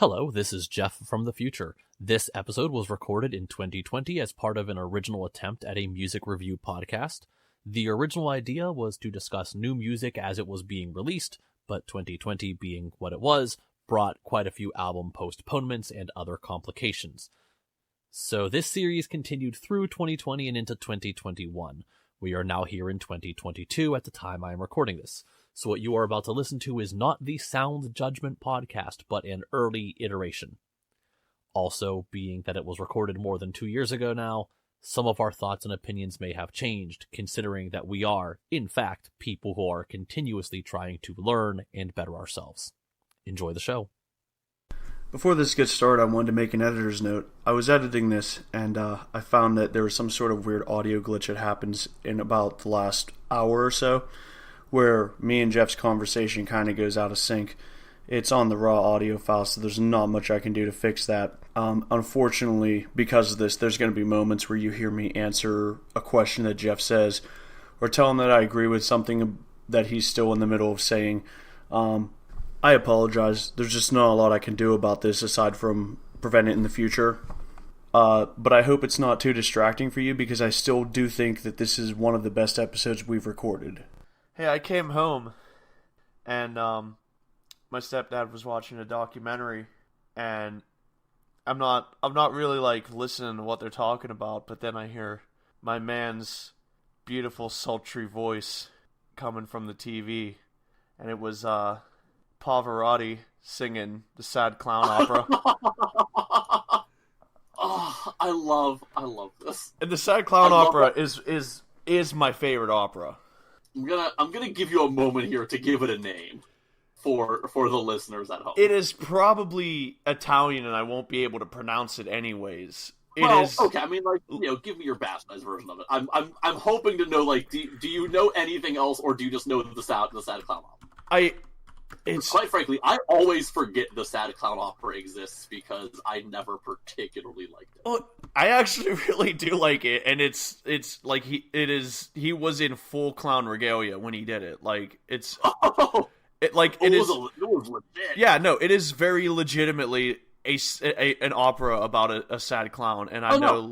Hello, this is Jeff from the future. This episode was recorded in 2020 as part of an original attempt at a music review podcast. The original idea was to discuss new music as it was being released, but 2020 being what it was, brought quite a few album postponements and other complications. So this series continued through 2020 and into 2021. We are now here in 2022 at the time I am recording this. So what you are about to listen to is not the Sound Judgment podcast, but an early iteration. Also, being that it was recorded more than 2 years ago now, some of our thoughts and opinions may have changed, considering that we are, in fact, people who are continuously trying to learn and better ourselves. Enjoy the show. Before this gets started, I wanted to make an editor's note. I was editing this, and I found that there was some sort of weird audio glitch that happens in about the last hour or so, where me and Jeff's conversation kind of goes out of sync. It's on the raw audio file, so there's not much I can do to fix that. Unfortunately, because of this, there's going to be moments where you hear me answer a question that Jeff says, or tell him that I agree with something that he's still in the middle of saying. I apologize. There's just not a lot I can do about this aside from prevent it in the future. But I hope it's not too distracting for you, because I still do think that this is one of the best episodes we've recorded. Hey, I came home, and my stepdad was watching a documentary, and I'm not really like listening to what they're talking about, but then I hear my man's beautiful sultry voice coming from the TV, and it was Pavarotti singing the Sad Clown Opera. Oh, I love this. And the Sad Clown Opera is my favorite opera. I'm gonna give you a moment here to give it a name for the listeners at home. It is probably Italian, and I won't be able to pronounce it anyways. Okay. I mean, give me your bastardized version of it. I'm hoping to know, do you know anything else, or do you just know the Sad Clown Opera? Quite frankly, I always forget the Sad Clown Opera exists because I never particularly liked it. Well, I actually really do like it, and it's like he was in full clown regalia when he did it. Like it was legit. Yeah, no, it is very legitimately an opera about a sad clown, and I know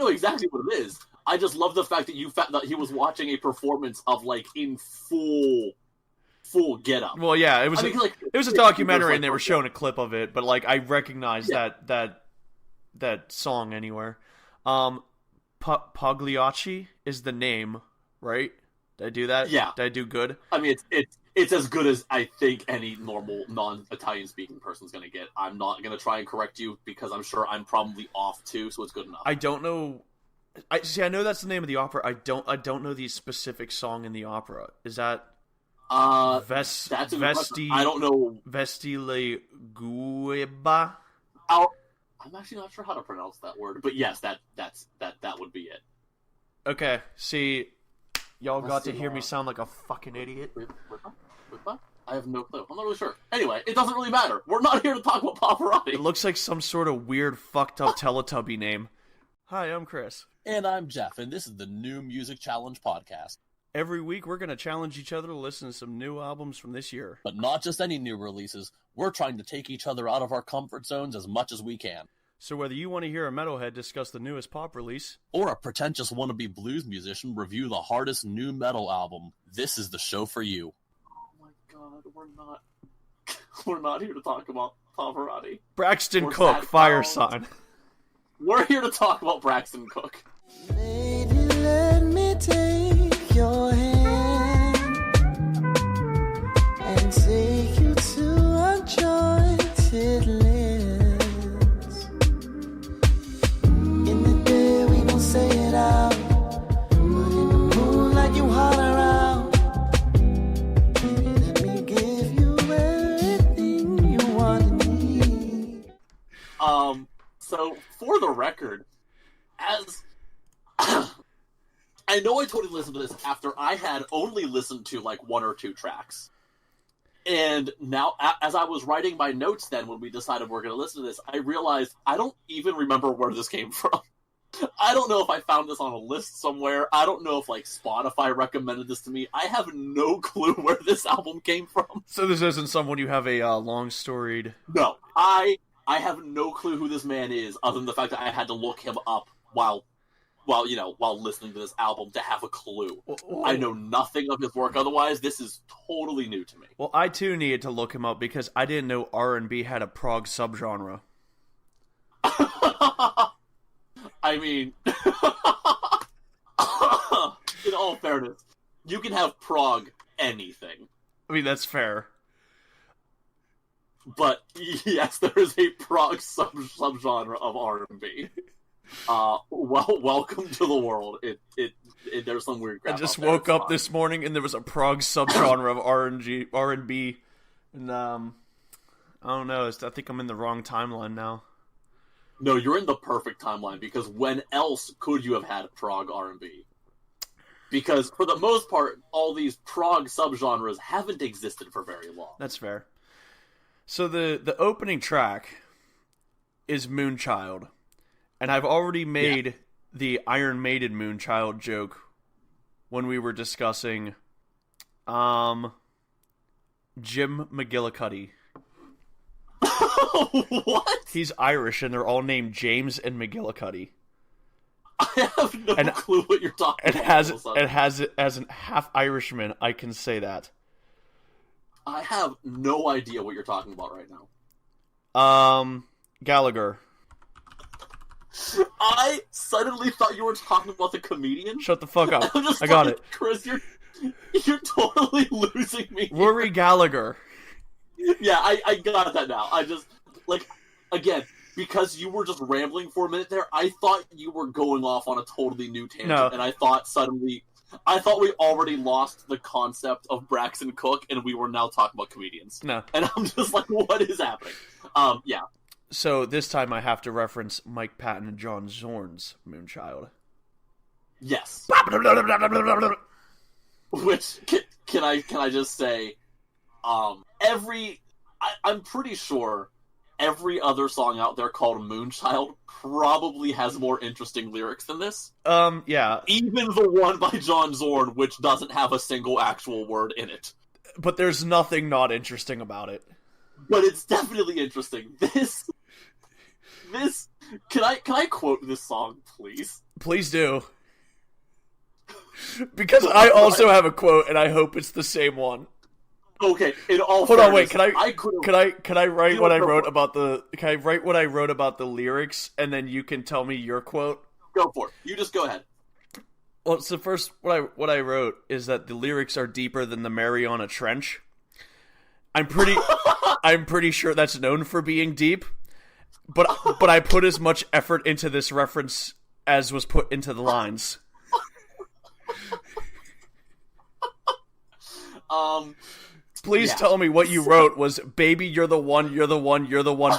exactly what it is. I just love the fact that that he was watching a performance of in full get up. Well, yeah, it was a documentary, and they were showing a clip of it, but I recognized that song anywhere. Pagliacci is the name, right? Did I do that? Yeah. Did I do good? I mean, it's as good as I think any normal non-Italian speaking person's gonna get. I'm not gonna try and correct you because I'm sure I'm probably off too, so it's good enough. I don't know. I know that's the name of the opera. I don't know the specific song in the opera. Is that? That's I don't know. Vesti le Gueba. I'm actually not sure how to pronounce that word, but yes, that would be it. Okay, see, y'all got to hear me sound like a fucking idiot. Lipa? I have no clue. I'm not really sure. Anyway, it doesn't really matter. We're not here to talk about Pavarotti. It looks like some sort of weird, fucked up Teletubby name. Hi, I'm Chris. And I'm Jeff, and this is the New Music Challenge podcast. Every week, we're going to challenge each other to listen to some new albums from this year. But not just any new releases. We're trying to take each other out of our comfort zones as much as we can. So whether you want to hear a metalhead discuss the newest pop release, or a pretentious wannabe blues musician review the hardest new metal album, this is the show for you. Oh my god, we're not here to talk about Pavarotti. Braxton Cook, Fire Sign. We're here to talk about Braxton Cook. Lady, let me take your hand and take you to Untitled lands. In the day we don't say it out, but in the moonlight you holler out. Baby, let me give you everything you want and need. So for the record, as I know I totally listened to this after I had only listened to one or two tracks. And now, as I was writing my notes then when we decided we're going to listen to this, I realized I don't even remember where this came from. I don't know if I found this on a list somewhere. I don't know if, like, Spotify recommended this to me. I have no clue where this album came from. So this isn't someone you have a long storied... No, I have no clue who this man is, other than the fact that I had to look him up while listening to this album to have a clue. I know nothing of his work otherwise. This is totally new to me. Well, I too needed to look him up because I didn't know R&B had a prog subgenre. I mean, in all fairness, you can have prog anything. I mean, that's fair. But yes, there is a prog subgenre of R&B. Welcome to the world. There's some weird crap. I just woke up this morning and there was a prog subgenre of R&B, and I don't know. I think I'm in the wrong timeline now. No, you're in the perfect timeline, because when else could you have had prog R&B? Because for the most part, all these prog subgenres haven't existed for very long. That's fair. So the opening track is Moonchild, and I've already made the Iron Maiden Moonchild joke when we were discussing Jim McGillicuddy. What? He's Irish, and they're all named James and McGillicuddy. I have no clue what you're talking about. As an half Irishman, I can say that. I have no idea what you're talking about right now. Gallagher. I suddenly thought you were talking about the comedian. Shut the fuck up. I got it. Chris, you're totally losing me. Rory Gallagher. Yeah, I got that now. I just, like, again, because you were just rambling for a minute there, I thought you were going off on a totally new tangent, and I thought we already lost the concept of Braxton Cook, and we were now talking about comedians. No. And I'm just like, what is happening? Yeah. So this time I have to reference Mike Patton and John Zorn's Moonchild. Yes. Which, can I just say, I'm pretty sure every other song out there called Moonchild probably has more interesting lyrics than this. Yeah. Even the one by John Zorn, which doesn't have a single actual word in it. But there's nothing not interesting about it. But it's definitely interesting. This can I quote this song, please? Please do. Because I also have a quote, and I hope it's the same one. Okay, in all Hold fairness, on, wait, can I write what I wrote about the lyrics, and then you can tell me your quote? Go for it. You just go ahead. Well, so first, what I wrote is that the lyrics are deeper than the Mariana Trench. I'm pretty sure that's known for being deep, but I put as much effort into this reference as was put into the lines. Please tell me what you wrote was, baby, you're the one,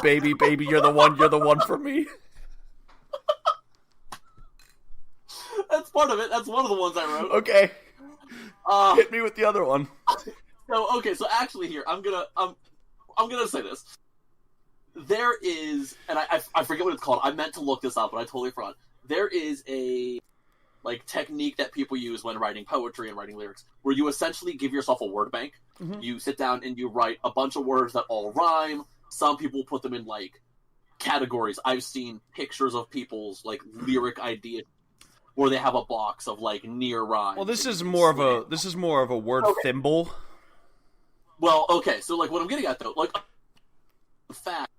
baby, baby, you're the one for me. That's part of it. That's one of the ones I wrote. Okay. Hit me with the other one. So actually here, I'm gonna say this. There is, and I forget what it's called. I meant to look this up, but I totally forgot. There is a technique that people use when writing poetry and writing lyrics, where you essentially give yourself a word bank. Mm-hmm. You sit down and you write a bunch of words that all rhyme. Some people put them in categories. I've seen pictures of people's lyric ideas where they have a box of near rhymes. Well, this is more of a word thimble. Well, okay, so what I'm getting at though, in fact,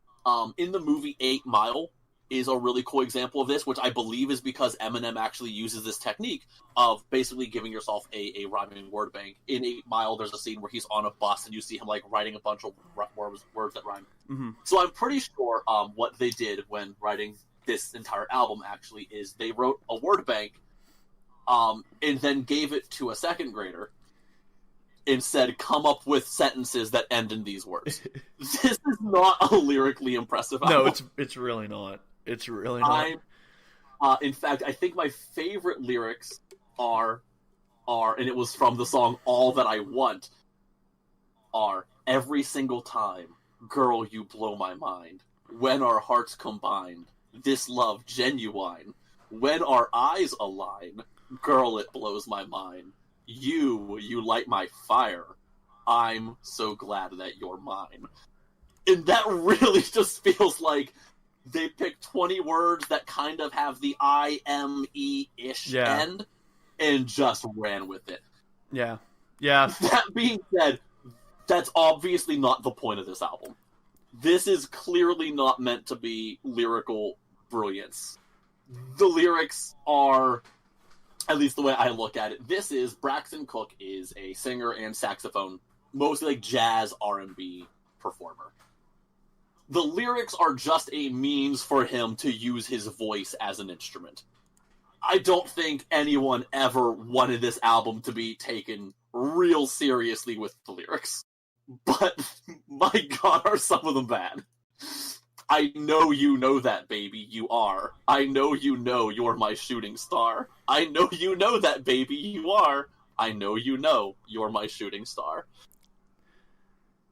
in the movie 8 Mile is a really cool example of this, which I believe is because Eminem actually uses this technique of basically giving yourself a rhyming word bank. In 8 Mile, there's a scene where he's on a bus and you see him writing a bunch of words that rhyme. Mm-hmm. So I'm pretty sure what they did when writing this entire album actually is they wrote a word bank and then gave it to a second grader and said, come up with sentences that end in these words. This is not a lyrically impressive album. No, it's really not. It's really not. In fact, I think my favorite lyrics are, and it was from the song All That I Want, are, every single time, girl, you blow my mind. When our hearts combined, this love genuine. When our eyes align, girl, it blows my mind. You light my fire. I'm so glad that you're mine. And that really just feels like they picked 20 words that kind of have the IME-ish end and just ran with it. Yeah. Yeah. That being said, that's obviously not the point of this album. This is clearly not meant to be lyrical brilliance. The lyrics are, at least the way I look at it, Braxton Cook is a singer and saxophone, mostly like jazz R&B performer. The lyrics are just a means for him to use his voice as an instrument. I don't think anyone ever wanted this album to be taken real seriously with the lyrics. But, my God, are some of them bad. I know you know that, baby, you are. I know you know you're my shooting star. I know you know that, baby, you are. I know you know you're my shooting star.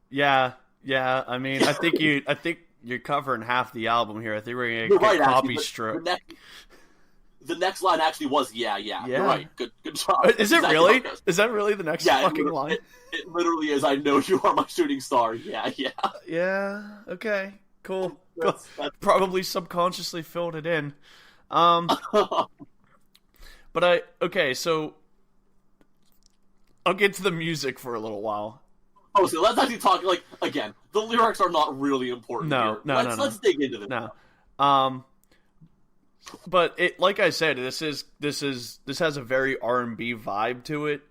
Yeah, I mean, I think you're covering half the album here. I think we're gonna get copy stroke. The next line actually was yeah. You're right. Good job. Is it really? Is that really the next fucking line? It literally is. I know you are my shooting star. Yeah. Yeah. Okay. Cool. That's probably subconsciously filled it in. But so I'll get to the music for a little while. Oh, so let's actually talk. Like again, the lyrics are not really important. No. Let's dig into this. No. But it, like I said, this has a very R&B vibe to it.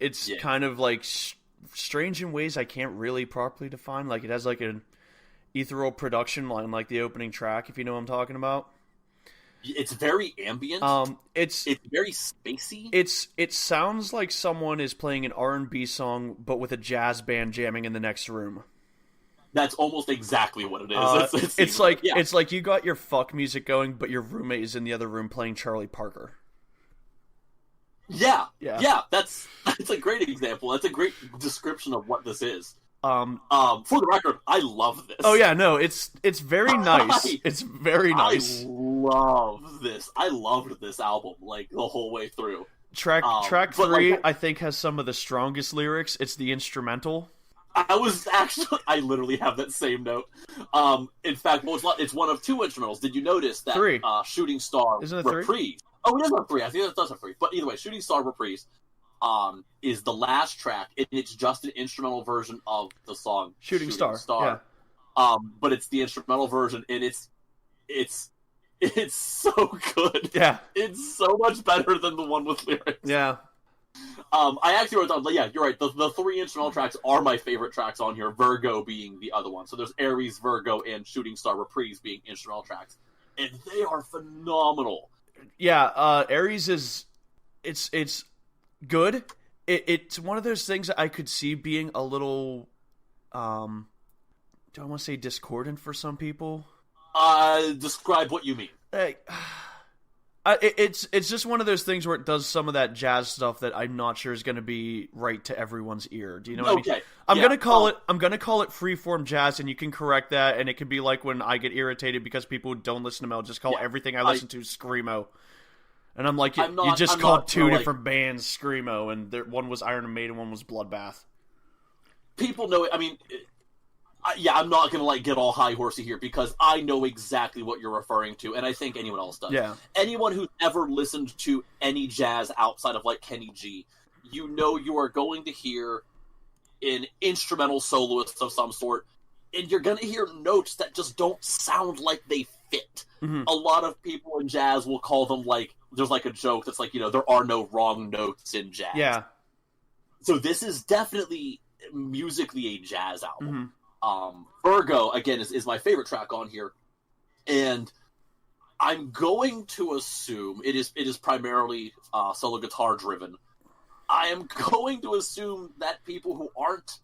It's kind of like strange in ways I can't really properly define. Like it has like an ethereal production line, like the opening track, if you know what I'm talking about. It's very ambient. It's very spacey. It sounds like someone is playing an R&B song, but with a jazz band jamming in the next room. That's almost exactly what it is. It's like you got your fuck music going, but your roommate is in the other room playing Charlie Parker. Yeah. That's a great example. That's a great description of what this is. For the record, I love this. Oh yeah, no, it's very nice. It's very nice. I love this. I loved this album like the whole way through. Track 3, I think, has some of the strongest lyrics. It's the instrumental. I literally have that same note. In fact, it's one of 2 instrumentals. Did you notice that 3. Shooting Star Isn't it Reprise? 3? Oh, it is a 3. I think it does have 3. But either way, Shooting Star Reprise is the last track. It's just an instrumental version of the song Shooting Star. Yeah. But it's the instrumental version, and it's so good. Yeah. It's so much better than the one with lyrics. Yeah. I actually wrote down, yeah, you're right. The 3 instrumental tracks are my favorite tracks on here, Virgo being the other one. So there's Aries, Virgo, and Shooting Star Reprise being instrumental tracks. And they are phenomenal. Yeah, Aries is... It's good. It's one of those things that I could see being a little... do I want to say discordant for some people? Describe what you mean. It's just one of those things where it does some of that jazz stuff that I'm not sure is going to be right to everyone's ear. Do you know what I mean? I'm going to call it freeform jazz, and you can correct that, and it can be like when I get irritated because people who don't listen to metal just call everything I listen to screamo. And I'm like, you just called 2 different bands screamo, and one was Iron Maiden, one was Bloodbath. People know it. I mean, I'm not going to get all high horsey here because I know exactly what you're referring to, and I think anyone else does. Yeah. Anyone who's ever listened to any jazz outside of Kenny G, you know you are going to hear an instrumental soloist of some sort, and you're going to hear notes that just don't sound like they fit. Mm-hmm. A lot of people in jazz will call them there's a joke that's there are no wrong notes in jazz. Yeah. So this is definitely musically a jazz album. Mm-hmm. Virgo, again, is my favorite track on here, and I'm going to assume it is primarily solo guitar driven. I am going to assume that people who aren't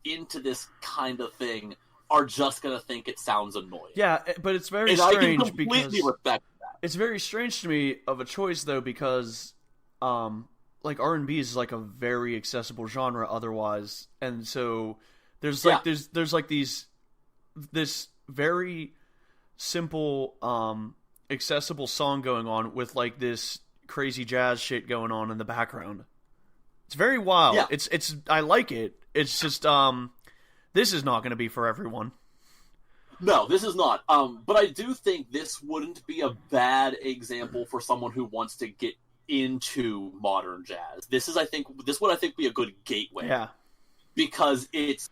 into this kind of thing are just going to think it sounds annoying. Yeah, but it's very strange I can completely respect that. It's very strange to me of a choice though because R&B is a very accessible genre otherwise, and so there's this very simple accessible song going on with like this crazy jazz shit going on in the background. It's very wild. Yeah. It's I like it. It's just this is not going to be for everyone. No, this is not. But I do think this wouldn't be a bad example for someone who wants to get into modern jazz. This would I think be a good gateway. Yeah. Because it's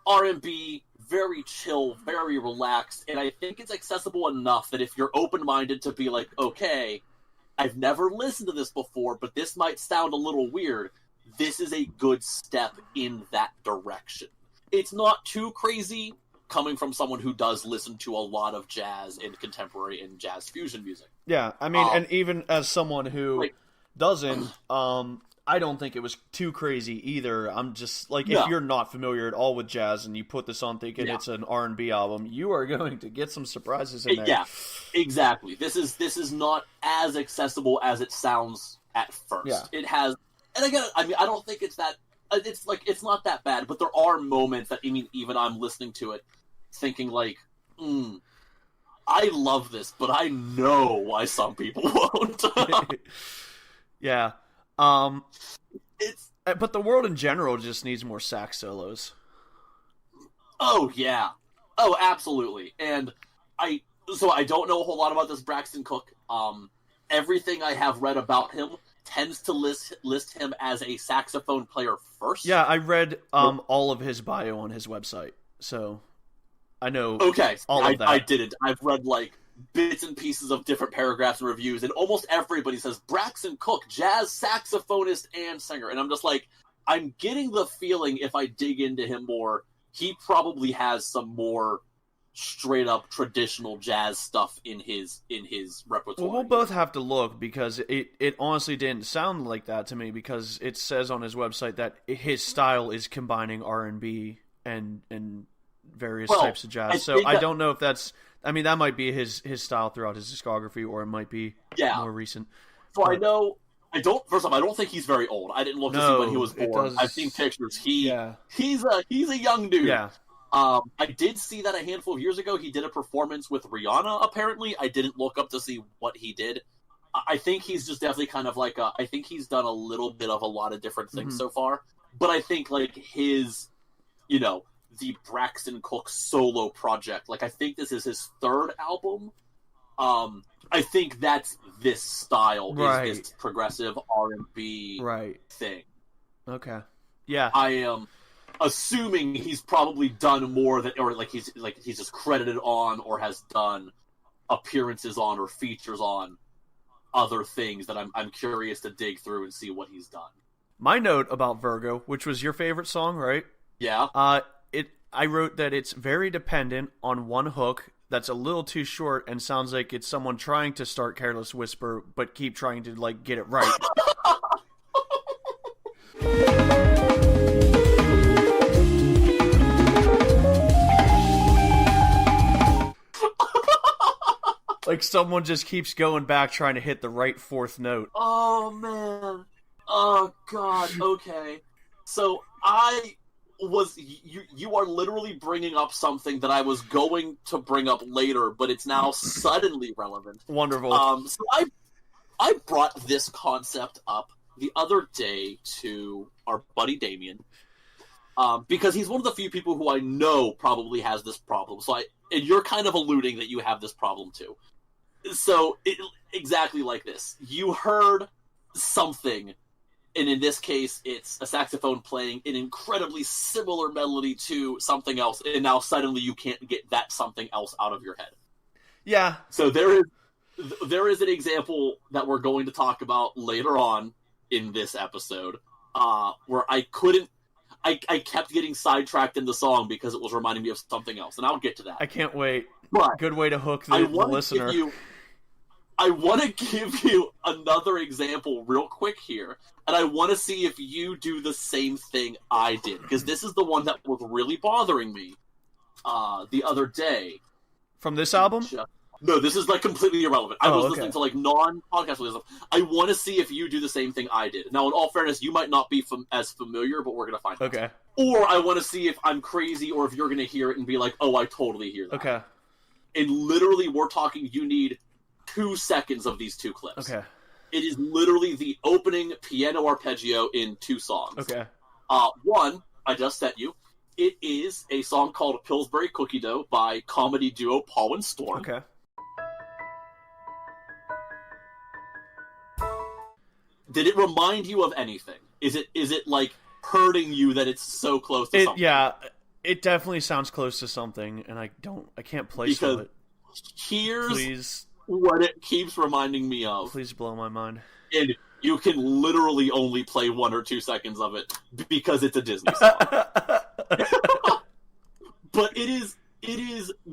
R&B, very chill, very relaxed, and I think it's accessible enough that if you're open-minded to be like, okay, I've never listened to this before, but this might sound a little weird, this is a good step in that direction. It's not too crazy coming from someone who does listen to a lot of jazz and contemporary and jazz fusion music. Yeah, I mean, and even as someone who doesn't, I don't think it was too crazy either. I'm just, like, if you're not familiar at all with jazz and you put this on thinking it's an R&B album, you are going to get some surprises in there. Yeah, exactly. This is not as accessible as it sounds at first. Yeah. It has, and again, I mean, I don't think it's that, it's not that bad, but there are moments that, I mean, even I'm listening to it thinking like, I love this, but I know why some people won't. Yeah. But the world in general just needs more sax solos. Oh, yeah. Oh, absolutely. And I don't know a whole lot about this Braxton Cook. Everything I have read about him tends to list him as a saxophone player first. Yeah, I read all of his bio on his website, so I know all of that. I didn't. I've read, like, bits and pieces of different paragraphs and reviews, and almost everybody says Braxton Cook, jazz saxophonist and singer, and I'm just like, I'm getting the feeling if I dig into him more, he probably has some more straight up traditional jazz stuff in his repertoire. Well, we'll both have to look, because it honestly didn't sound like that to me, because it says on his website that his style is combining R&B and various types of jazz. So I don't know if that's, I mean, that might be his style throughout his discography, or it might be more recent. So I don't think he's very old. I didn't look to see when he was born. I've seen pictures. He's a young dude. Yeah. I did see that a handful of years ago. He did a performance with Rihanna, apparently. I didn't look up to see what he did. I think he's just definitely kind of like I think he's done a little bit of a lot of different things so far. But I think, like, his, the Braxton Cook solo project, like, I think this is his third album. I think that's this style, is this progressive R&B thing. Okay. Yeah. I am assuming he's probably done more than, or he's just credited on or has done appearances on or features on other things that I'm curious to dig through and see what he's done. My note about Virgo, which was your favorite song, right? Yeah. I wrote that it's very dependent on one hook that's a little too short and sounds like it's someone trying to start Careless Whisper but keep trying to, like, get it right. Like, someone just keeps going back trying to hit the right fourth note. Oh, man. Oh, God. Okay. So, you are literally bringing up something that I was going to bring up later, but it's now suddenly relevant. Wonderful. So I brought this concept up the other day to our buddy Damien, because he's one of the few people who I know probably has this problem. And you're kind of alluding that you have this problem too. So exactly like this. You heard something, and in this case, it's a saxophone playing an incredibly similar melody to something else, and now suddenly you can't get that something else out of your head. Yeah. So there is an example that we're going to talk about later on in this episode, where I kept getting sidetracked in the song because it was reminding me of something else, and I'll get to that. I can't wait. But good way to hook the listener. I want to give you another example real quick here, and I want to see if you do the same thing I did, because this is the one that was really bothering me the other day. From this album? No, this is, like, completely irrelevant. I was listening to, like, non-podcast stuff. I want to see if you do the same thing I did. Now, in all fairness, you might not be as familiar, but we're going to find out. Okay. Or I want to see if I'm crazy, or if you're going to hear it and be like, oh, I totally hear that. Okay. And literally, we're talking, you need 2 seconds of these 2 clips. Okay. It is literally the opening piano arpeggio in 2 songs. Okay. One, I just sent you. It is a song called Pillsbury Cookie Dough by comedy duo Paul and Storm. Okay. Did it remind you of anything? Is it like hurting you that it's so close to something? Yeah, it definitely sounds close to something, and I can't place it. Here's what it keeps reminding me of. Please blow my mind. And you can literally only play 1 or 2 seconds of it because it's a Disney song. But it is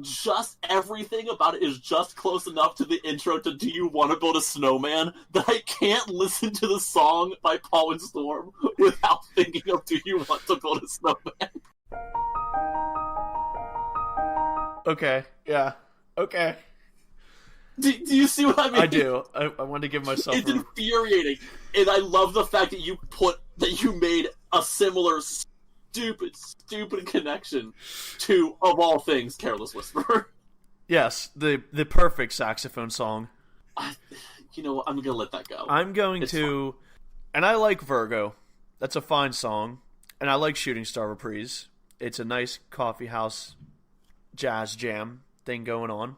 just, everything about it is just close enough to the intro to Do You Want to Build a Snowman that I can't listen to the song by Paul and Storm without thinking of Do You Want to Build a Snowman. Okay, yeah, okay. Do you see what I mean? I do. I want to give myself... It's infuriating. And I love the fact that you made a similar stupid connection to, of all things, Careless Whisper. Yes, the perfect saxophone song. I'm going to let that go. I'm going to... Fun. And I like Virgo. That's a fine song. And I like Shooting Star Reprise. It's a nice coffee house jazz jam thing going on.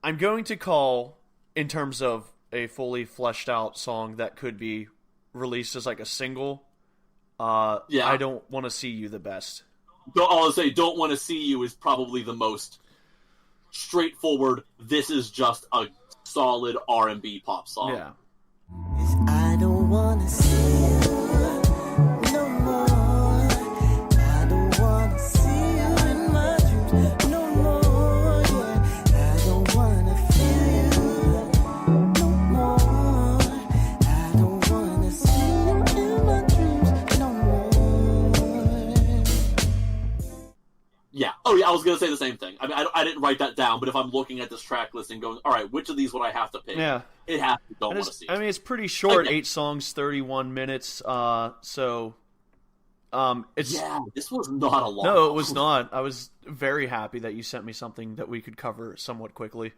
I'm going to call, in terms of a fully fleshed out song that could be released as like a single, I Don't Want to See You the best. I'll say Don't Want to See You is probably the most straightforward, this is just a solid R&B pop song. Yeah. I don't want to see you no more. I don't want to see you in my dreams no more. Yeah. I don't want to feel you no more. I don't want to see you in my dreams no more. Yeah. Oh, yeah, I was going to say the same thing. I mean, I didn't write that down, but if I'm looking at this track list and going, all right, which of these would I have to pick? Yeah. It has to Don't Want to See. I mean, it's pretty short, 8 songs, 31 minutes, so... it's... Yeah, this was not a long... No, it was not. I was very happy that you sent me something that we could cover somewhat quickly.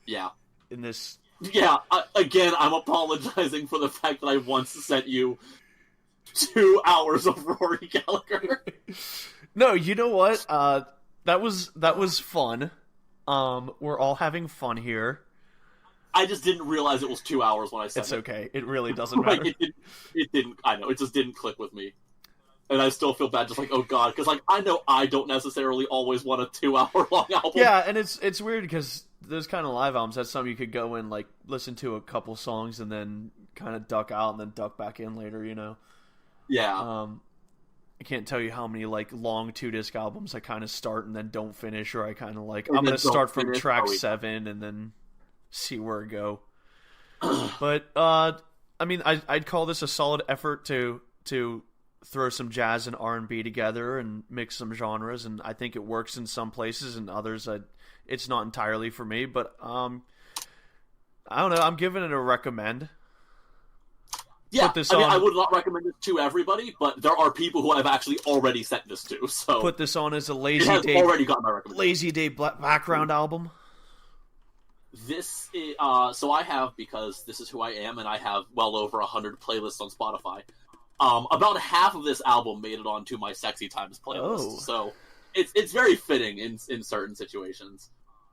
Yeah. In this... Yeah, again, I'm apologizing for the fact that I once sent you 2 hours of Rory Gallagher. No, you know what? That was fun. We're all having fun here. I just didn't realize it was 2 hours when I said it. It's okay. It really doesn't matter. It didn't. I know. It just didn't click with me. And I still feel bad, just like, oh god, because like I know I don't necessarily always want a 2 hour long album. Yeah, and it's weird because those kind of live albums, that's something you could go and like listen to a couple songs and then kind of duck out and then duck back in later, you know. Yeah. I can't tell you how many like long 2-disc albums I kind of start and then don't finish, or I kind of like I'm gonna start from track 7 and then see where I go. But I mean, I'd call this a solid effort to throw some jazz and R&B together and mix some genres, and I think it works in some places, and others it's not entirely for me. But I don't know. I'm giving it a recommend. Yeah, I would not recommend it to everybody, but there are people who I've actually already sent this to. So put this on as a already got my recommendation. Lazy Day background album. This is, so I have, because this is who I am, and I have well over 100 playlists on Spotify. About half of this album made it onto my Sexy Times playlist, so it's very fitting in certain situations.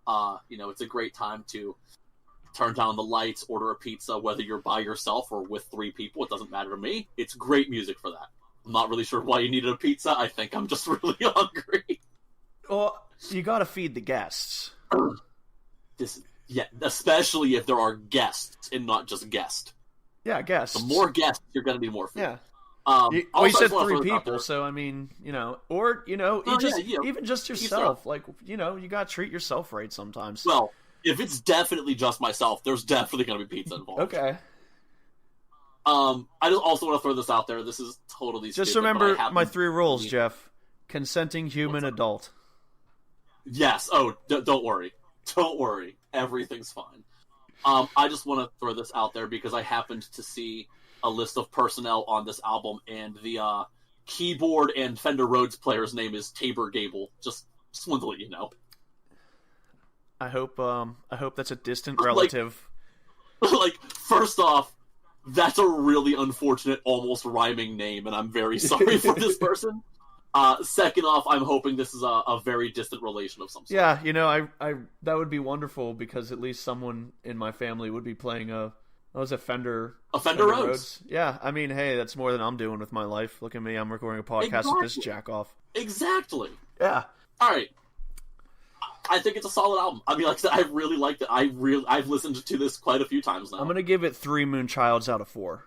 It's a great time to turn down the lights, order a pizza, whether you're by yourself or with 3 people. It doesn't matter to me. It's great music for that. I'm not really sure why you needed a pizza. I think I'm just really hungry. Well, you gotta feed the guests. Yeah, especially if there are guests and not just guest. Yeah, guests. The more guests, you're going to be more food. Yeah. You said 3 people, so I mean, even just yourself. Like, you got to treat yourself right sometimes. Well, if it's definitely just myself, there's definitely going to be pizza involved. Okay. I just also want to throw this out there. This is totally just stupid, remember my 3 rules, Jeff. Consenting human adult. Yes. Oh, don't worry. Don't worry. Everything's fine. I just want to throw this out there because I happened to see a list of personnel on this album, and the keyboard and Fender Rhodes player's name is Tabor Gable. Just wanted to let you know. I hope that's a distant relative. Like, first off, that's a really unfortunate, almost rhyming name, and I'm very sorry for this person. Second off, I'm hoping this is a very distant relation of some sort. Yeah, you know, I that would be wonderful, because at least someone in my family would be playing Fender Rhodes. Yeah, I mean, hey, that's more than I'm doing with my life. Look at me, I'm recording a podcast with this jack off. Exactly. Yeah. All right. I think it's a solid album. I mean, like I said, I really liked it. I've listened to this quite a few times now. I'm gonna give it 3 Moonchilds out of 4.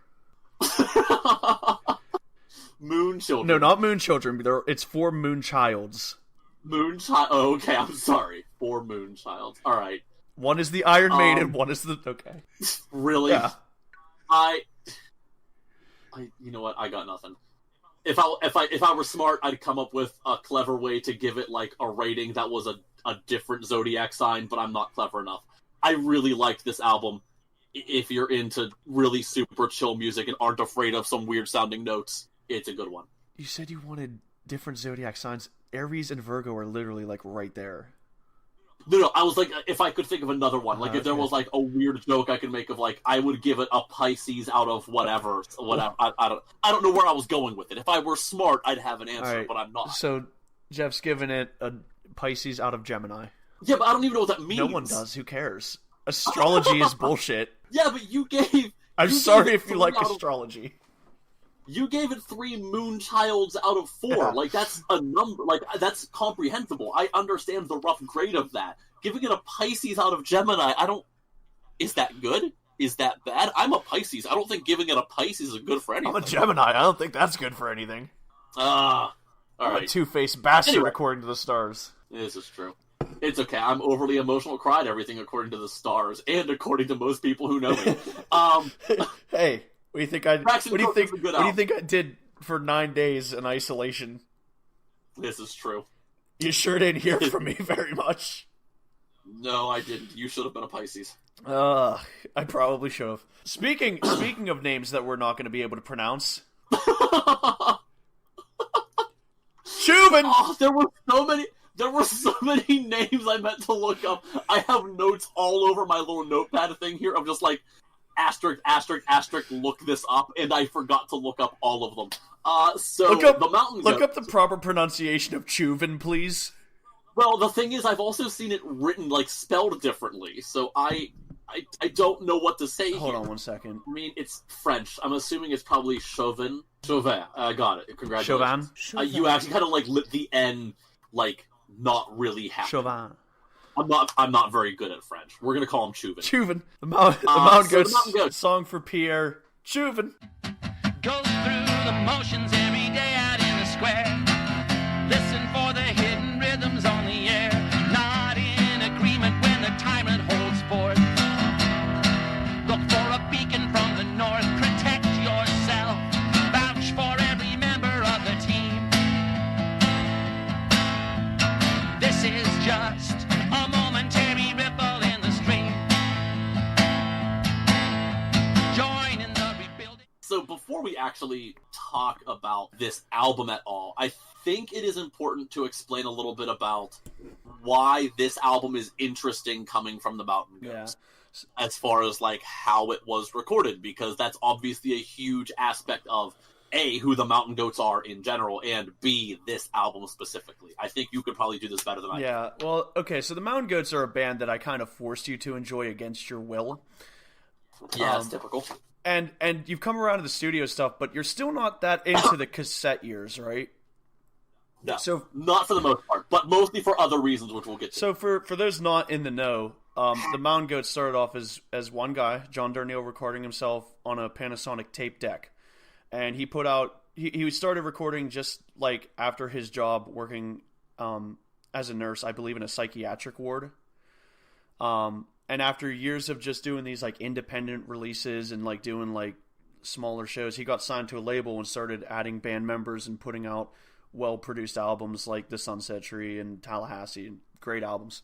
Moonchildren. No, not Moonchildren. It's 4 Moonchilds. Moonchild. Oh, okay. I'm sorry. 4 Moonchilds. All right. One is the Iron Maiden. One is the okay. Really? Yeah. You know what? I got nothing. If I were smart, I'd come up with a clever way to give it like a rating that was a different zodiac sign, but I'm not clever enough. I really liked this album. If you're into really super chill music and aren't afraid of some weird sounding notes, it's a good one. You said you wanted different zodiac signs. Aries and Virgo are literally like right there. No, I was like, if I could think of another one, like if there was like a weird joke I could make of like, I would give it a Pisces out of whatever. I don't know where I was going with it. If I were smart, I'd have an answer, but I'm not. So Jeff's giving it a Pisces out of Gemini. Yeah, but I don't even know what that means. No one does. Who cares? Astrology is bullshit. Yeah, but you gave... I'm sorry if you like astrology. You gave it 3 Moonchilds out of 4. Yeah. Like, that's a number. Like, that's comprehensible. I understand the rough grade of that. Giving it a Pisces out of Gemini, I don't... Is that good? Is that bad? I'm a Pisces. I don't think giving it a Pisces is good for anything. I'm a Gemini. I don't think that's good for anything. All right. A two-faced bastard, anyway. According to the stars. This is true. It's okay. I'm overly emotional, cried everything according to the stars, and according to most people who know me. Hey, what do you think I did for 9 days in isolation? This is true. You sure didn't hear from me very much. No, I didn't. You should have been a Pisces. I probably should have. Speaking of names that we're not going to be able to pronounce. Chuvin! Oh, there were so many names I meant to look up. I have notes all over my little notepad thing here. I'm just like, asterisk, asterisk, asterisk, look this up, and I forgot to look up all of them. Look up the proper pronunciation of Chuvin, please. Well, the thing is, I've also seen it written, like, spelled differently, so I don't know what to say. Hold on one second. I mean, it's French. I'm assuming it's probably Chuvin. Chuvin. I got it. Congratulations. Chauvin? You actually kind of, like, lit the N, like, not really happy. Chauvin. I'm not very good at French. We're gonna call him Chuvin. Chuvin. The Mountain Goats song for Pierre. Chuvin. Goes through the motions every day out in the square. Listen for the hidden rhythms on the air. Not in agreement when the tyrant holds forth. Look for a beacon from the north. Protect yourself. Vouch for every member of the team. This is just a momentary ripple in the stream. Join in the rebuilding. So before we actually talk about this album at all, I think it is important to explain a little bit about why this album is interesting coming from the Mountain Goats. Yeah. As far as like how it was recorded, because that's obviously a huge aspect of A, who the Mountain Goats are in general, and B, this album specifically. I think you could probably do this better than I can. Yeah, well, okay, so the Mountain Goats are a band that I kind of forced you to enjoy against your will. Yeah, it's typical. And you've come around to the studio stuff, but you're still not that into the cassette years, right? No, so, not for the most part, but mostly for other reasons, which we'll get to. So for those not in the know, the Mountain Goats started off as one guy, John Darnielle, recording himself on a Panasonic tape deck. And he put out, he started recording just like after his job working as a nurse, I believe in a psychiatric ward. And after years of just doing these like independent releases and like doing like smaller shows, he got signed to a label and started adding band members and putting out well-produced albums like The Sunset Tree and Tallahassee, and great albums.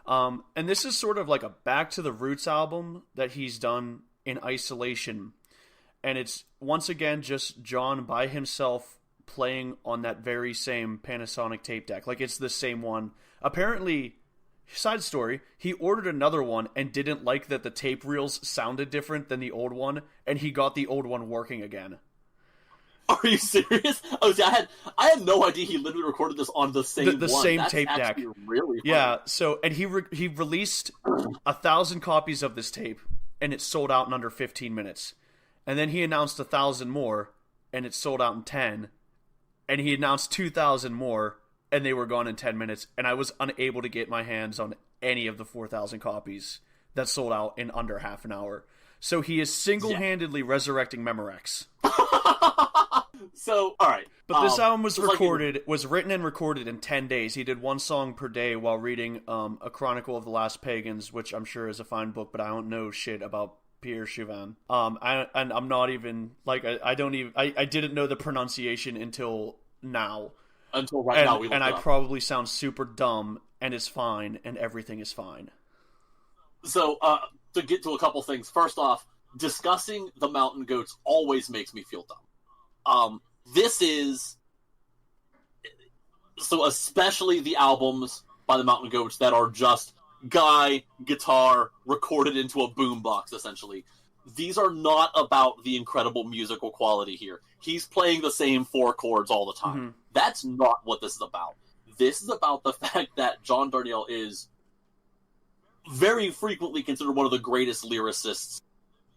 And this is sort of like a back to the roots album that he's done in isolation. And it's, once again, just John by himself playing on that very same Panasonic tape deck. Like, it's the same one. Apparently, Side story, he ordered another one and didn't like that the tape reels sounded different than the old one, and he got the old one working again. Are you serious? Oh, see, I had no idea he literally recorded this on the same the one. same That's tape deck. Really funny. Yeah, so, and he released 1,000 copies of this tape, and it sold out in under 15 minutes. And then he announced 1,000 more, and it sold out in 10. And he announced 2,000 more, and they were gone in 10 minutes. And I was unable to get my hands on any of the 4,000 copies that sold out in under half an hour. So he is single-handedly resurrecting Memorex. So, all right. But this album was written and recorded in 10 days. He did one song per day while reading A Chronicle of the Last Pagans, which I'm sure is a fine book, but I don't know shit about Pierre Chuvin. I'm not even, like, I didn't know the pronunciation until now. Until right now, and I probably sound super dumb, and it's fine, and everything is fine. So, to get to a couple things. First off, discussing the Mountain Goats always makes me feel dumb. This is... So, especially the albums by the Mountain Goats that are just guy, guitar, recorded into a boombox, essentially. These are not about the incredible musical quality here. He's playing the same 4 chords all the time. Mm-hmm. That's not what this is about. This is about the fact that John Darnielle is very frequently considered one of the greatest lyricists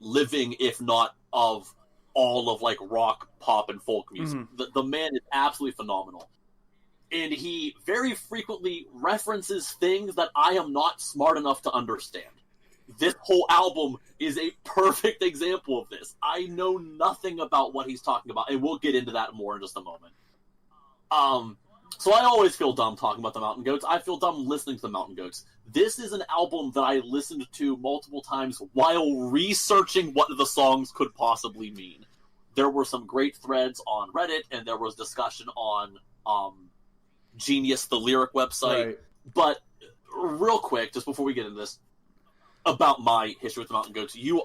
living, if not of all of, like, rock, pop, and folk music. Mm-hmm. The man is absolutely phenomenal. And he very frequently references things that I am not smart enough to understand. This whole album is a perfect example of this. I know nothing about what he's talking about, and we'll get into that more in just a moment. So I always feel dumb talking about the Mountain Goats. I feel dumb listening to the Mountain Goats. This is an album that I listened to multiple times while researching what the songs could possibly mean. There were some great threads on Reddit, and there was discussion on Genius, the lyric website. Right. But real quick, just before we get into this, about my history with the Mountain Goats, you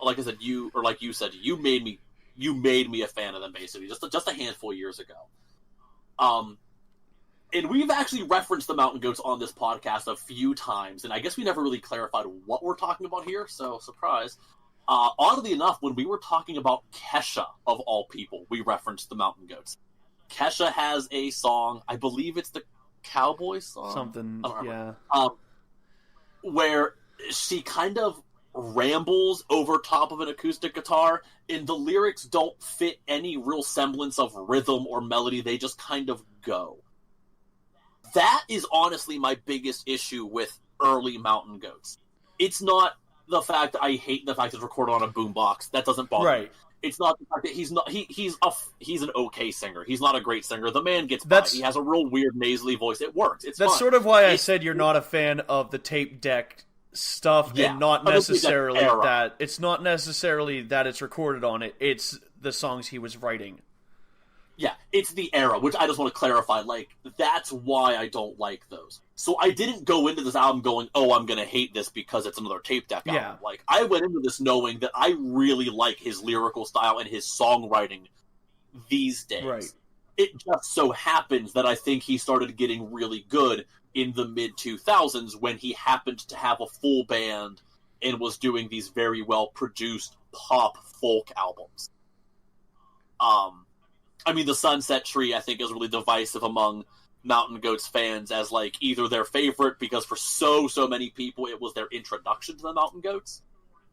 said, you made me a fan of them, basically, just a handful of years ago. And we've actually referenced the Mountain Goats on this podcast a few times, and I guess we never really clarified what we're talking about here, so surprise. Oddly enough, when we were talking about Kesha, of all people, we referenced the Mountain Goats. Kesha has a song, I believe it's the Cowboy song? Something, yeah. Where she kind of rambles over top of an acoustic guitar, and the lyrics don't fit any real semblance of rhythm or melody, they just kind of go. That is honestly my biggest issue with early Mountain Goats. It's not the fact that I hate the fact it's recorded on a boombox. That doesn't bother me. It's not the fact that he's an okay singer. He's not a great singer. The man gets by. He has a real weird nasally voice. It works. It's That's fun. Sort of why I said you're not a fan of the tape deck stuff, and not necessarily that it's not necessarily that it's recorded on it. It's the songs he was writing. Yeah, it's the era, which I just want to clarify. Like, that's why I don't like those. So I didn't go into this album going, oh, I'm going to hate this because it's another tape deck album. Yeah. Like, I went into this knowing that I really like his lyrical style and his songwriting these days. Right. It just so happens that I think he started getting really good in the mid-2000s when he happened to have a full band and was doing these very well-produced pop folk albums. I mean, the Sunset Tree, I think, is really divisive among Mountain Goats fans as, like, either their favorite, because for so many people it was their introduction to the Mountain Goats,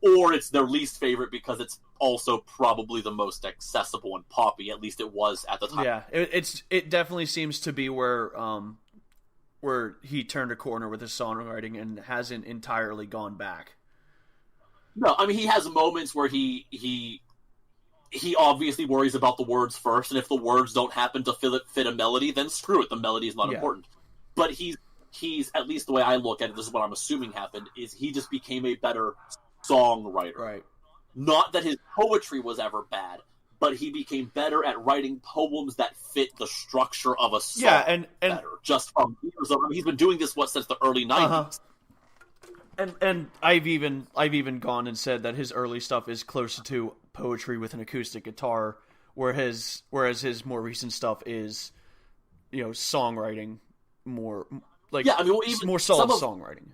or it's their least favorite because it's also probably the most accessible and poppy, at least it was at the time. Yeah, it definitely seems to be where he turned a corner with his songwriting and hasn't entirely gone back. No, I mean, he has moments where he obviously worries about the words first, and if the words don't happen to fit a melody, then screw it, the melody is not important. But he's, at least the way I look at it, this is what I'm assuming happened, is he just became a better songwriter. Right. Not that his poetry was ever bad, but he became better at writing poems that fit the structure of a song better. Just from years of, he's been doing this, since the early 90s. Uh-huh. And I've even gone and said that his early stuff is closer to poetry with an acoustic guitar, whereas his more recent stuff is, songwriting more like more solid songwriting.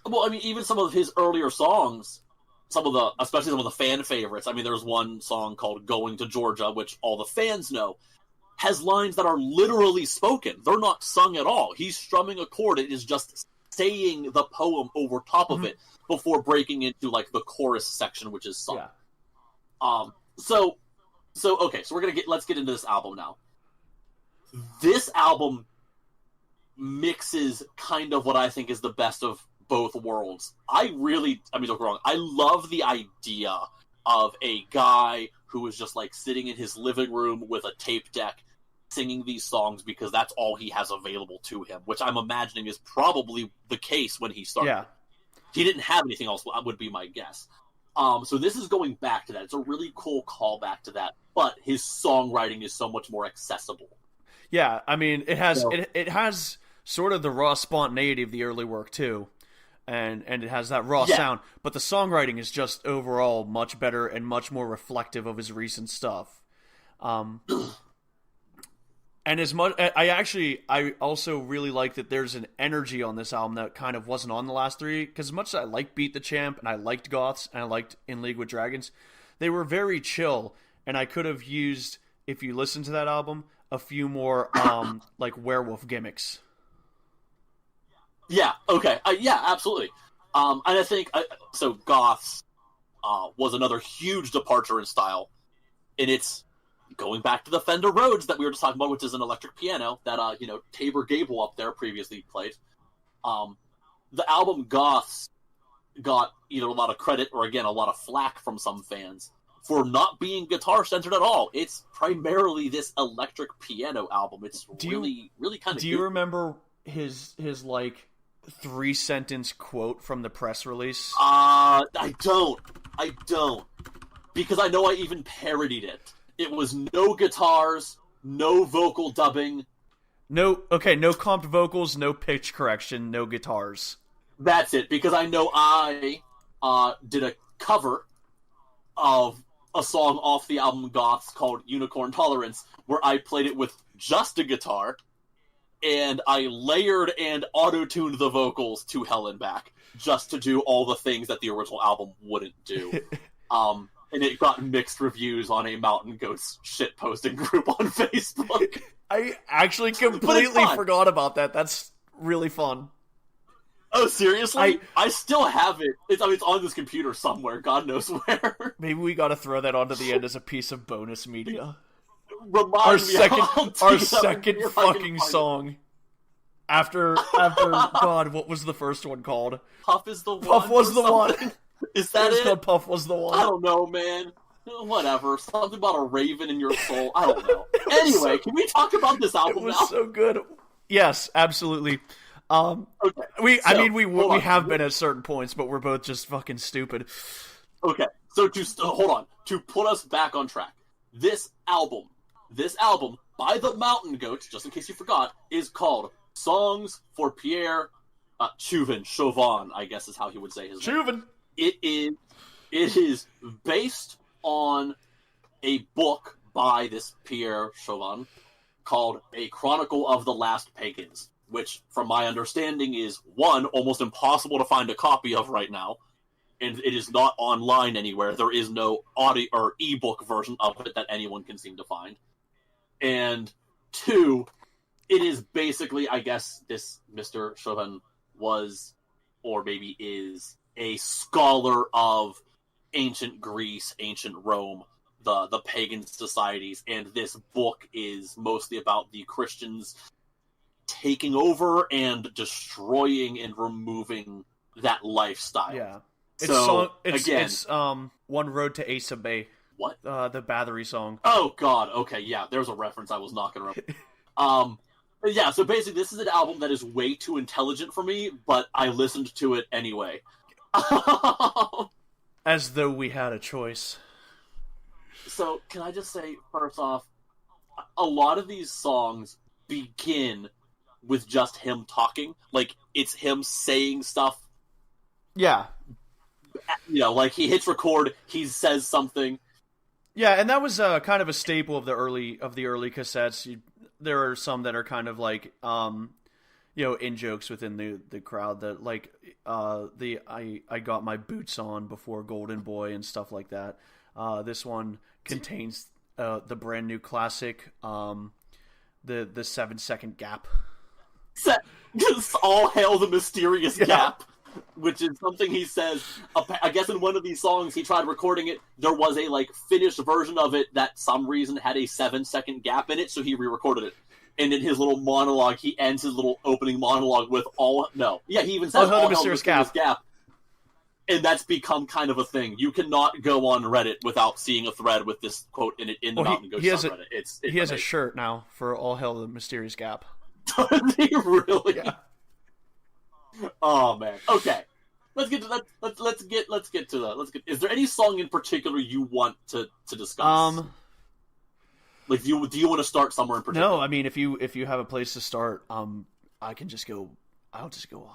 Well, I mean, even some of his earlier songs, especially some of the fan favorites. I mean, there's one song called "Going to Georgia," which all the fans know, has lines that are literally spoken. They're not sung at all. He's strumming a chord. It is just saying the poem over top of it before breaking into like the chorus section, which is sung. Yeah. So let's get into this album now. This album mixes kind of what I think is the best of both worlds. Don't get me wrong, I love the idea of a guy who was just like sitting in his living room with a tape deck singing these songs because that's all he has available to him, which I'm imagining is probably the case when he started. Yeah. He didn't have anything else, would be my guess. So this is going back to that. It's a really cool callback to that, but his songwriting is so much more accessible. Yeah, I mean, it has sort of the raw spontaneity of the early work too, and it has that raw sound. But the songwriting is just overall much better and much more reflective of his recent stuff. And as much, I also really like that there's an energy on this album that kind of wasn't on the last three. Because as much as I like Beat the Champ and I liked Goths and I liked In League with Dragons, they were very chill. And I could have used, if you listen to that album, a few more like werewolf gimmicks. Yeah. Okay. Yeah. Absolutely. And I think so. Goths was another huge departure in style, and it's going back to the Fender Rhodes that we were just talking about, which is an electric piano that Tabor Gable up there previously played. The album Goths got either a lot of credit or again a lot of flack from some fans for not being guitar centered at all. It's primarily this electric piano album. It's really kind of. Do you remember his like 3-sentence quote from the press release? I don't, because I know I even parodied it. It was no guitars, no vocal dubbing. No comped vocals, no pitch correction, no guitars. That's it, because I know I did a cover of a song off the album Goths called Unicorn Tolerance, where I played it with just a guitar, and I layered and auto-tuned the vocals to hell and back, just to do all the things that the original album wouldn't do. And it got mixed reviews on a Mountain Goats shitposting group on Facebook. I actually completely forgot about that. That's really fun. Oh, seriously? I still have it. It's on this computer somewhere. God knows where. Maybe we gotta throw that onto the end as a piece of bonus media. Our second fucking song. After God, what was the first one called? Puff is the one. Puff was the one. Is that it? Called Puff was the one. I don't know, man. Whatever. Something about a raven in your soul. I don't know. Anyway, can we talk about this album now? It was so good. Yes, absolutely. Okay. We have been at certain points, but we're both just fucking stupid. Okay. So hold on. To put us back on track, this album by the Mountain Goats, just in case you forgot, is called Songs for Pierre Chuvin, I guess is how he would say his name. Chuvin. It is based on a book by this Pierre Chuvin called A Chronicle of the Last Pagans, which, from my understanding, is one, almost impossible to find a copy of right now, and it is not online anywhere. There is no audio or ebook version of it that anyone can seem to find. And two, it is basically, I guess, this Mr. Chuvin was, or maybe is, a scholar of ancient Greece, ancient Rome, the pagan societies, and this book is mostly about the Christians taking over and destroying and removing that lifestyle. Yeah. It's One Road to Asa Bay. What? The Bathory song. Oh, God. Okay, yeah, there's a reference I was not going to yeah, so basically this is an album that is way too intelligent for me, but I listened to it anyway. As though we had a choice. So, can I just say, first off, a lot of these songs begin with just him talking. Like, it's him saying stuff. Yeah. Like, he hits record, he says something. Yeah, and that was kind of a staple of the early cassettes. There are some that are kind of like, in jokes within the crowd that, like, I got my boots on before Golden Boy and stuff like that. This one contains the brand new classic, the 7-second gap. Just all hail the mysterious gap, which is something he says. I guess in one of these songs he tried recording it. There was a finished version of it that some reason had a 7-second gap in it, so he re-recorded it. And in his little monologue, he ends his little opening monologue with he even says all hail the mysterious gap. And that's become kind of a thing. You cannot go on Reddit without seeing a thread with this quote in it in the Mountain Goat subreddit. He has a shirt now for all hail the mysterious gap. Does he really? Yeah. Oh man. Okay. Let's get to that. Let's get to that. Is there any song in particular you want to discuss? Do you want to start somewhere in particular? No, I mean if you have a place to start, I can just go. I'll just go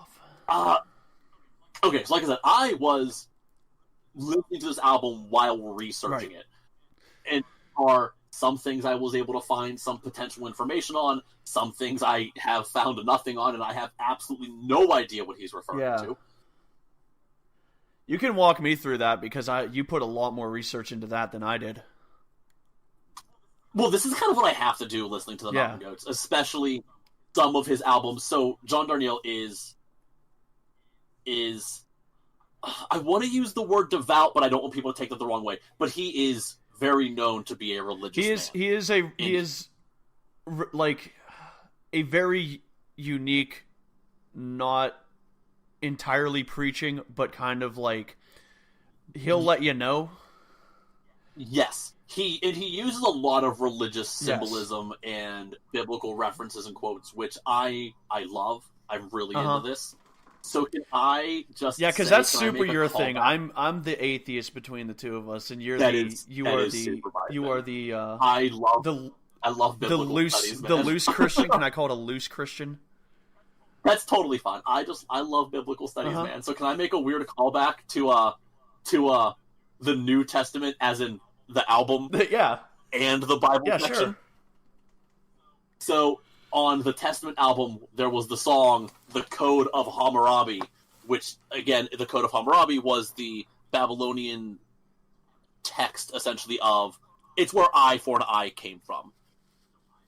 off. Okay, so like I said, I was listening to this album while researching it, and are some things I was able to find some potential information on, some things I have found nothing on, and I have absolutely no idea what he's referring to. You can walk me through that because you put a lot more research into that than I did. Well, this is kind of what I have to do listening to the Mountain Goats, especially some of his albums. So John Darnielle is I want to use the word devout, but I don't want people to take that the wrong way. But he is very known to be a religious man. He is like a very unique, not entirely preaching, but kind of like he'll let you know. Yes. He uses a lot of religious symbolism and biblical references and quotes, which I love. I'm really into this. So can I just because that's super your thing. I'm the atheist between the two of us, and you are the I love biblical studies, man. The loose Christian. Can I call it a loose Christian? That's totally fine. I love biblical studies, man. So can I make a weird callback to the New Testament, as in the album, and the Bible section? Sure. So on the Testament album, there was the song "The Code of Hammurabi," which, again, the Code of Hammurabi was the Babylonian text, essentially, of it's where eye for an eye came from.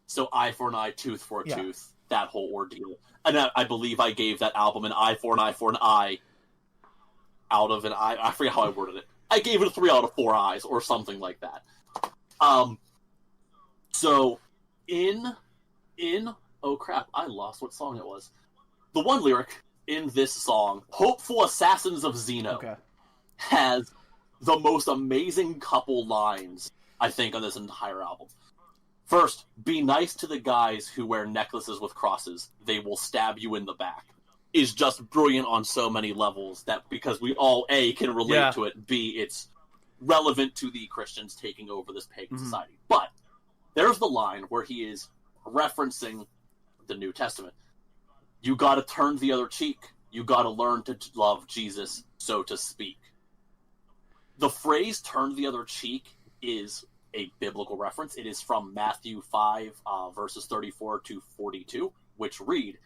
So eye for an eye, tooth for a tooth, that whole ordeal. And I believe I gave that album an eye for an eye out of an eye. I forget how I worded it. I gave it a 3 out of 4 eyes, or something like that. So in oh crap, I lost what song it was. The one lyric in this song, "Hopeful Assassins of Zeno," has the most amazing couple lines, I think, on this entire album. First, "Be nice to the guys who wear necklaces with crosses. They will stab you in the back," is just brilliant on so many levels, that because we all, A, can relate to it, B, it's relevant to the Christians taking over this pagan society. But there's the line where he is referencing the New Testament. You gotta turn the other cheek. You gotta learn to love Jesus, so to speak. The phrase "turn the other cheek" is a biblical reference. It is from Matthew 5, verses 34 to 42, which read,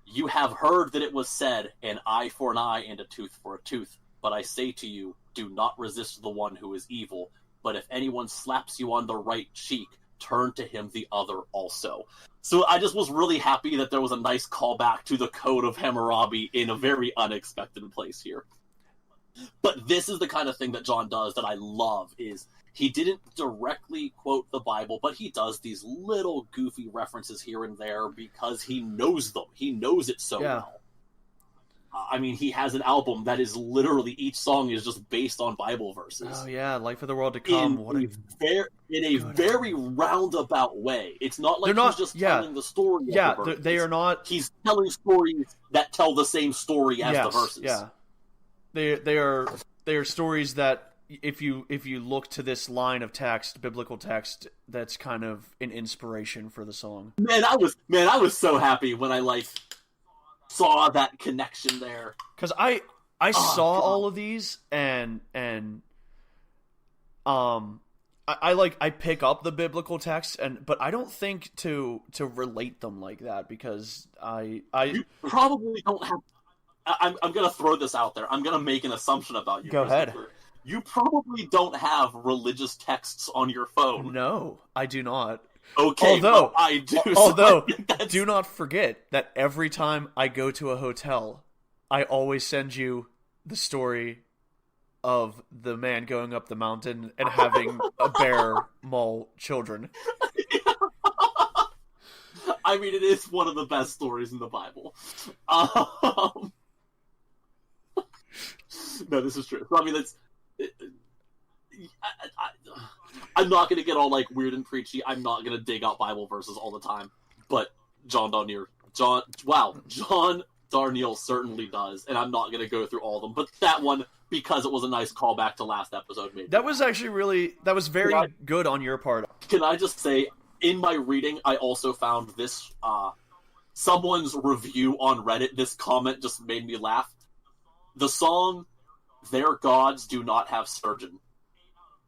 "You have heard that it was said, an eye for an eye and a tooth for a tooth. But I say to you, do not resist the one who is evil. But if anyone slaps you on the right cheek, turn to him the other also." So I just was really happy that there was a nice callback to the Code of Hammurabi in a very unexpected place here. But this is the kind of thing that John does that I love, is he didn't directly quote the Bible, but he does these little goofy references here and there because he knows them. He knows it so well. I mean, he has an album that is literally, each song is just based on Bible verses. Oh yeah, Life of the World to Come. In a very roundabout way. It's not like he's just telling the story. Yeah, they are not. He's telling stories that tell the same story as the verses. Yeah, they are stories that if you look to this line of text, biblical text, that's kind of an inspiration for the song. Man, I was so happy when I saw that connection there, because I saw all of these and I pick up the biblical text but I don't think to relate them like that, because you probably don't have. I'm gonna throw this out there. I'm gonna make an assumption about you. Go ahead. You probably don't have religious texts on your phone. No, I do not. Okay, although I do. Although, do not forget that every time I go to a hotel, I always send you the story of the man going up the mountain and having a bear maul children. I mean, it is one of the best stories in the Bible. No, this is true. So, I mean, I'm not going to get all like weird and preachy. I'm not going to dig out Bible verses all the time. But John Darnielle certainly does, and I'm not going to go through all of them. But that one, because it was a nice callback to last episode, maybe. That was actually very good on your part. Can I just say, in my reading, I also found this, someone's review on Reddit. This comment just made me laugh. The song, "Their Gods Do Not Have Surgeon."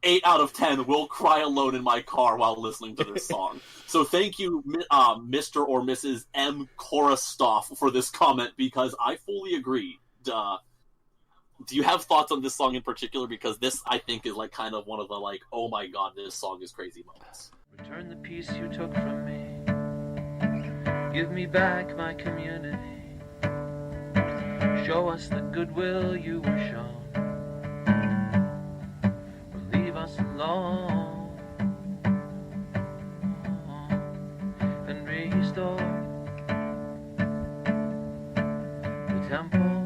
8 out of 10 will cry alone in my car while listening to this song. So thank you, Mr. or Mrs. M. Korostoff, for this comment, because I fully agree. Do you have thoughts on this song in particular? Because this, I think, is like kind of one of the like, oh my god, this song is crazy moments. Return the peace you took from me. Give me back my community. Show us the goodwill you were shown. Us alone and restore the temple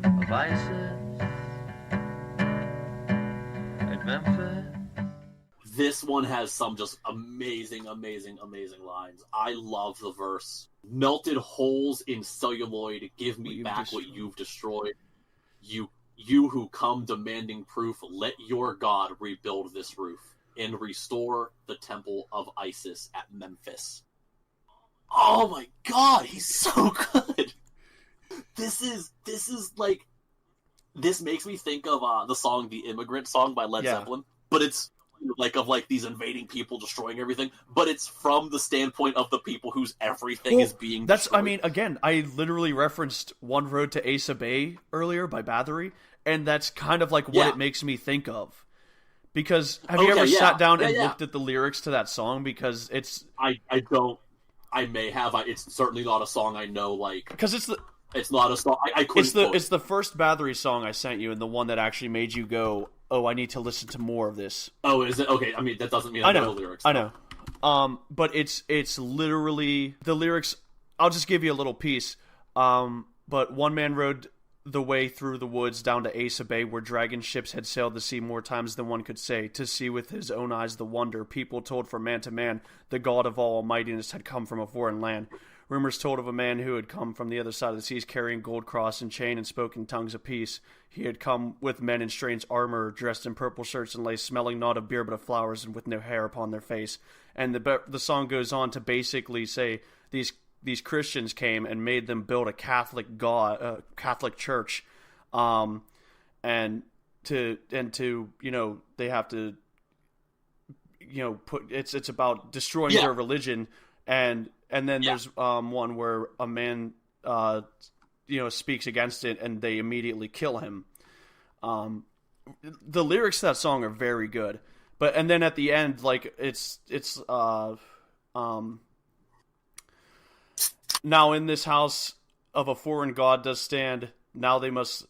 of Isis at Memphis. This one has some just amazing lines. I love the verse. Melted holes in celluloid, give me back what you've destroyed. You who come demanding proof, let your God rebuild this roof and restore the temple of Isis at Memphis. Oh my god, he's so good! This makes me think of the song The Immigrant Song by Led Zeppelin, but it's like of like these invading people destroying everything, but it's from the standpoint of the people whose everything is being destroyed. I mean, again, I literally referenced One Road to Asa Bay earlier by Bathory, and that's kind of like what it makes me think of. Because have you ever sat down and looked at the lyrics to that song? Because it's... I don't. I may have. It's certainly not a song I know, like... Because it's not a song... I couldn't It's the first Bathory song I sent you, and the one that actually made you go, oh, I need to listen to more of this. Oh, is it? Okay, I mean, that doesn't mean I know the lyrics. Though. I know. But it's literally... The lyrics... I'll just give you a little piece. But one man rode the way through the woods down to Asa Bay, where dragon ships had sailed the sea more times than one could say, to see with his own eyes the wonder people told from man to man the God of all almightiness had come from a foreign land. Rumors told of a man who had come from the other side of the seas carrying gold cross and chain and spoken tongues of peace. He had come with men in strange armor, dressed in purple shirts and lace, smelling not of beer but of flowers, and with no hair upon their face. And the song goes on to basically say these Christians came and made them build a Catholic church, and to they have to put it's about destroying their religion, and then there's one where a man speaks against it and they immediately kill him. The lyrics to that song are very good, and then at the end, like it's now in this house of a foreign god does stand, now they must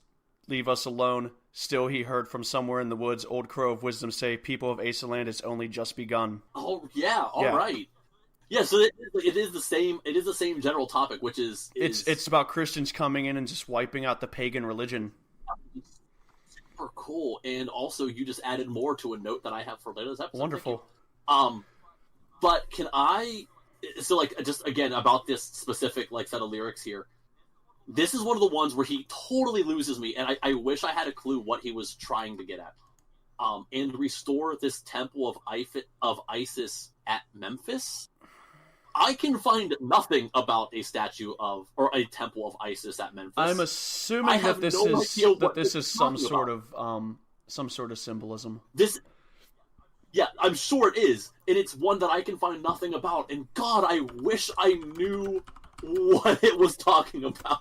leave us alone. Still he heard from somewhere in the woods, old crow of wisdom say, people of Asa land, it's only just begun. Oh, yeah, right. Yeah, so it is the same general topic, which is... It's about Christians coming in and just wiping out the pagan religion. Super cool, and also you just added more to a note that I have for later this episode. Wonderful. But can I... So, like, just, again, about this specific, like, set of lyrics here, this is one of the ones where he totally loses me, and I wish I had a clue what he was trying to get at. And restore this temple of Isis at Memphis? I can find nothing about a statue of, or a temple of Isis at Memphis. I'm assuming that this is some sort of symbolism. Yeah, I'm sure it is, and it's one that I can find nothing about, and God, I wish I knew what it was talking about.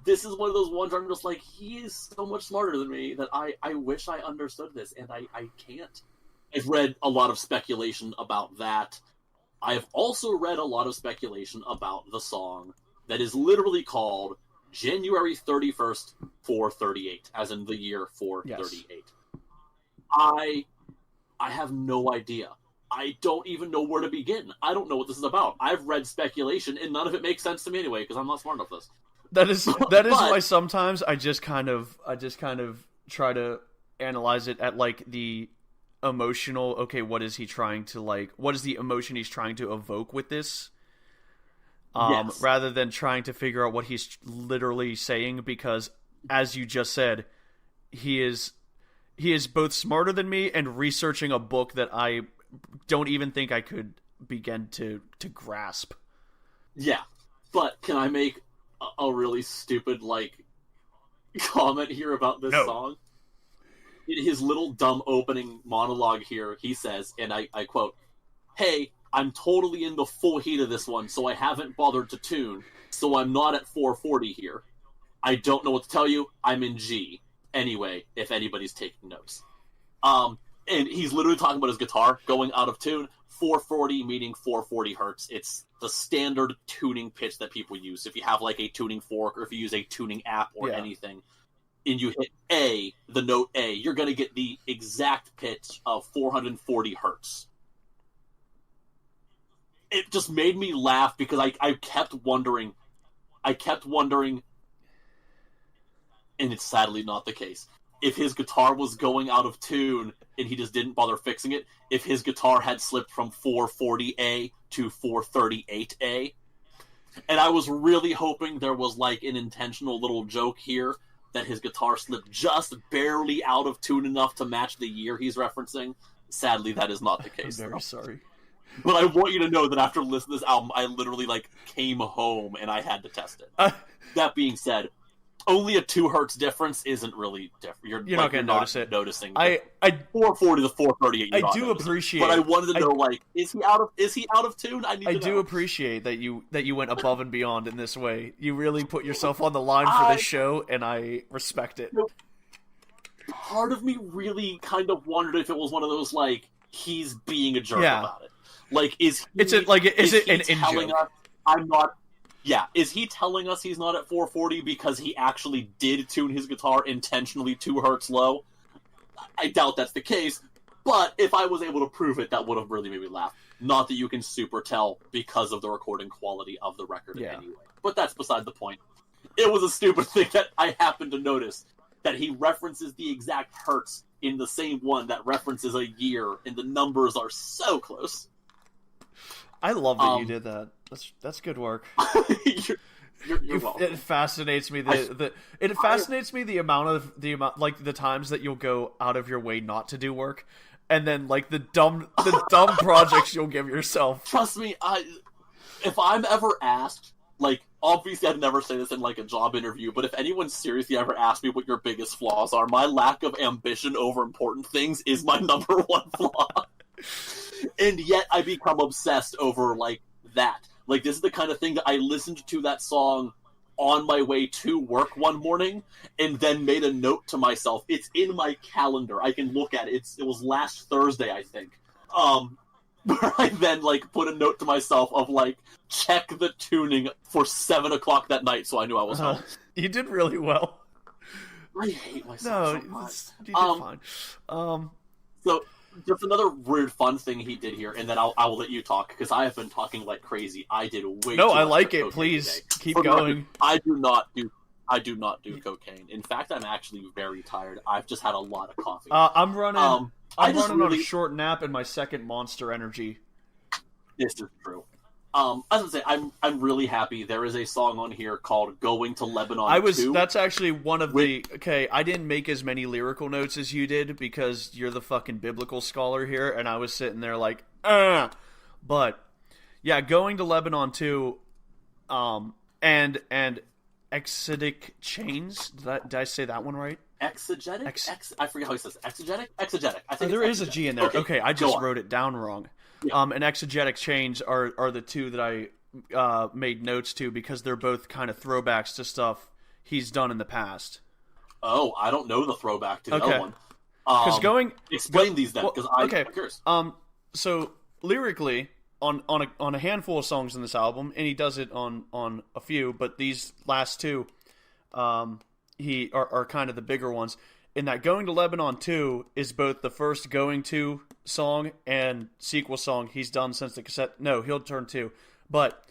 This is one of those ones where I'm just like, he is so much smarter than me that I wish I understood this, and I can't. I've read a lot of speculation about that. I've also read a lot of speculation about the song that is literally called January 31st, 438, as in the year 438. Yes. I have no idea. I don't even know where to begin. I don't know what this is about. I've read speculation, and none of it makes sense to me anyway, because I'm not smart enough for this. That is why sometimes I just kind of try to analyze it at like the emotional. Okay, what is he trying to like? What is the emotion he's trying to evoke with this? Yes. Rather than trying to figure out what he's literally saying, because as you just said, he is both smarter than me and researching a book that I don't even think I could begin to grasp. Yeah, but can I make a really stupid, like, comment here about this song? In his little dumb opening monologue here, he says, and I quote, "Hey, I'm totally in the full heat of this one, so I haven't bothered to tune, so I'm not at 440 here. I don't know what to tell you, I'm in G. Anyway, if anybody's taking notes." And he's literally talking about his guitar going out of tune. 440 meaning 440 hertz. It's the standard tuning pitch that people use. If you have like a tuning fork, or if you use a tuning app or anything, and you hit A, the note A, you're going to get the exact pitch of 440 hertz. It just made me laugh because I kept wondering, and it's sadly not the case, if his guitar was going out of tune and he just didn't bother fixing it, if his guitar had slipped from 440A to 438A. And I was really hoping there was like an intentional little joke here that his guitar slipped just barely out of tune enough to match the year he's referencing. Sadly, that is not the case. I'm very sorry. But I want you to know that after listening to this album, I literally like came home and I had to test it. That being said, only a 2 hertz difference isn't really different. You're not going to notice it. Noticing. I 440 to 438. I do appreciate, but I wanted to know, like, is he out of tune? I do appreciate that you went above and beyond in this way. You really put yourself on the line for this show, and I respect it. Part of me really kind of wondered if it was one of those like he's being a jerk about it. Like, is he an in-joke? I'm not. Yeah, is he telling us he's not at 440 because he actually did tune his guitar intentionally 2 hertz low? I doubt that's the case, but if I was able to prove it, that would have really made me laugh. Not that you can super tell because of the recording quality of the record anyway. But that's beside the point. It was a stupid thing that I happened to notice, that he references the exact hertz in the same one that references a year, and the numbers are so close. I love that you did that. That's good work. You're welcome. It fascinates me fascinates me the amount like the times that you'll go out of your way not to do work, and then like the dumb projects you'll give yourself. Trust me, if I'm ever asked, like, obviously I'd never say this in like a job interview, but if anyone seriously ever asked me what your biggest flaws are, my lack of ambition over important things is my number one flaw. And yet I become obsessed over, like, that. Like, this is the kind of thing that I listened to that song on my way to work one morning and then made a note to myself. It's in my calendar. I can look at it. It was last Thursday, I think. Where I then, like, put a note to myself of, like, check the tuning for 7 o'clock that night so I knew I was home. You did really well. I hate myself so much. You did fine. So... just another weird fun thing he did here, and then I will let you talk, because I have been talking like crazy. I did way too much. I like it. Please keep going. I do not do cocaine. In fact, I'm actually very tired. I've just had a lot of coffee. I'm running on a short nap and my second Monster Energy. This is true. As I say, I'm really happy. There is a song on here called "Going to Lebanon." That's actually one of the. Okay, I didn't make as many lyrical notes as you did because you're the fucking biblical scholar here, and I was sitting there like, But yeah, "Going to Lebanon" too, and Exegetic Chains. Did I say that one right? Exegetic. I forget how he says exegetic. Exegetic. I think there is a G in there. Okay, I just wrote it down wrong. Yeah. And Exegetic Chains are the two that made notes to because they're both kind of throwbacks to stuff he's done in the past. Oh, I don't know the throwback to the other one. Because explain these then, because I'm curious. So lyrically, on a handful of songs in this album, and he does it on a few, but these last two, he are kind of the bigger ones. In that Going to Lebanon 2 is both the first Going To song and sequel song he's done since the cassette. No, He'll Turn 2. But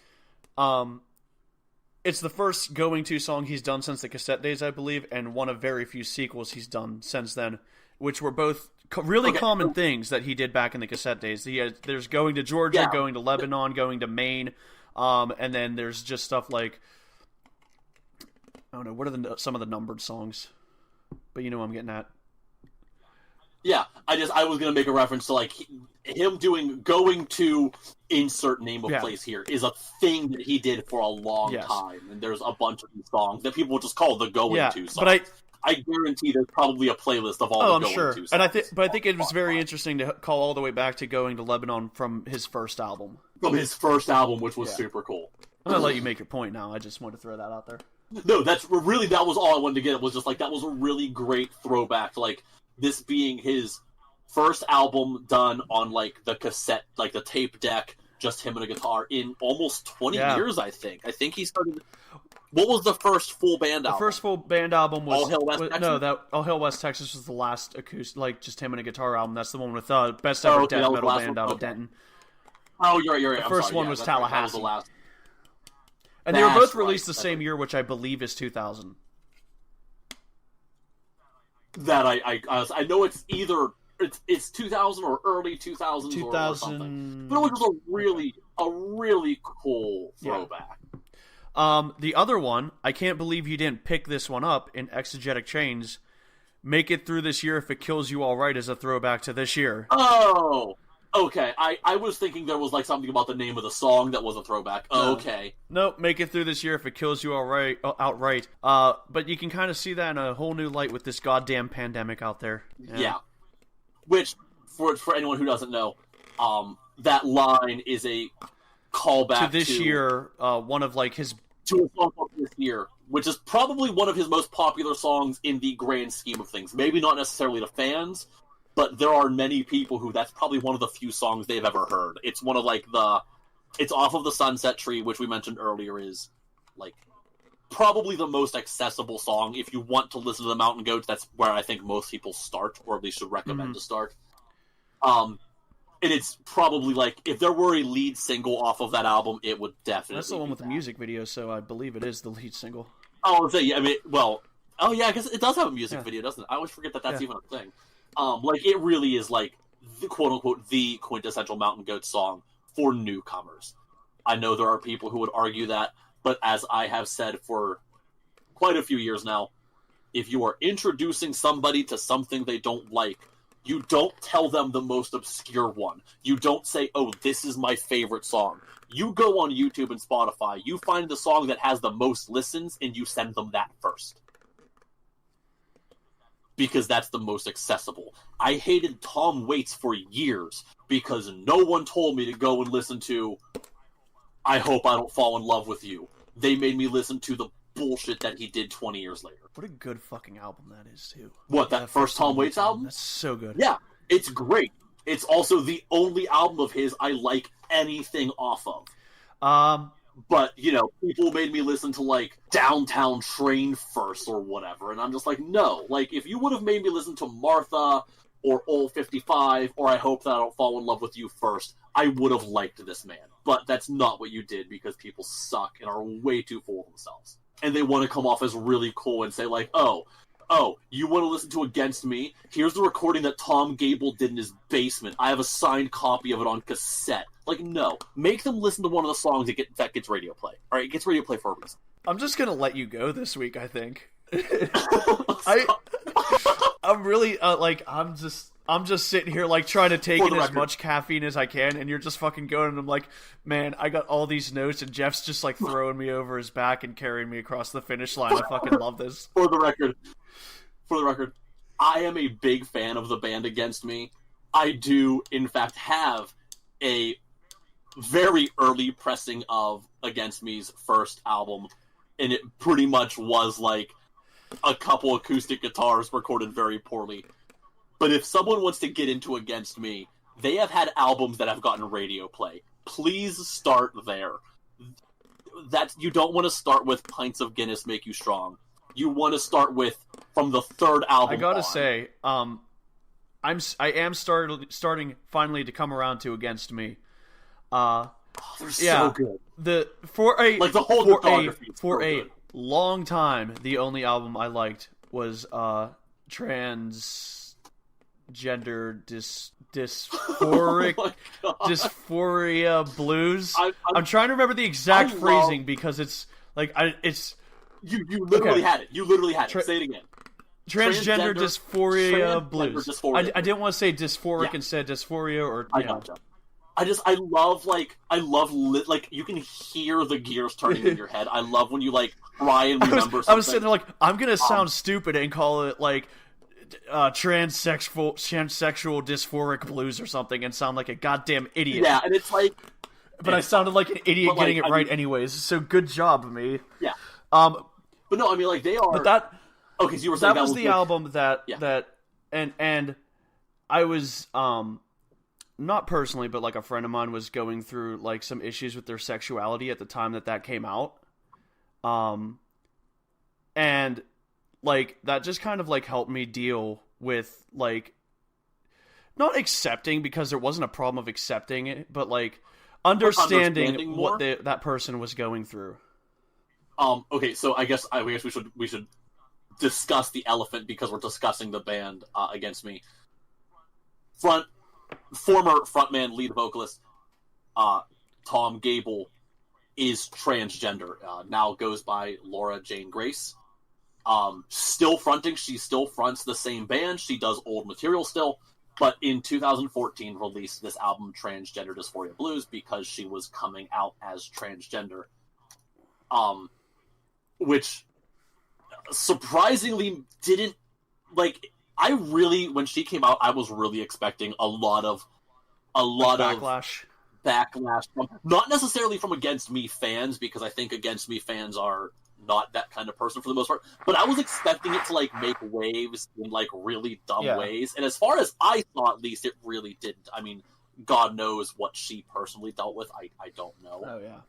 it's the first Going To song he's done since the cassette days, I believe, and one of very few sequels he's done since then, which were both really common things that he did back in the cassette days. There's Going to Georgia, Going to Lebanon, Going to Maine, and then there's just stuff like, I don't know, what are some of the numbered songs? But you know what I'm getting at. Yeah, I was going to make a reference to like him going to insert name of place here is a thing that he did for a long time, and there's a bunch of these songs that people just call the Going To songs. But I guarantee there's probably a playlist of all the Going To songs. And I think it was very interesting to call all the way back to Going to Lebanon from his first album. From his first album, which was super cool. I'm gonna let you make your point now. I just wanted to throw that out there. No, that was all I wanted to get. It was just like that was a really great throwback, like this being his first album done on like the cassette, like the tape deck, just him and a guitar in almost 20 years. I think he started. What was the first full band album? The first full band album was All Hail West Texas. No, All Hail West Texas was the last acoustic, like just him and a guitar album. That's the one with best ever death metal band out of Denton. Oh, you're right. The first one was Tallahassee. That was the last. And they were both released the same year, which I believe is 2000. That I know it's either it's 2000 or early 2000s or something. But it was just a really cool throwback. The other one, I can't believe you didn't pick this one up in Exegetic Chains. Make It Through This Year If It Kills You Alright is a throwback to this year. Oh! Okay, I was thinking there was like something about the name of the song that was a throwback. Oh, okay. Nope, Make It Through This Year If It Kills You outright. But you can kind of see that in a whole new light with this goddamn pandemic out there. Yeah. Which, for anyone who doesn't know, that line is a callback to this year, one of like his... To a song of this year, which is probably one of his most popular songs in the grand scheme of things. Maybe not necessarily to fans, but there are many people who that's probably one of the few songs they've ever heard. It's one of like it's off of the Sunset Tree, which we mentioned earlier is like probably the most accessible song. If you want to listen to the Mountain Goats, that's where I think most people start, or at least should recommend to start. And it's probably like, if there were a lead single off of that album, it would definitely That's the one with the music video, so I believe it is the lead single. Oh, yeah, I mean, well, I guess it does have a music video, doesn't it? I always forget that that's even a thing. Like, it really is, like, the quote-unquote, the quintessential Mountain Goat song for newcomers. I know there are people who would argue that, but as I have said for quite a few years now, if you are introducing somebody to something they don't like, you don't tell them the most obscure one. You don't say, oh, this is my favorite song. You go on YouTube and Spotify, you find the song that has the most listens, and you send them that first. Because that's the most accessible. I hated Tom Waits for years because no one told me to go and listen to I Hope I Don't Fall in Love with You. They made me listen to the bullshit that he did 20 years later. What a good fucking album that is, too. What, that first Tom Waits album? That's so good. Yeah, it's great. It's also the only album of his I like anything off of. But, you know, people made me listen to, like, Downtown Train first or whatever, and I'm just like, no. Like, if you would have made me listen to Martha or Old 55 or I Hope That I Don't Fall in Love with You first, I would have liked this man. But that's not what you did because people suck and are way too full of themselves. And they want to come off as really cool and say, like, oh, you want to listen to Against Me? Here's the recording that Tom Gable did in his basement. I have a signed copy of it on cassette. Like, no. Make them listen to one of the songs that gets radio play. All right, it gets radio play for a reason. I'm just going to let you go this week, I think. I'm really, I'm just sitting here, like, trying to take in as much caffeine as I can, and you're just fucking going, and I'm like, man, I got all these notes, and Jeff's just, like, throwing me over his back and carrying me across the finish line. I fucking love this. For the record, I am a big fan of the band Against Me. I do, in fact, have a very early pressing of Against Me's first album, and it pretty much was like a couple acoustic guitars recorded very poorly. But if someone wants to get into Against Me, they have had albums that have gotten radio play. Please start there. That you don't want to start with Pints of Guinness Make You Strong. You want to start with from the third album. I gotta on. say, I am starting finally to come around to Against Me. They're so good. For a good. long time, the only album I liked was Transgender Dysphoric Dysphoria Blues. I'm trying to remember the exact phrasing because it's like you literally had it. You literally had it. Say it again. Transgender Dysphoria Blues. Dysphoria. I didn't want to say dysphoric and said dysphoria or I gotcha. I love you can hear the gears turning in your head. I love when you like try and remember something. I was sitting there like, I'm gonna sound stupid and call it like transsexual dysphoric blues or something and sound like a goddamn idiot. Yeah, and it's like, but I sounded like an idiot getting it right anyways. So good job, me. Yeah. But no, I mean like they are. But that. Okay, so you were saying that was the album that and I was not personally, but like a friend of mine was going through like some issues with their sexuality at the time that came out. And like that just kind of like helped me deal with like not accepting because there wasn't a problem of accepting it, but like understanding what that person was going through. Okay, so I guess we should discuss the elephant because we're discussing the band Against Me. Former frontman, lead vocalist Tom Gable is transgender. Now goes by Laura Jane Grace. Still fronting. She still fronts the same band. She does old material still. But in 2014 released this album, Transgender Dysphoria Blues, because she was coming out as transgender. Which surprisingly didn't like. I really, when she came out, I was really expecting a lot of backlash. From, not necessarily from Against Me fans, because I think Against Me fans are not that kind of person for the most part. But I was expecting it to like make waves in like really dumb ways, and as far as I thought, at least it really didn't. I mean, God knows what she personally dealt with. I don't know. Oh yeah.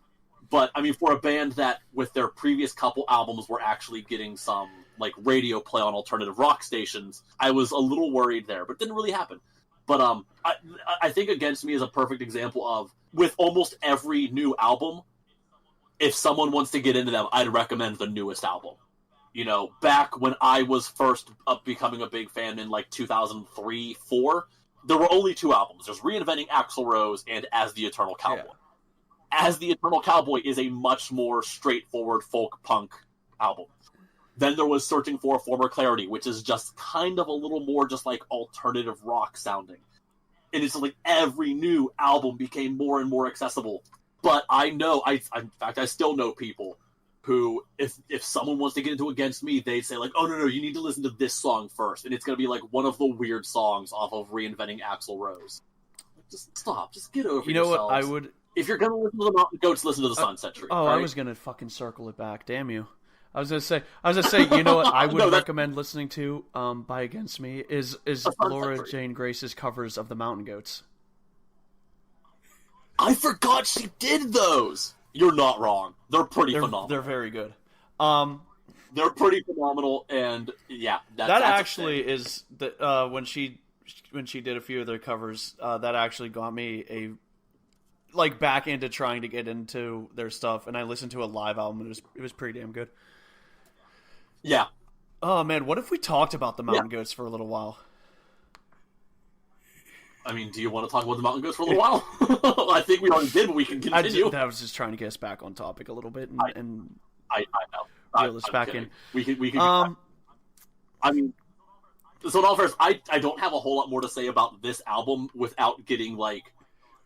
But, I mean, for a band that, with their previous couple albums, were actually getting some, like, radio play on alternative rock stations, I was a little worried there, but it didn't really happen. But I think Against Me is a perfect example of, with almost every new album, if someone wants to get into them, I'd recommend the newest album. You know, back when I was first becoming a big fan in, like, 2003-04, there were only two albums. There's Reinventing Axl Rose and As the Eternal Cowboy. Yeah. As the Eternal Cowboy is a much more straightforward folk punk album. Then there was Searching for a Former Clarity, which is just kind of a little more just like alternative rock sounding. And it's like every new album became more and more accessible. But I know, in fact, I still know people who, if someone wants to get into Against Me, they'd say like, oh no, you need to listen to this song first. And it's going to be like one of the weird songs off of Reinventing Axl Rose. Just stop. Just get over yourselves. You know what, I would... If you're gonna listen to the Mountain Goats, listen to the Sunset Tree. Oh, right? I was gonna fucking circle it back. Damn you! I was gonna say, you know what I would recommend listening to by Against Me is Laura Jane Grace's covers of the Mountain Goats. I forgot she did those. You're not wrong. They're phenomenal. They're very good. They're pretty phenomenal, and yeah, that actually is the when she did a few of their covers, that actually got me back into trying to get into their stuff, and I listened to a live album, and it was pretty damn good. Yeah. Oh man, what if we talked about the Mountain Goats for a little while? I mean, do you want to talk about the Mountain Goats for a little while? I think we already did, but we can continue. I was just trying to get us back on topic a little bit, and I know. Reel us back in. We can. I mean, so in all fairness, I don't have a whole lot more to say about this album without getting like,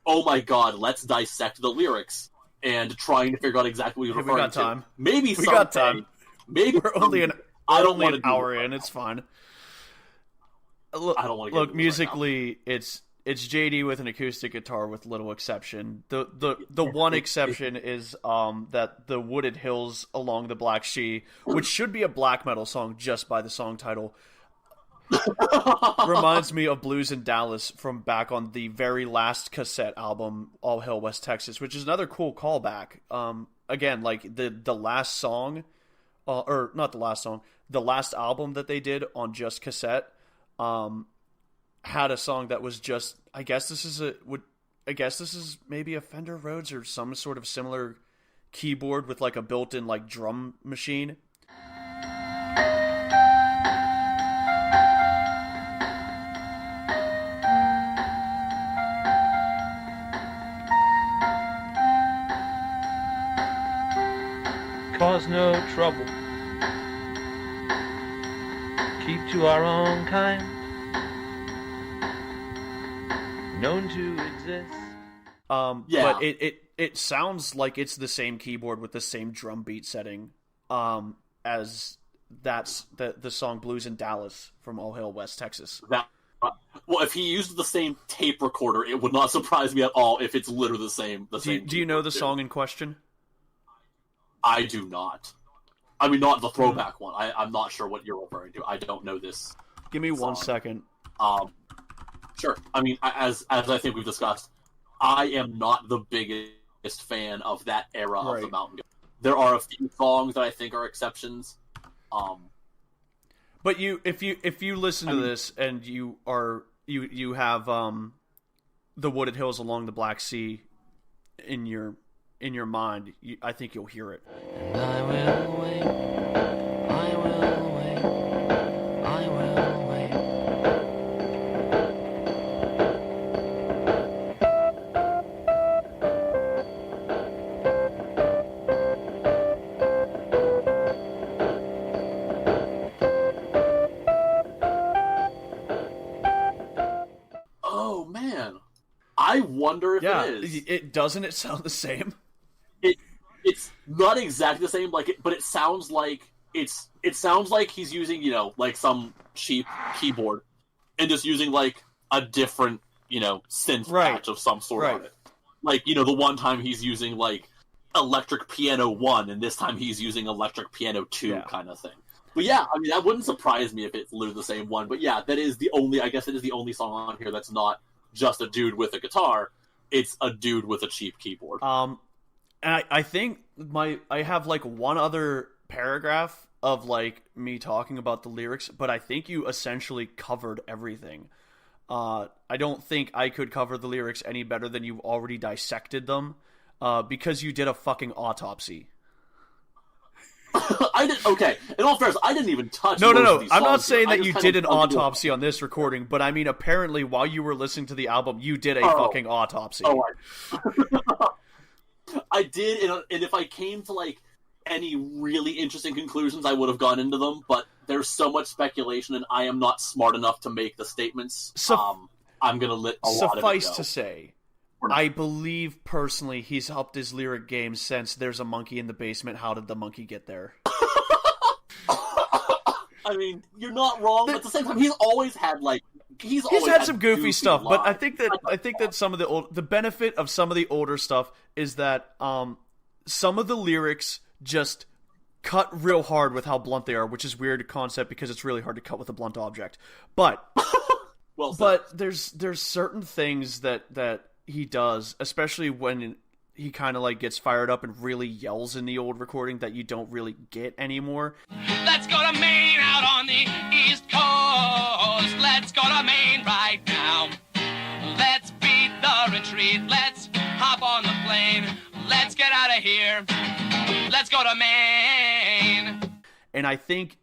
oh my god, let's dissect the lyrics and trying to figure out exactly what you're referring to. We got time. Maybe we got time. Maybe we're only an hour in. It's fine. I don't want to. Look, musically, right, it's It's JD with an acoustic guitar with little exception. The one exception is that the Wooded Hills Along the Black Sea, which should be a black metal song just by the song title, reminds me of Blues in Dallas from back on the very last cassette album, All Hail West Texas, which is another cool callback. Again, like the last song, or not the last song, the last album that they did on just cassette, had a song that was just, I guess this is maybe a Fender Rhodes or some sort of similar keyboard with like a built-in like drum machine. Cause no trouble, keep to our own kind, known to exist. But it sounds like it's the same keyboard with the same drum beat setting as that's the song Blues in Dallas from All Hail West Texas. Well, if he used the same tape recorder, it would not surprise me at all if it's literally the same. Do you know the song in question? I do not. I mean, not the throwback one. I'm not sure what you're referring to. I don't know this. Give me 1 second. Sure. I mean, as I think we've discussed, I am not the biggest fan of that era of the Mountain Goat. There are a few songs that I think are exceptions. But if you listen to this and you have the Wooded Hills Along the Black Sea in your mind, I think you'll hear it. And I will wait, I will wait, I will wait. Oh, man. I wonder if it is. It doesn't it sound the same? It's not exactly the same, but it sounds like it sounds like he's using, like some cheap keyboard and just using like a different, synth patch of some sort on it. Like, the one time he's using like Electric Piano 1 and this time he's using Electric Piano 2 kind of thing. But yeah, I mean, that wouldn't surprise me if it's literally the same one. But yeah, that is the only song on here that's not just a dude with a guitar. It's a dude with a cheap keyboard. And I think I have like one other paragraph of like me talking about the lyrics, but I think you essentially covered everything. I don't think I could cover the lyrics any better than you've already dissected them, because you did a fucking autopsy. I did okay. In all fairness, I didn't even touch. No. I'm not saying that you did an autopsy on this recording, but I mean, apparently, while you were listening to the album, you did a fucking autopsy. I did, and if I came to like any really interesting conclusions, I would have gone into them. But there's so much speculation, and I am not smart enough to make the statements. I'm gonna let a lot of it go. Suffice to say, I believe personally he's upped his lyric game since "There's a monkey in the basement. How did the monkey get there?" I mean, you're not wrong, but at the same time, he's always had like. He's had some goofy stuff, but I think that some of the benefit of some of the older stuff is that some of the lyrics just cut real hard with how blunt they are, which is weird concept because it's really hard to cut with a blunt object. But there's certain things that he does, especially when he kind of like gets fired up and really yells in the old recording that you don't really get anymore. Let's go to Maine out on the East Coast. Let's go to Maine right now. Let's beat the retreat. Let's hop on the plane. Let's get out of here. Let's go to Maine. And I think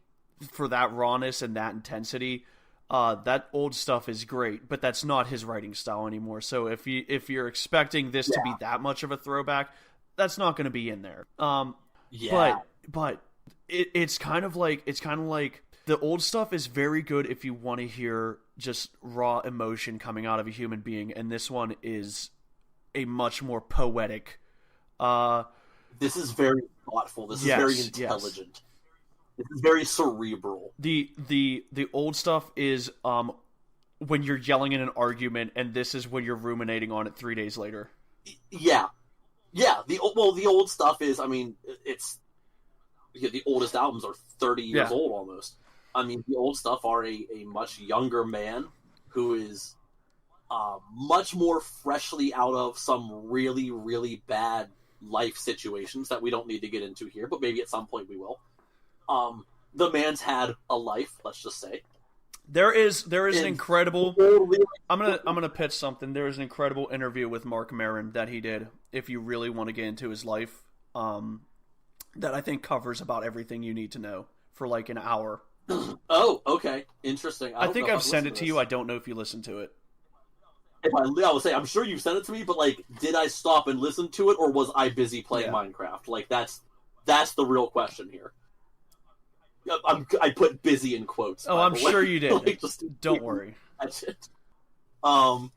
for that rawness and that intensity, that old stuff is great, but that's not his writing style anymore. So if you're expecting this to be that much of a throwback, that's not going to be in there. But it's kind of like the old stuff is very good if you want to hear just raw emotion coming out of a human being, and this one is a much more poetic. This is very thoughtful. This is very intelligent. Yes. This is very cerebral. The old stuff is when you're yelling in an argument, and this is when you're ruminating on it 3 days later. Yeah. The old stuff is, I mean, it's the oldest albums are 30 years old almost. I mean, the old stuff are a much younger man who is much more freshly out of some really, really bad life situations that we don't need to get into here, but maybe at some point we will. The man's had a life, let's just say. There is an incredible. I'm gonna pitch something. There is an incredible interview with Mark Maron that he did. If you really want to get into his life, that I think covers about everything you need to know for like an hour. Oh, okay, interesting. I think I've sent it to you. I don't know if you listened to it. I would say I'm sure you sent it to me, but like, did I stop and listen to it, or was I busy playing Minecraft? Like that's the real question here. I put "busy" in quotes. Oh, I'm sure you did. Like, don't worry. That's it. And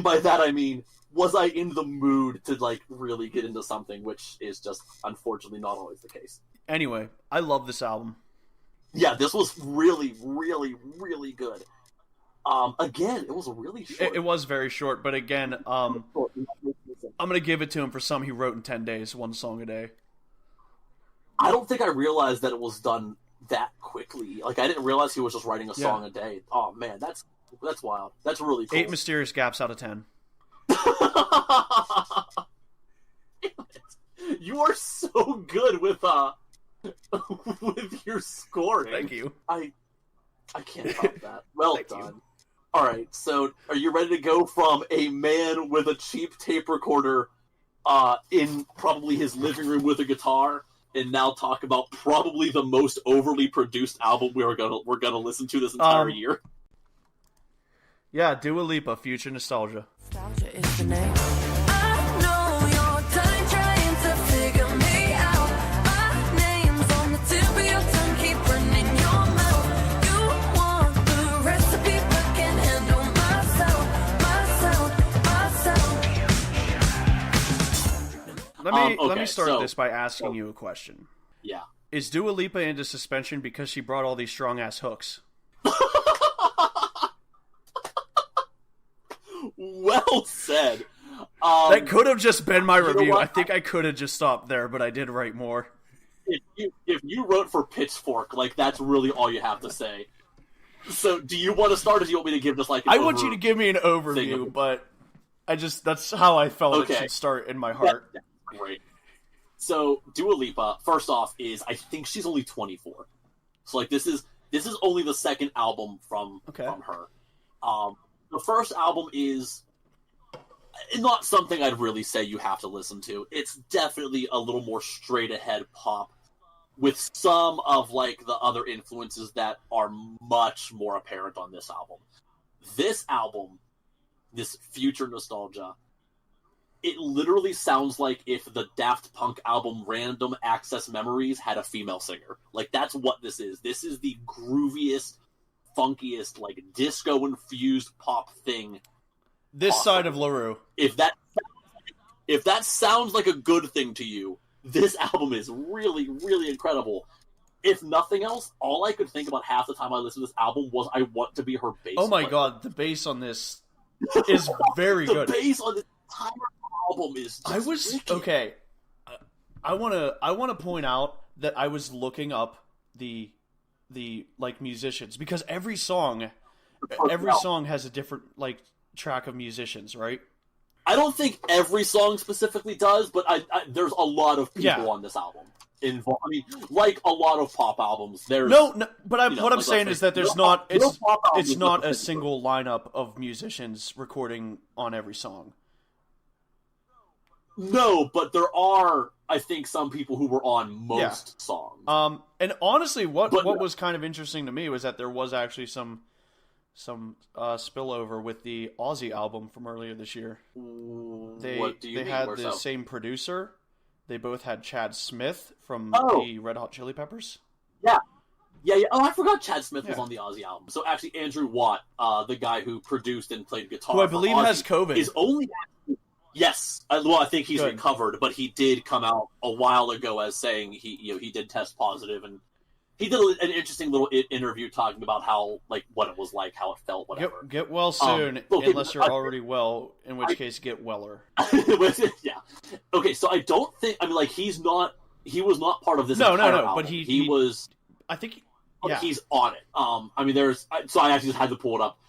by that I mean, was I in the mood to like really get into something, which is just unfortunately not always the case. Anyway, I love this album. Yeah, this was really, really, really good. Again, it was really short. It was very short, but again, I'm gonna give it to him for something he wrote in 10 days, one song a day. I don't think I realized that it was done that quickly. Like, I didn't realize he was just writing a song a day. Oh man, that's wild. That's really cool. 8 mysterious gaps out of 10. You are so good with your scoring. Thank you. I can't top that. Well done. All right, so are you ready to go from a man with a cheap tape recorder in probably his living room with a guitar, and now talk about probably the most overly produced album we're gonna listen to this entire year? Yeah, Dua Lipa, Future Nostalgia. Nostalgia is the name. I know you're done trying to figure me out. My name's on the tip of your tongue, keep running your mouth. You want the recipe, but can't handle my sound. Let me start this by asking you a question. Yeah. Is Dua Lipa into suspension because she brought all these strong-ass hooks? Well said. That could have just been my review. I think I could have just stopped there, but I did write more. If you wrote for Pitchfork, like, that's really all you have to say. So, do you want to start, or do you want me to give just like an I want you to give me an overview, but that's how I felt it should start in my heart. Yeah, great. So, Dua Lipa, first off, I think she's only 24. So, like, this is only the second album from her. The first album is not something I'd really say you have to listen to. It's definitely a little more straight-ahead pop, with some of, like, the other influences that are much more apparent on this album. This album, this Future Nostalgia, it literally sounds like if the Daft Punk album Random Access Memories had a female singer. Like, that's what this is. This is the grooviest, funkiest, like, disco-infused pop thing. This side of LaRue. If that sounds like a good thing to you, this album is really, really incredible. If nothing else, all I could think about half the time I listened to this album was I want to be her bass Oh my player. God, the bass on this is very good. The bass on this entire album is just ridiculous. Okay. I want to point out that I was looking up the like musicians, because every song has a different like track of musicians, right? I don't think every song specifically does, but there's a lot of people on this album involved. I mean, like a lot of pop albums, there's no. But what I'm saying is that there's not. It's not a single lineup of musicians recording on every song. No, but there are, I think, some people who were on most songs. And honestly, what was kind of interesting to me was that there was actually some spillover with the Aussie album from earlier this year. They had the same producer. They both had Chad Smith from the Red Hot Chili Peppers. Yeah. Oh, I forgot Chad Smith was on the Aussie album. So actually, Andrew Watt, the guy who produced and played guitar, who I believe Aussie, has COVID, is only. Yes, well, I think he's recovered, but he did come out a while ago as saying he did test positive, and he did an interesting little interview talking about how, like, what it was like, how it felt, whatever. Get well soon, unless you're already well, in which case get weller. Yeah. Okay, so I don't think, I mean, like, he was not part of this No, album. but he was... I think... Yeah. He's on it. I mean, so I actually just had to pull it up.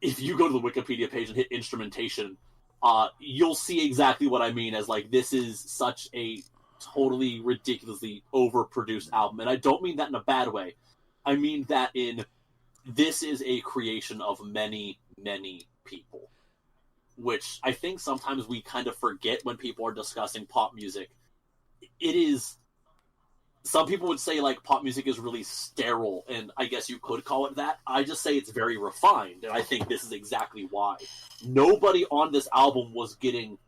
If you go to the Wikipedia page and hit instrumentation, you'll see exactly what I mean as, like, this is such a totally ridiculously overproduced album. And I don't mean that in a bad way. I mean that this is a creation of many, many people. Which I think sometimes we kind of forget when people are discussing pop music. It is... Some people would say, like, pop music is really sterile, and I guess you could call it that. I just say it's very refined, and I think this is exactly why. Nobody on this album was getting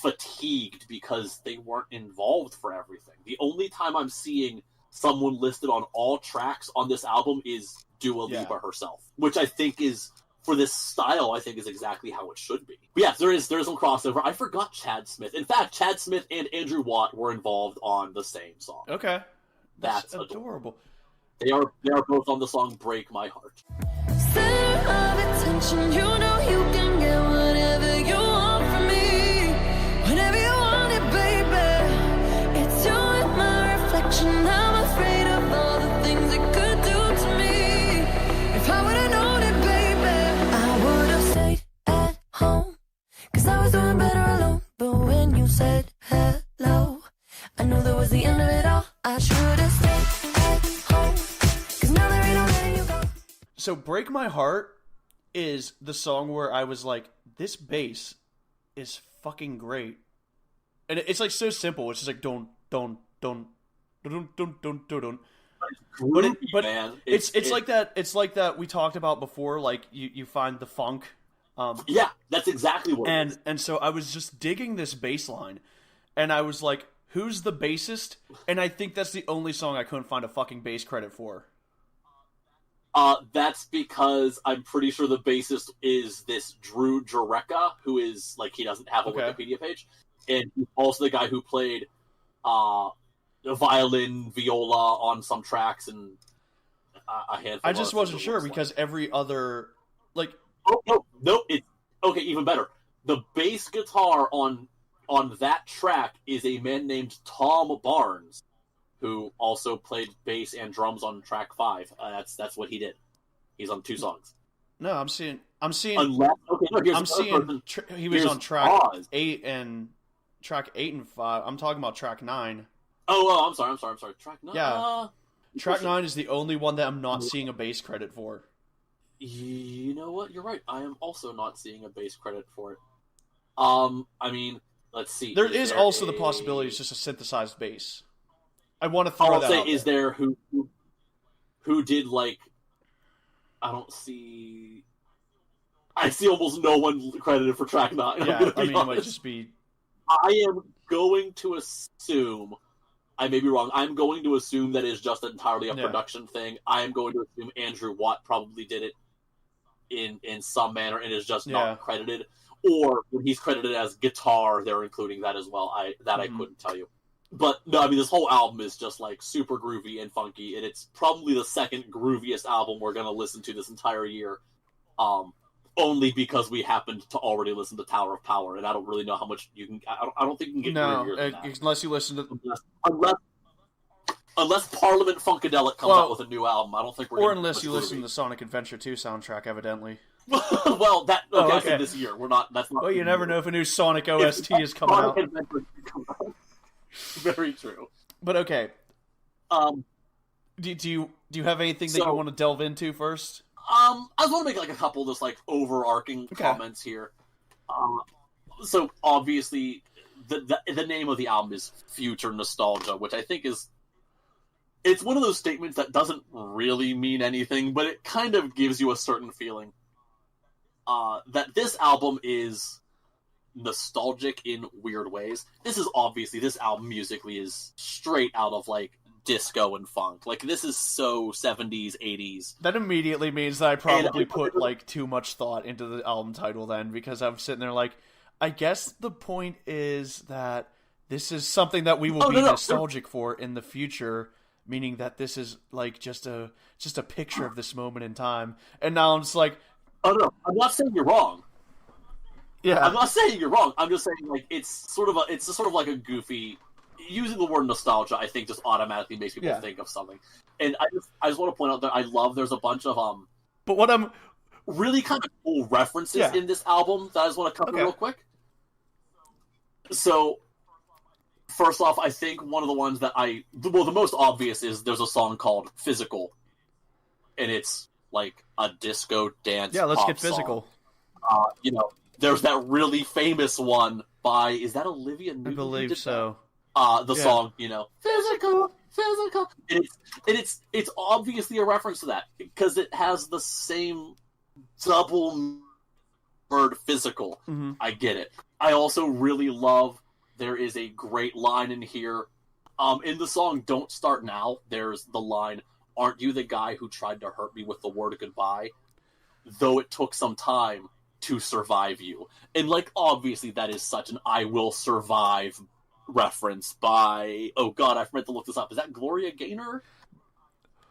fatigued because they weren't involved for everything. The only time I'm seeing someone listed on all tracks on this album is Dua Lipa herself, which I think is... For this style, I think is exactly how it should be. But yeah, there is some crossover. I forgot Chad Smith. In fact, Chad Smith and Andrew Watt were involved on the same song. Okay, that's adorable. They are both on the song "Break My Heart." Center of attention, you know you can get whatever you want from me, whenever you want it, baby. It's you and my reflection. I'm afraid of all the things it could do to me. If I would've known it, home, 'cause I was doing better alone. But when you said hello, I knew that was the end of it all. I should have stayed at home, 'cause now there ain't no letting you go. So Break My Heart is the song where I was like, this bass is fucking great. And it's like so simple. It's just like don't. But it's like that. It's like that we talked about before. Like you find the funk. Yeah, that's exactly what it is. And so I was just digging this bass line, and I was like, who's the bassist? And I think that's the only song I couldn't find a fucking bass credit for. That's because I'm pretty sure the bassist is this Drew Jureka, who is, like, he doesn't have a Wikipedia page, and he's also the guy who played violin, viola on some tracks, and a handful. I just wasn't sure because every other, like... Oh, no, it's... Okay, even better. The bass guitar on that track is a man named Tom Barnes, who also played bass and drums on track 5. That's what he did. He's on 2 songs. No, I'm seeing. Unless, okay, no, I'm seeing. He was on track 8 and track 8 and 5. I'm talking about track 9. Oh, I'm sorry. Track 9. Yeah, track 9 is the only one that I'm not seeing a bass credit for. You know what? You're right. I am also not seeing a bass credit for it. I mean, let's see. There is also the possibility it's just a synthesized bass. I want to throw that out. I'll say, is there who did, like... I don't see... I see almost no one credited for track 9. Yeah, I mean, it might just be... I am going to assume... I may be wrong. I'm going to assume that is just entirely a production thing. I am going to assume Andrew Watt probably did it in some manner and is just not credited. Or when he's credited as guitar, they're including that as well. I couldn't tell you. But no, I mean, this whole album is just, like, super groovy and funky, and it's probably the second grooviest album we're going to listen to this entire year. Only because we happened to already listen to Tower of Power, and I don't really know how much you can... I don't think you can get groovier than that. Unless you listen to... Unless Parliament Funkadelic comes out with a new album, I don't think we're Or unless you listen to the Sonic Adventure 2 soundtrack, evidently. Well, that... Okay, I think this year. We're not... That's not... Well, you never know if a new Sonic OST is coming out. Very true. But okay. Do you have anything that you want to delve into first? I just want to make, like, a couple of just, like, overarching comments here. So, obviously, the name of the album is Future Nostalgia, which I think is... It's one of those statements that doesn't really mean anything, but it kind of gives you a certain feeling. That this album is nostalgic in weird ways. This album musically is straight out of, like, disco and funk. Like, this is so 70s, 80s. That immediately means that I probably put, like, too much thought into the album title then, because I'm sitting there like, I guess the point is that this is something that we will be nostalgic for in the future, meaning that this is like just a picture of this moment in time. And now I'm just like, oh no, I'm not saying you're wrong. Yeah, I'm not saying you're wrong. I'm just saying like it's sort of like a goofy. Using the word nostalgia, I think, just automatically makes people think of something. And I just want to point out that I love there's a bunch of But what I'm really kind of cool references in this album that I just want to cover real quick. So, first off, I think one of the ones that the most obvious is there's a song called "Physical," and it's like a disco dance. Yeah, let's pop get physical. Song. There's that really famous one by is that Olivia Newton? I believe so. The song, physical, and it's obviously a reference to that because it has the same double word physical. Mm-hmm. I get it. I also really love there is a great line in here. In the song "Don't Start Now," there's the line, "Aren't you the guy who tried to hurt me with the word goodbye? Though it took some time to survive you." And like obviously that is such an "I will survive" reference by I forgot to look this up. Is that Gloria Gaynor?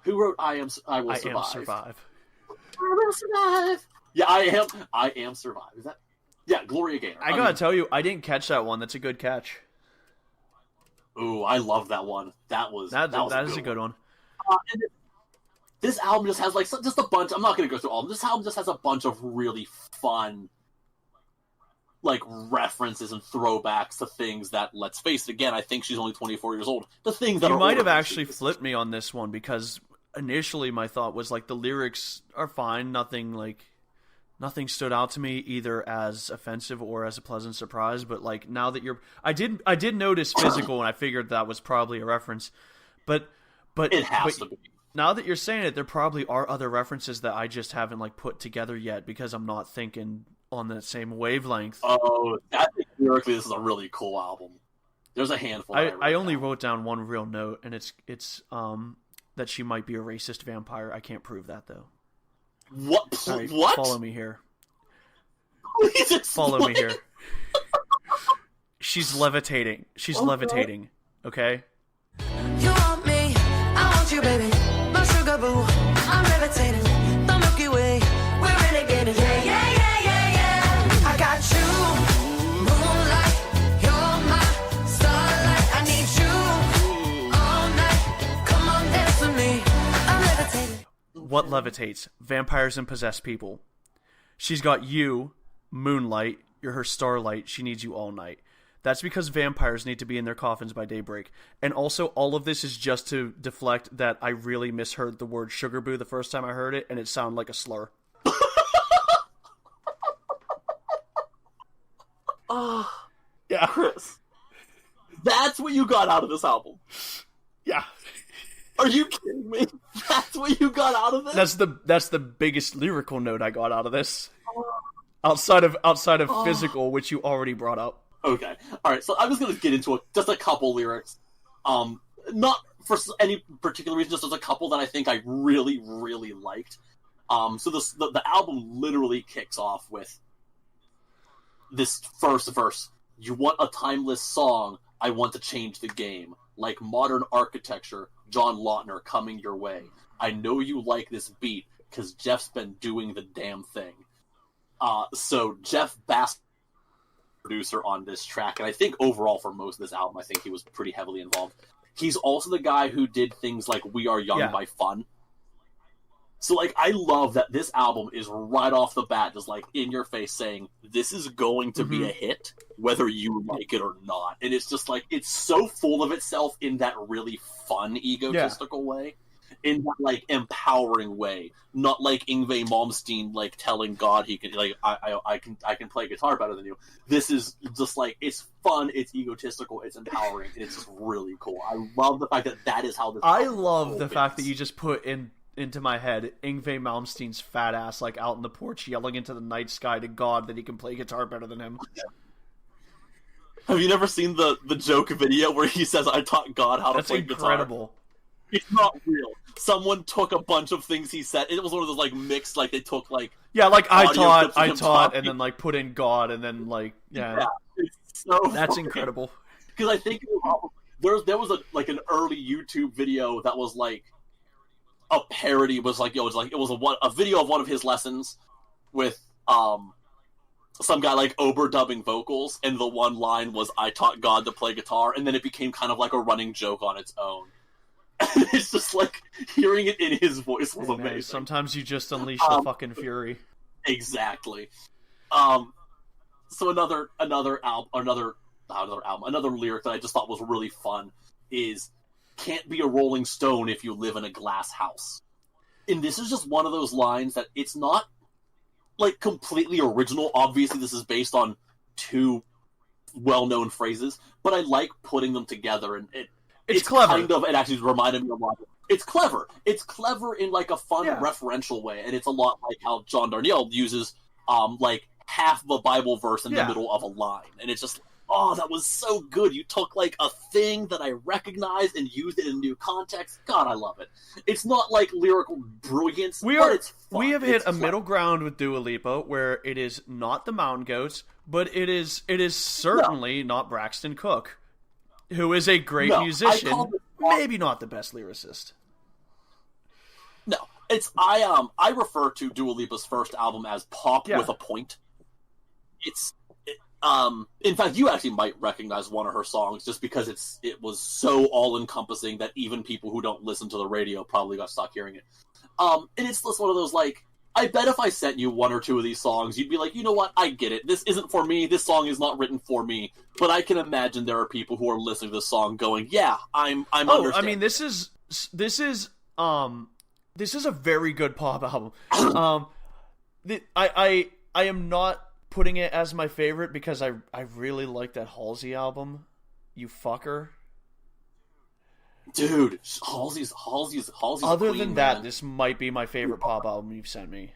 Who wrote I Will Survive? I Am Survive. I will survive. Yeah, I am survive. Is that Gloria Gaynor. I gotta tell you, I didn't catch that one. That's a good catch. Ooh, I love that one. That is a good one. And this album just has like just a bunch. I'm not gonna go through all of them. This album just has a bunch of really fun like references and throwbacks to things that, let's face it, again, I think she's only 24 years old. The things that you might have actually flipped me on this one because initially my thought was like the lyrics are fine, nothing stood out to me either as offensive or as a pleasant surprise. But like now that I did notice physical and I figured that was probably a reference, but it has to be. Now that you're saying it, there probably are other references that I just haven't like put together yet because I'm not thinking on that same wavelength. Oh, I think lyrically this is a really cool album. There's a handful. I only wrote down one real note, and it's that she might be a racist vampire. I can't prove that though. What? Right, what? Follow me here. Please explain. Follow me here. She's levitating. Okay. You want me, I want you, baby. My sugar boo, I'm levitating. The Milky Way, we're renegading. Yeah. I got you, moonlight. You're my starlight. I need you all night. Come on, dance with me. I'm levitating. What levitates? Vampires and possessed people. She's got you, moonlight. You're her starlight. She needs you all night. That's because vampires need to be in their coffins by daybreak. And also, all of this is just to deflect that I really misheard the word sugar boo the first time I heard it, and it sounded like a slur. Yeah, Chris. That's what you got out of this album. Yeah. Are you kidding me? That's what you got out of this? That's the biggest lyrical note I got out of this. Outside of physical, which you already brought up. Okay. Alright, so I'm just going to get into just a couple lyrics. Not for any particular reason, just as a couple that I think I really, really liked. So the album literally kicks off with this first verse. You want a timeless song, I want to change the game. Like modern architecture, John Lautner coming your way. I know you like this beat, because Jeff's been doing the damn thing. So Jeff Bass, producer on this track, and I think overall for most of this album, I think he was pretty heavily involved. He's also the guy who did things like We Are Young by Fun. So, like, I love that this album is right off the bat just, like, in your face saying, this is going to be a hit, whether you like it or not. And it's just, like, it's so full of itself in that really fun, egotistical way. In that, like, empowering way. Not like Yngwie Malmsteen, like, telling God he can, like, I can play guitar better than you. This is just, like, it's fun, it's egotistical, it's empowering, and it's just really cool. I love the fact that is how this I love the fact that you just put into my head Yngwie Malmsteen's fat ass, like, out in the porch yelling into the night sky to God that he can play guitar better than him. Have you never seen the joke video where he says, I taught God how to play guitar? That's incredible. It's not real. Someone took a bunch of things he said. It was one of those, like, mixed, like, they took, like... Yeah, like, I taught, and then, like, put in God, and then, like, yeah. It's so that's incredible. Because I think there was an early YouTube video that was like a parody. It was like it was a video of one of his lessons with some guy like overdubbing vocals, and the one line was "I taught God to play guitar," and then it became kind of like a running joke on its own. And it's just like hearing it in his voice was amazing. Man, sometimes you just unleash the fucking fury. Exactly. So another lyric that I just thought was really fun is "Can't be a Rolling Stone if you live in a glass house." And this is just one of those lines that it's not like completely original. Obviously, this is based on two well-known phrases, but I like putting them together, and it's clever. It actually reminded me a lot. It's clever. It's clever in like a fun referential way, and it's a lot like how John Darnielle uses like half of a Bible verse in the middle of a line, and it's just, oh, that was so good. You took like a thing that I recognized and used it in a new context. God, I love it. It's not like lyrical brilliance, but it's fun. We have hit a middle ground with Dua Lipa where it is not the Mountain Goats, but it is certainly not Braxton Cook, who is a great musician, maybe not the best lyricist. No, it's I refer to Dua Lipa's first album as pop with a point. In fact, you actually might recognize one of her songs just because it was so all-encompassing that even people who don't listen to the radio probably got stuck hearing it. And it's just one of those, like, I bet if I sent you one or two of these songs, you'd be like, you know what, I get it. This isn't for me. This song is not written for me. But I can imagine there are people who are listening to this song going, yeah, I'm understanding. I mean, this is a very good pop album. I am not putting it as my favorite because I really like that Halsey album. You fucker. Dude, Halsey's Other queen, than that, man. This might be my favorite pop album you've sent me.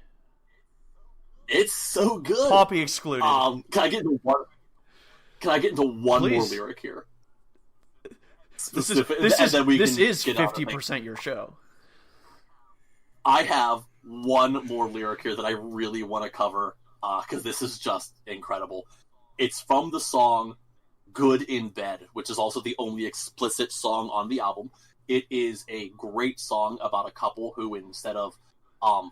It's so good. Poppy excluded. Can I get into one Please. more lyric here? This is 50% your show. I have one more lyric here that I really want to cover because this is just incredible. It's from the song Good in Bed, which is also the only explicit song on the album. It is a great song about a couple who, instead of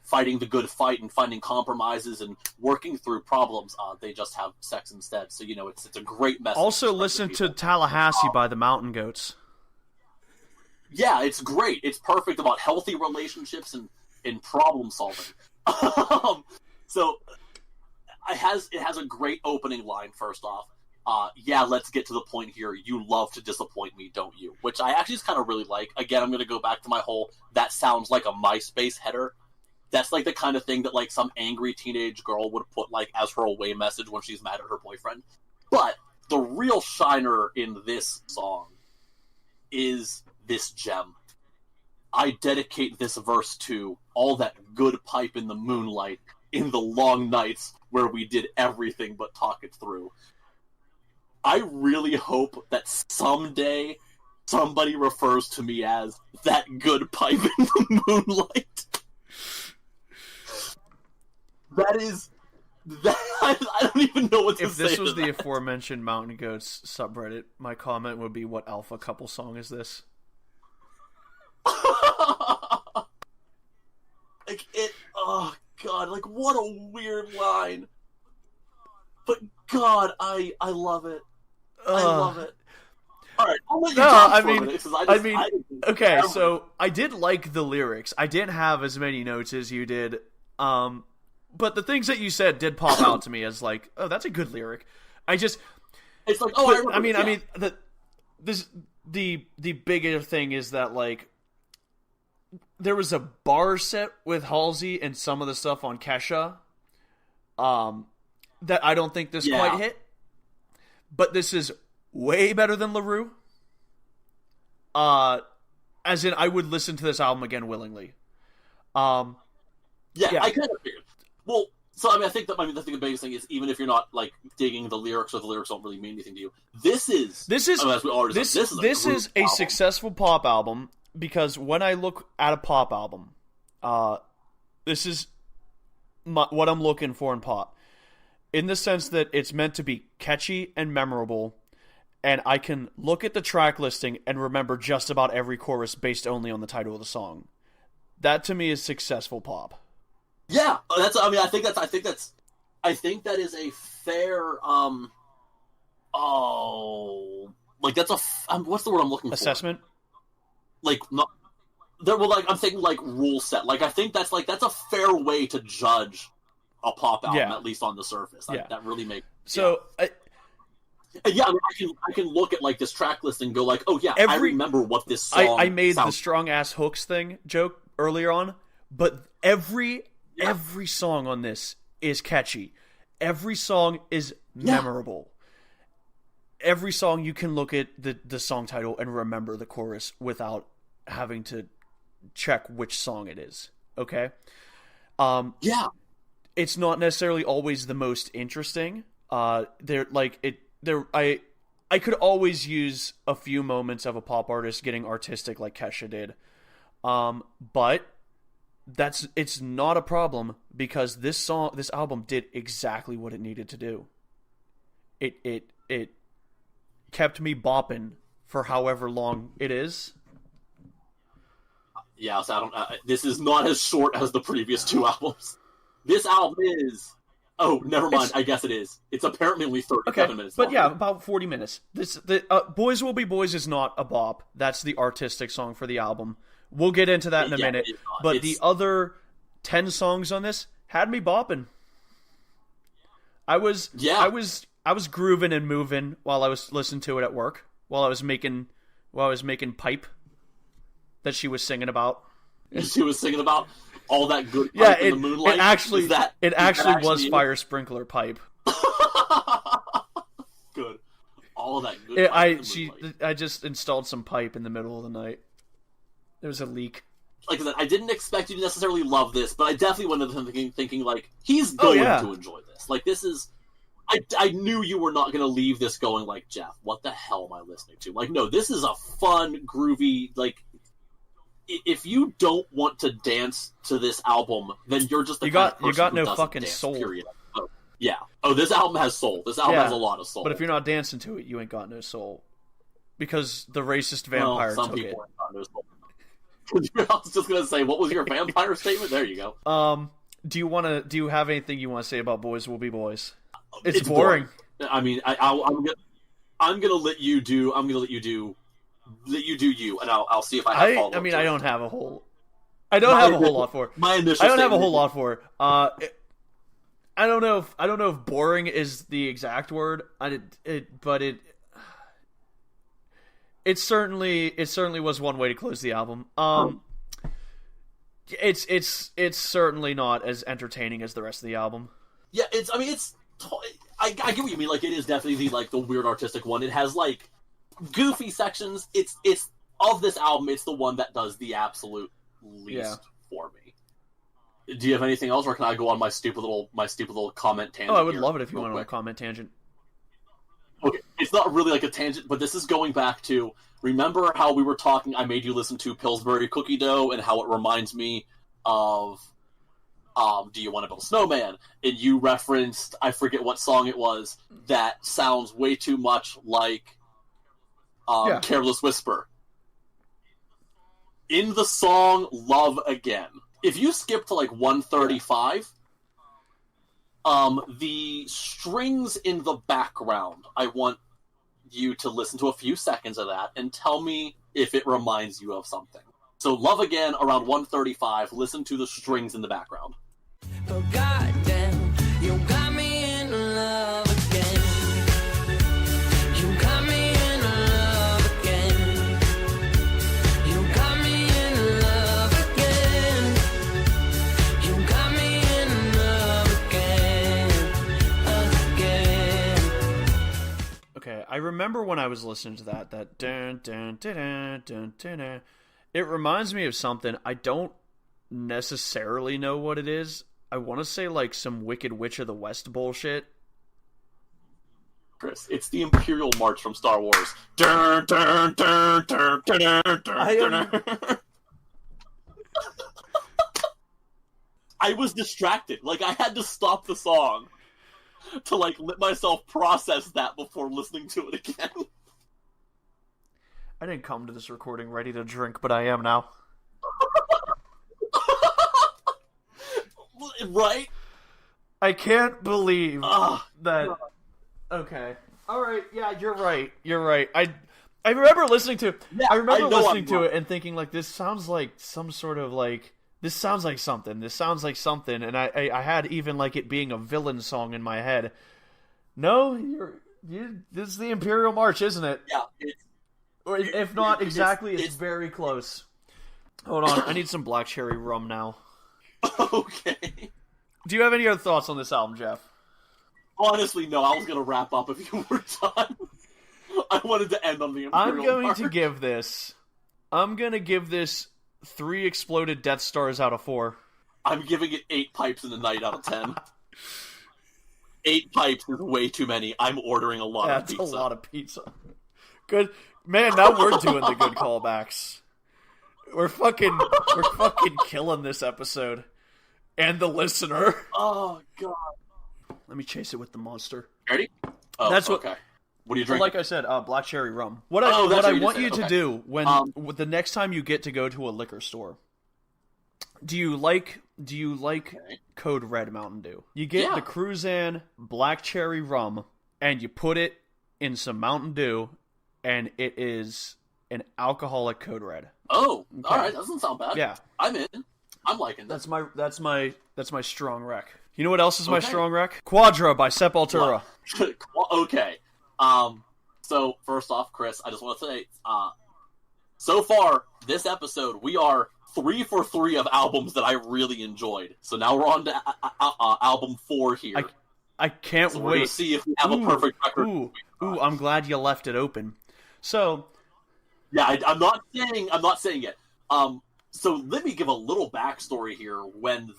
fighting the good fight and finding compromises and working through problems, they just have sex instead. So, you know, it's a great message. Also listen to Tallahassee by the Mountain Goats. Yeah, it's great. It's perfect about healthy relationships and problem solving. So it has a great opening line, first off. Yeah, let's get to the point here. You love to disappoint me, don't you? Which I actually just kind of really like. Again, I'm going to go back to my whole, that sounds like a MySpace header. That's like the kind of thing that like some angry teenage girl would put like as her away message when she's mad at her boyfriend. But the real shiner in this song is this gem. I dedicate this verse to all that good pipe in the moonlight in the long nights where we did everything but talk it through. I really hope that someday somebody refers to me as that good pipe in the moonlight. I don't even know what to say. If this was to the that. aforementioned Mountain Goats subreddit, my comment would be, what alpha couple song is this? Like, oh god, like what a weird line. But god, I love it. I love it. Alright, I'll let you talk for a minute, okay, so I did like the lyrics. I didn't have as many notes as you did. But the things that you said did pop out to me as like, oh, that's a good lyric. It's like, the bigger thing is that like there was a bar set with Halsey and some of the stuff on Kesha that I don't think this quite hit. But this is way better than LaRue. As in, I would listen to this album again willingly. I kind of figured. Well, so I think the biggest thing is, even if you're not like digging the lyrics or the lyrics don't really mean anything to you, this is a successful pop album, because when I look at a pop album, this is what I'm looking for in pop, in the sense that it's meant to be catchy and memorable, and I can look at the track listing and remember just about every chorus based only on the title of the song. That to me is successful pop. Yeah, that's. I mean, I think that is a fair. Like that's what's the word I'm looking for? Assessment. Like not. I'm thinking like rule set. Like I think that's a fair way to judge a pop album, at least on the surface. That really makes. So. Yeah. I can look at like this track list and go like, oh yeah, I remember what this song. I made the strong ass hooks thing joke earlier on, but every song on this is catchy. Every song is memorable. Every song you can look at the song title and remember the chorus without having to check which song it is. Okay? It's not necessarily always the most interesting. I could always use a few moments of a pop artist getting artistic like Kesha did. But it's not a problem because this album did exactly what it needed to do. It kept me bopping for however long it is. Yeah, so this is not as short as the previous two albums. This album is. Oh, never mind. I guess it is. It's apparently only 37 minutes long. But yeah, about 40 minutes. Boys Will Be Boys is not a bop. That's the artistic song for the album. We'll get into that in a minute. But the other 10 songs on this had me bopping. I was grooving and moving while I was listening to it at work. While I was making pipe that she was singing about. She was singing about all that good pipe in the moonlight. It actually was fire sprinkler pipe. Good. All of that good pipe I just installed some pipe in the middle of the night. There was a leak. Like I said, I didn't expect you to necessarily love this, but I definitely went into him thinking like, he's going to enjoy this. Like, this is... I knew you were not going to leave this going like, Jeff, what the hell am I listening to? Like, no, this is a fun, groovy, like... If you don't want to dance to this album, then you're just the kind of person you got who no doesn't fucking dance, soul. Period. Oh, yeah. Oh, this album has soul. This album has a lot of soul. But if you're not dancing to it, you ain't got no soul. Because the racist vampire some took people it. Ain't got no soul. I was just gonna say, what was your vampire statement? There you go. Do you have anything you want to say about Boys Will Be Boys? It's boring. I mean, I'm gonna let you do. You, and I'll see if I have follow-up. I mean, I don't have a whole. I don't have a whole lot for it. My initial. I don't have a whole lot for it. I don't know if boring is the exact word. It certainly was one way to close the album. It's certainly not as entertaining as the rest of the album. Yeah, I get what you mean. Like, it is definitely the weird artistic one. It has like goofy sections. It's of this album, it's the one that does the absolute least for me. Do you have anything else, or can I go on my stupid little comment tangent? Oh, I would love it if you went on a comment tangent. Okay, it's not really like a tangent, but this is going back to, remember how we were talking, I made you listen to Pillsbury Cookie Dough, and how it reminds me of Do You Want to Build a Snowman? And you referenced, I forget what song it was, that sounds way too much like Careless Whisper. In the song Love Again, if you skip to like 135, the strings in the background, I want you to listen to a few seconds of that and tell me if it reminds you of something. So Love Again, around 135, listen to the strings in the background. Oh, goddamn, you got me in love again. You got me in love again. You got me in love again. You got me in love again. Okay, I remember when I was listening to that dun dun dun dun dun dun dun. It reminds me of something. I don't necessarily know what it is. I want to say like some Wicked Witch of the West bullshit. Chris, it's the Imperial March from Star Wars. Dun, dun, dun, dun, dun, dun, dun. I was distracted. Like, I had to stop the song to like let myself process that before listening to it again. I didn't come to this recording ready to drink, but I am now. Right? I can't believe that. Okay. All right. Yeah, you're right. You're right. I remember listening to. Yeah, I remember listening to it and thinking like, this sounds like some sort of like. This sounds like something. This sounds like something. And I had even like it being a villain song in my head. No, this is the Imperial March, isn't it? Yeah. Or if not exactly, it's very close. Hold on, I need some black cherry rum now. Okay. Do you have any other thoughts on this album, Jeff? Honestly, no. I was gonna wrap up if you were done. I wanted to end on the Imperial I'm going March. to give this. 3 exploded Death Stars out of 4. I'm giving it 8 pipes in the night out of 10. 8 pipes is way too many. I'm ordering a lot of pizza. That's a lot of pizza. Good. Man, now we're doing the good callbacks. We're fucking killing this episode. And the listener. Oh, God. Let me chase it with the monster. Ready? Oh, That's what. Okay. What are you drinking? Like I said, black cherry rum. What I want you to do when the next time you get to go to a liquor store, do you like Code Red Mountain Dew? You get the Cruzan black cherry rum and you put it in some Mountain Dew, and it is an alcoholic Code Red. Oh, okay. All right, that doesn't sound bad. Yeah, I'm in. I'm liking that. That's my strong rec. You know what else is my strong rec? Quadra by Sepultura. Okay. So first off, Chris, I just want to say, so far this episode we are 3 for 3 of albums that I really enjoyed. So now we're on to album 4 here. I can't wait to see if we have a perfect record. Ooh, I'm glad you left it open. So, yeah, I'm not saying it. So let me give a little backstory here. When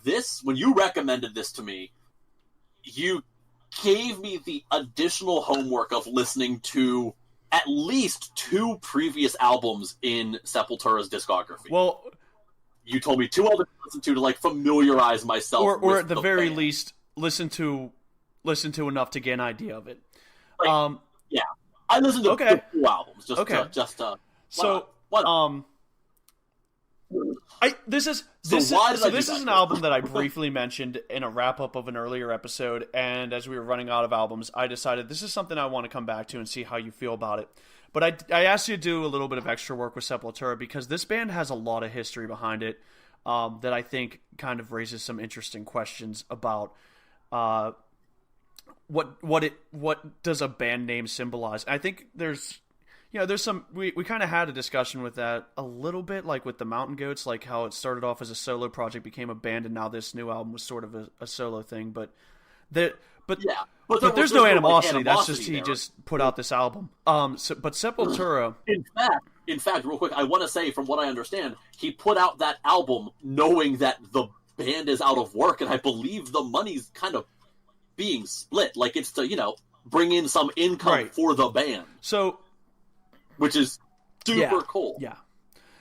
you recommended this to me, you gave me the additional homework of listening to at least 2 previous albums in Sepultura's discography. Well, you told me 2 others to listen to like familiarize myself with or at the very band. least listen to enough to get an idea of it. Yeah, I listened to 2 albums This is an album that I briefly mentioned in a wrap-up of an earlier episode, and as we were running out of albums, I decided this is something I want to come back to and see how you feel about it. But I asked you to do a little bit of extra work with Sepultura because this band has a lot of history behind it that I think kind of raises some interesting questions about what does a band name symbolize. I think there's some we kind of had a discussion with that a little bit, like with the Mountain Goats, like how it started off as a solo project, became a band, and now this new album was sort of a solo thing. But there's no animosity. That's just he just put out this album. But Sepultura. In fact, real quick, I want to say, from what I understand, he put out that album knowing that the band is out of work, and I believe the money's kind of being split. Like it's to bring in some income for the band. So. Which is super cool. Yeah.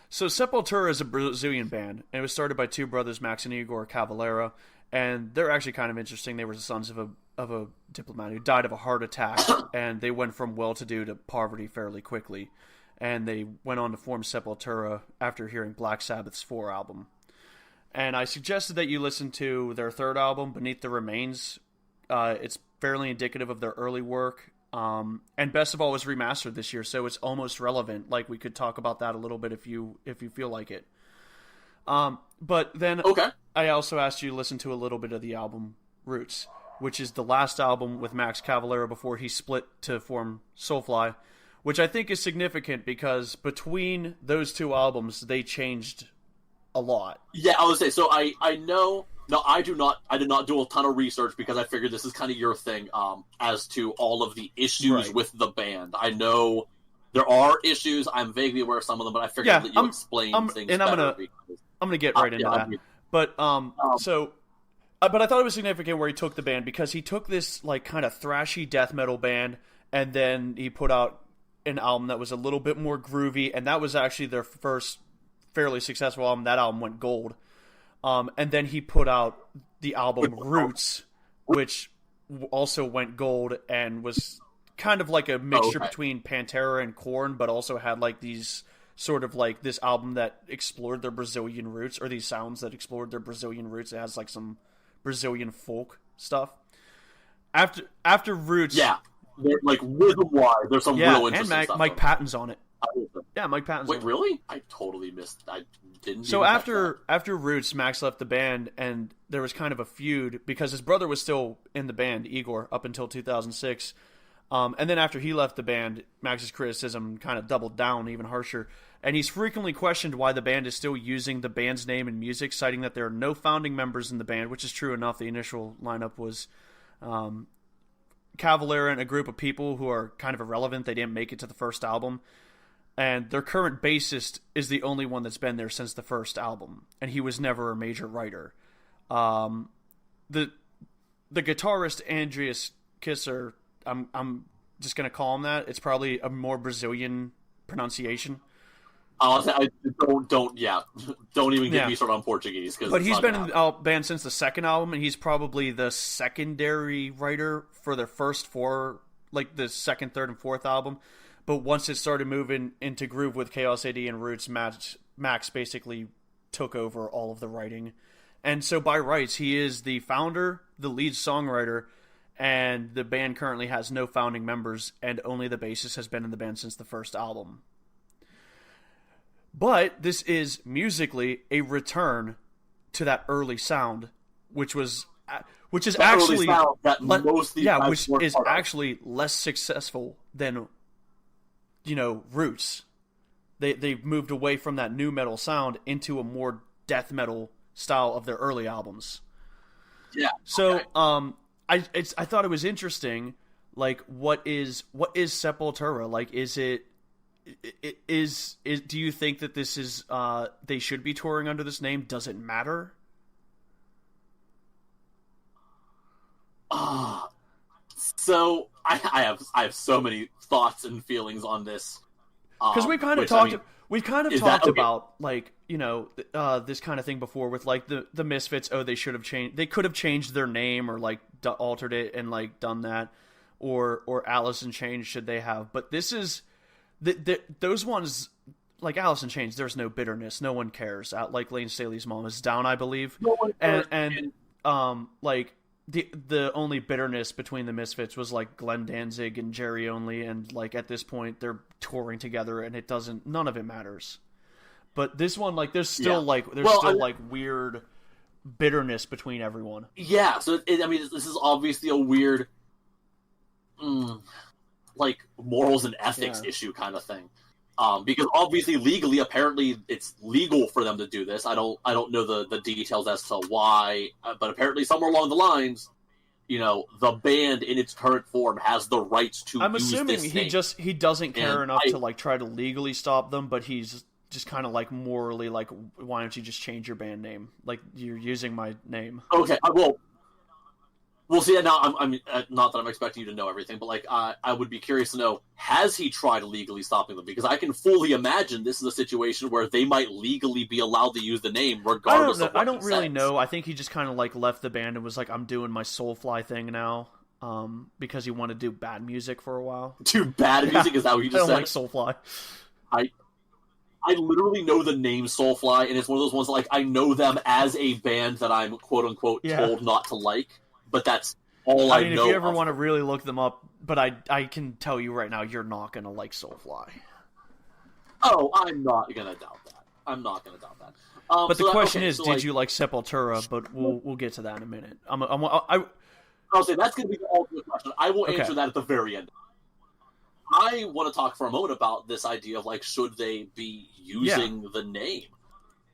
So Sepultura is a Brazilian band, and it was started by 2 brothers, Max and Igor Cavalera, and they're actually kind of interesting. They were the sons of a diplomat who died of a heart attack, and they went from well-to-do to poverty fairly quickly, and they went on to form Sepultura after hearing Black Sabbath's 4 album. And I suggested that you listen to their 3rd album, Beneath the Remains. It's fairly indicative of their early work. And Best of All was remastered this year, so it's almost relevant. Like, we could talk about that a little bit if you feel like it. But then I also asked you to listen to a little bit of the album Roots, which is the last album with Max Cavalera before he split to form Soulfly, which I think is significant because between those 2 albums, they changed a lot. Yeah, I would say, so I know... No, I did not do a ton of research because I figured this is kind of your thing as to all of the issues with the band. I know there are issues. I'm vaguely aware of some of them, but I figured that you explain things better. I'm gonna get right into that. But but I thought it was significant where he took the band because he took this like kind of thrashy death metal band, and then he put out an album that was a little bit more groovy, and that was actually their first fairly successful album. That album went gold. And then he put out the album Roots, which also went gold and was kind of like a mixture between Pantera and Korn, but also had like these sort of like this album that explored their Brazilian roots, or these sounds that explored their Brazilian roots. It has like some Brazilian folk stuff. After Roots, like rhythm-wise, there's some real interesting and stuff. Mike Patton's on it. Yeah, Mike Patton's on it. Wait, really? I totally missed. I didn't. So after Roots, Max left the band, and there was kind of a feud because his brother was still in the band, Igor, up until 2006. And then after he left the band, Max's criticism kind of doubled down even harsher. And he's frequently questioned why the band is still using the band's name in music, citing that there are no founding members in the band, which is true enough. The initial lineup was Cavalera and a group of people who are kind of irrelevant. They didn't make it to the first album. And their current bassist is the only one that's been there since the first album. And he was never a major writer. The guitarist, Andreas Kisser, I'm just going to call him that. It's probably a more Brazilian pronunciation. Don't even get me started on Portuguese. But he's been in the band since the second album, and he's probably the secondary writer for the first four, like the second, third, and fourth album. But once it started moving into groove with Chaos AD and Roots, Max basically took over all of the writing. And so by rights, he is the founder, the lead songwriter, and the band currently has no founding members, and only the bassist has been in the band since the first album. But this is musically a return to that early sound, which is actually less successful than Roots. They've moved away from that nu metal sound into a more death metal style of their early albums. Yeah. So I thought it was interesting. Like, what is Sepultura? Like, do you think that this is they should be touring under this name? Does it matter? So I have so many thoughts and feelings on this. Because we kind of talked about like, this kind of thing before with like the Misfits. Oh, they should have changed. They could have changed their name or like altered it and like done that, or Alice in Chains should they have? But this is those ones like Alice in Chains. There's no bitterness. No one cares. Like Lane Staley's mom is down, I believe, and like. The only bitterness between the Misfits was like Glenn Danzig and Jerry Only, and like at this point they're touring together and none of it matters. But this one, like there's still weird bitterness between everyone. Yeah, so this is obviously a weird like morals and ethics issue kind of thing. Because obviously legally, apparently it's legal for them to do this. I don't know the details as to why, but apparently somewhere along the lines, the band in its current form has the rights to I'm use assuming this name. he doesn't care enough to like try to legally stop them, but he's just kind of like morally like, why don't you just change your band name? Like, you're using my name. Okay, We'll see. Now, I'm not that I'm expecting you to know everything, but like, I would be curious to know: has he tried legally stopping them? Because I can fully imagine this is a situation where they might legally be allowed to use the name, regardless of what I don't really says. know. I think he just kind of like left the band and was like, "I'm doing my Soulfly thing now," because he wanted to do bad music for a while. Do bad music? Is that what you just said? I don't like Soulfly. I literally know the name Soulfly, and it's one of those ones like I know them as a band that I'm quote unquote told not to like. But that's all I know. If you ever want to really look them up, but I can tell you right now, you're not going to like Soulfly. Oh, I'm not going to doubt that. But the question is, did you like Sepultura? But we'll get to that in a minute. I'll say that's going to be the ultimate question. I will answer that at the very end. I want to talk for a moment about this idea of like, should they be using the name?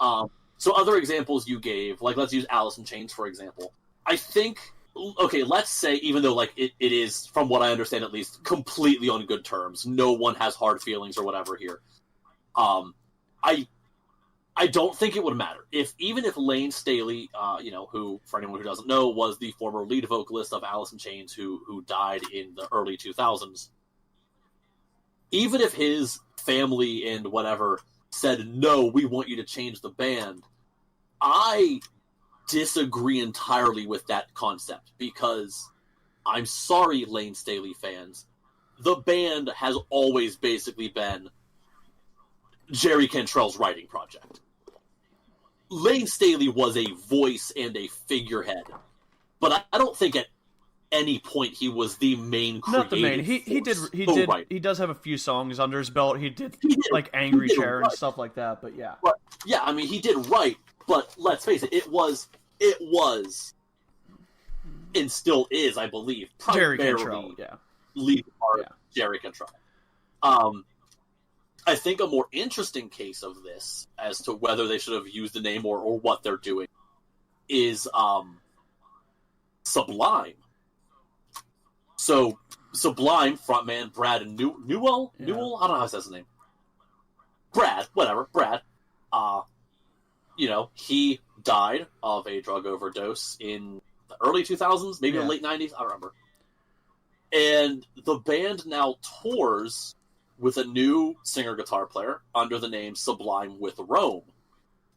So other examples you gave, like let's use Alice in Chains for example. I think. Okay, let's say, even though like it is, from what I understand at least, completely on good terms, no one has hard feelings or whatever here. I don't think it would matter even if Lane Staley, who for anyone who doesn't know was the former lead vocalist of Alice in Chains, who died in the early 2000s. Even if his family and whatever said no, we want you to change the band, I disagree entirely with that concept because I'm sorry, Lane Staley fans, the band has always basically been Jerry Cantrell's writing project. Lane Staley was a voice and a figurehead, but I don't think at any point he was the main creative Not the main. He does have a few songs under his belt. He did like Angry Chair and stuff like that, but yeah. But, yeah, I mean, he did write, but let's face it, it was, and still is, I believe, Jerry Cantrell, lead part Jerry Cantrell. I think a more interesting case of this, as to whether they should have used the name or what they're doing, is Sublime. So, Sublime frontman Brad Newell? I don't know how to say his name. Brad. He died of a drug overdose in the early 2000s, maybe the late 90s, I don't remember. And the band now tours with a new singer-guitar player under the name Sublime with Rome,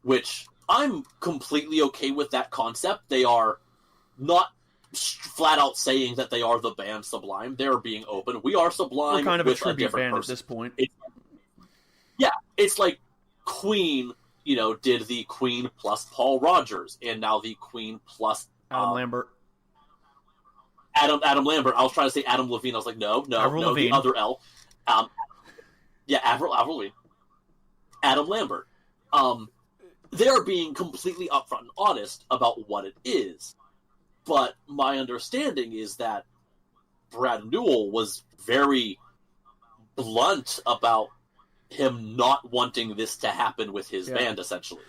which I'm completely okay with that concept. They are not flat out saying that they are the band Sublime. They're being open. We are Sublime. We're kind of with a tribute band person. At this point. It's like Queen, did the Queen plus Paul Rogers, and now the Queen plus Adam Lambert. Adam Lambert. I was trying to say Adam Levine. I was like, no, Levine. The other L. Avril Lavigne. Adam Lambert. They are being completely upfront and honest about what it is. But my understanding is that Brad Newell was very blunt about him not wanting this to happen with his band, essentially.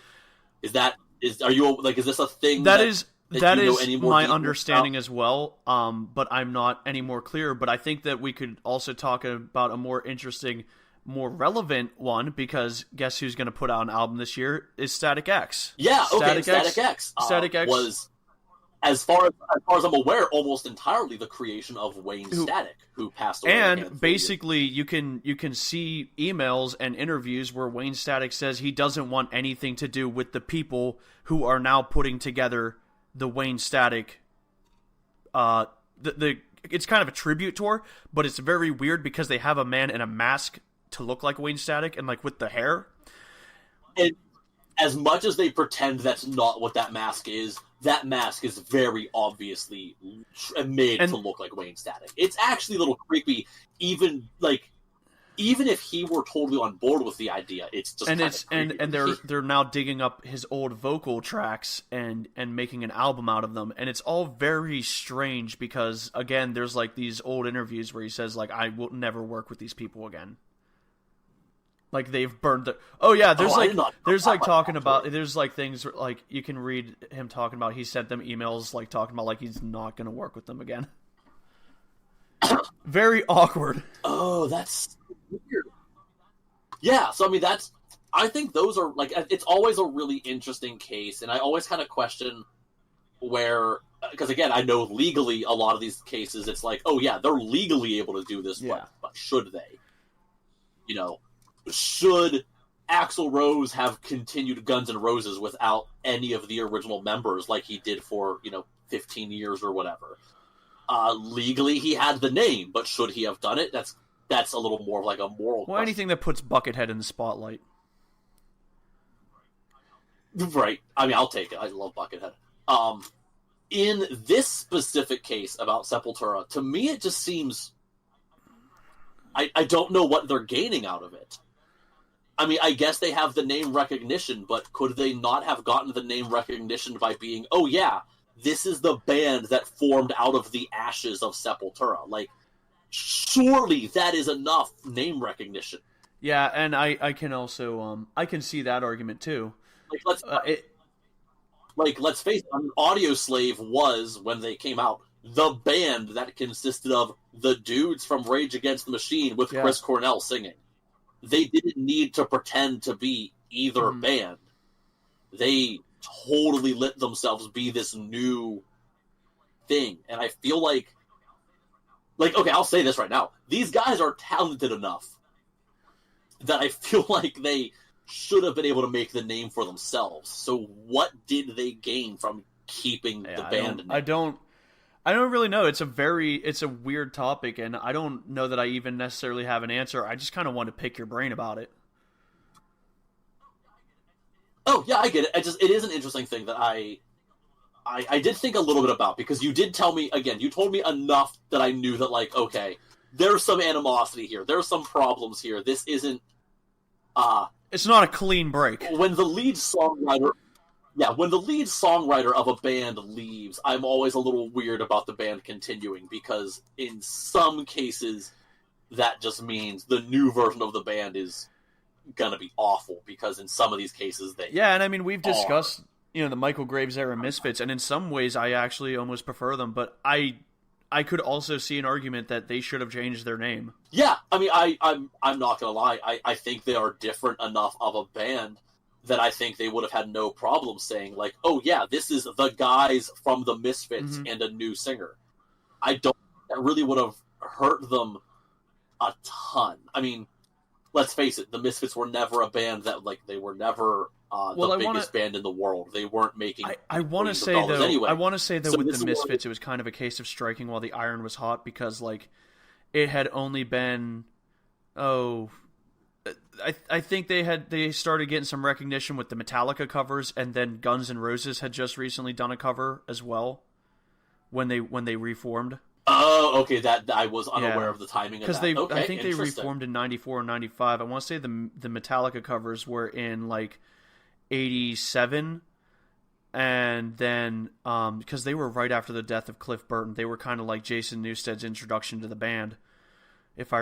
Is this a thing that is my understanding about? As well, but I'm not any more clear. But I think that we could also talk about a more interesting, more relevant one, because guess who's going to put out an album this year is Static X. Yeah, okay, Static X. Static X was, as far as I'm aware, almost entirely the creation of Wayne Static, who passed away. And basically, you can see emails and interviews where Wayne Static says he doesn't want anything to do with the people who are now putting together the Wayne Static. It's kind of a tribute tour, but it's very weird because they have a man in a mask to look like Wayne Static and like with the hair. And as much as they pretend that's not what that mask is very obviously made to look like Wayne Static. It's actually a little creepy, even if he were totally on board with the idea. It's just and they're now digging up his old vocal tracks and making an album out of them, and it's all very strange because again, there's like these old interviews where he says like, I will never work with these people again. Like they've burned the. Oh yeah, there's things like you can read him talking about. He sent them emails like talking about like he's not going to work with them again. Very awkward. Oh, that's weird. Yeah, so I mean I think those are like, it's always a really interesting case, and I always kind of question where, because again, I know legally a lot of these cases it's like, oh yeah, they're legally able to do this, but should they? Should Axl Rose have continued Guns N' Roses without any of the original members like he did for, 15 years or whatever? Legally, he had the name, but should he have done it? That's a little more of like a moral question. Anything that puts Buckethead in the spotlight. Right. I mean, I'll take it. I love Buckethead. In this specific case about Sepultura, to me it just seems... I don't know what they're gaining out of it. I mean, I guess they have the name recognition, but could they not have gotten the name recognition by being, oh yeah, this is the band that formed out of the ashes of Sepultura? Like, surely that is enough name recognition. Yeah, and I can also, I can see that argument too. Let's face it, Audioslave was, when they came out, the band that consisted of the dudes from Rage Against the Machine with Chris Cornell singing. They didn't need to pretend to be either band. They totally let themselves be this new thing. And I feel like, okay, I'll say this right now. These guys are talented enough that I feel like they should have been able to make the name for themselves. So what did they gain from keeping the band name? I don't really know. It's a weird topic, and I don't know that I even necessarily have an answer. I just kind of want to pick your brain about it. Oh yeah, I get it. It is an interesting thing that I did think a little bit about, because you did tell me, again, you told me enough that I knew that, like, okay, there's some animosity here, there's some problems here. This isn't it's not a clean break. When the lead songwriter of a band leaves, I'm always a little weird about the band continuing, because in some cases that just means the new version of the band is gonna be awful, because in some of these cases they and I mean, we've discussed the Michael Graves era Misfits, and in some ways I actually almost prefer them, but I could also see an argument that they should have changed their name. Yeah, I mean, I'm not gonna lie, I think they are different enough of a band that I think they would have had no problem saying, like, oh yeah, this is the guys from the Misfits and a new singer. I don't think that really would have hurt them a ton. I mean, let's face it, the Misfits were never a band that, like, they were never the biggest band in the world. They weren't making. I want to say though. Anyway. I want to say that with the Misfits, it was kind of a case of striking while the iron was hot, because like it had only been I think they started getting some recognition with the Metallica covers, and then Guns N' Roses had just recently done a cover as well when they reformed. Oh, okay. That I was unaware of the timing of that. Because I think they reformed in '94 or '95. I want to say the Metallica covers were in like '87, and then because they were right after the death of Cliff Burton, they were kind of like Jason Newsted's introduction to the band, if I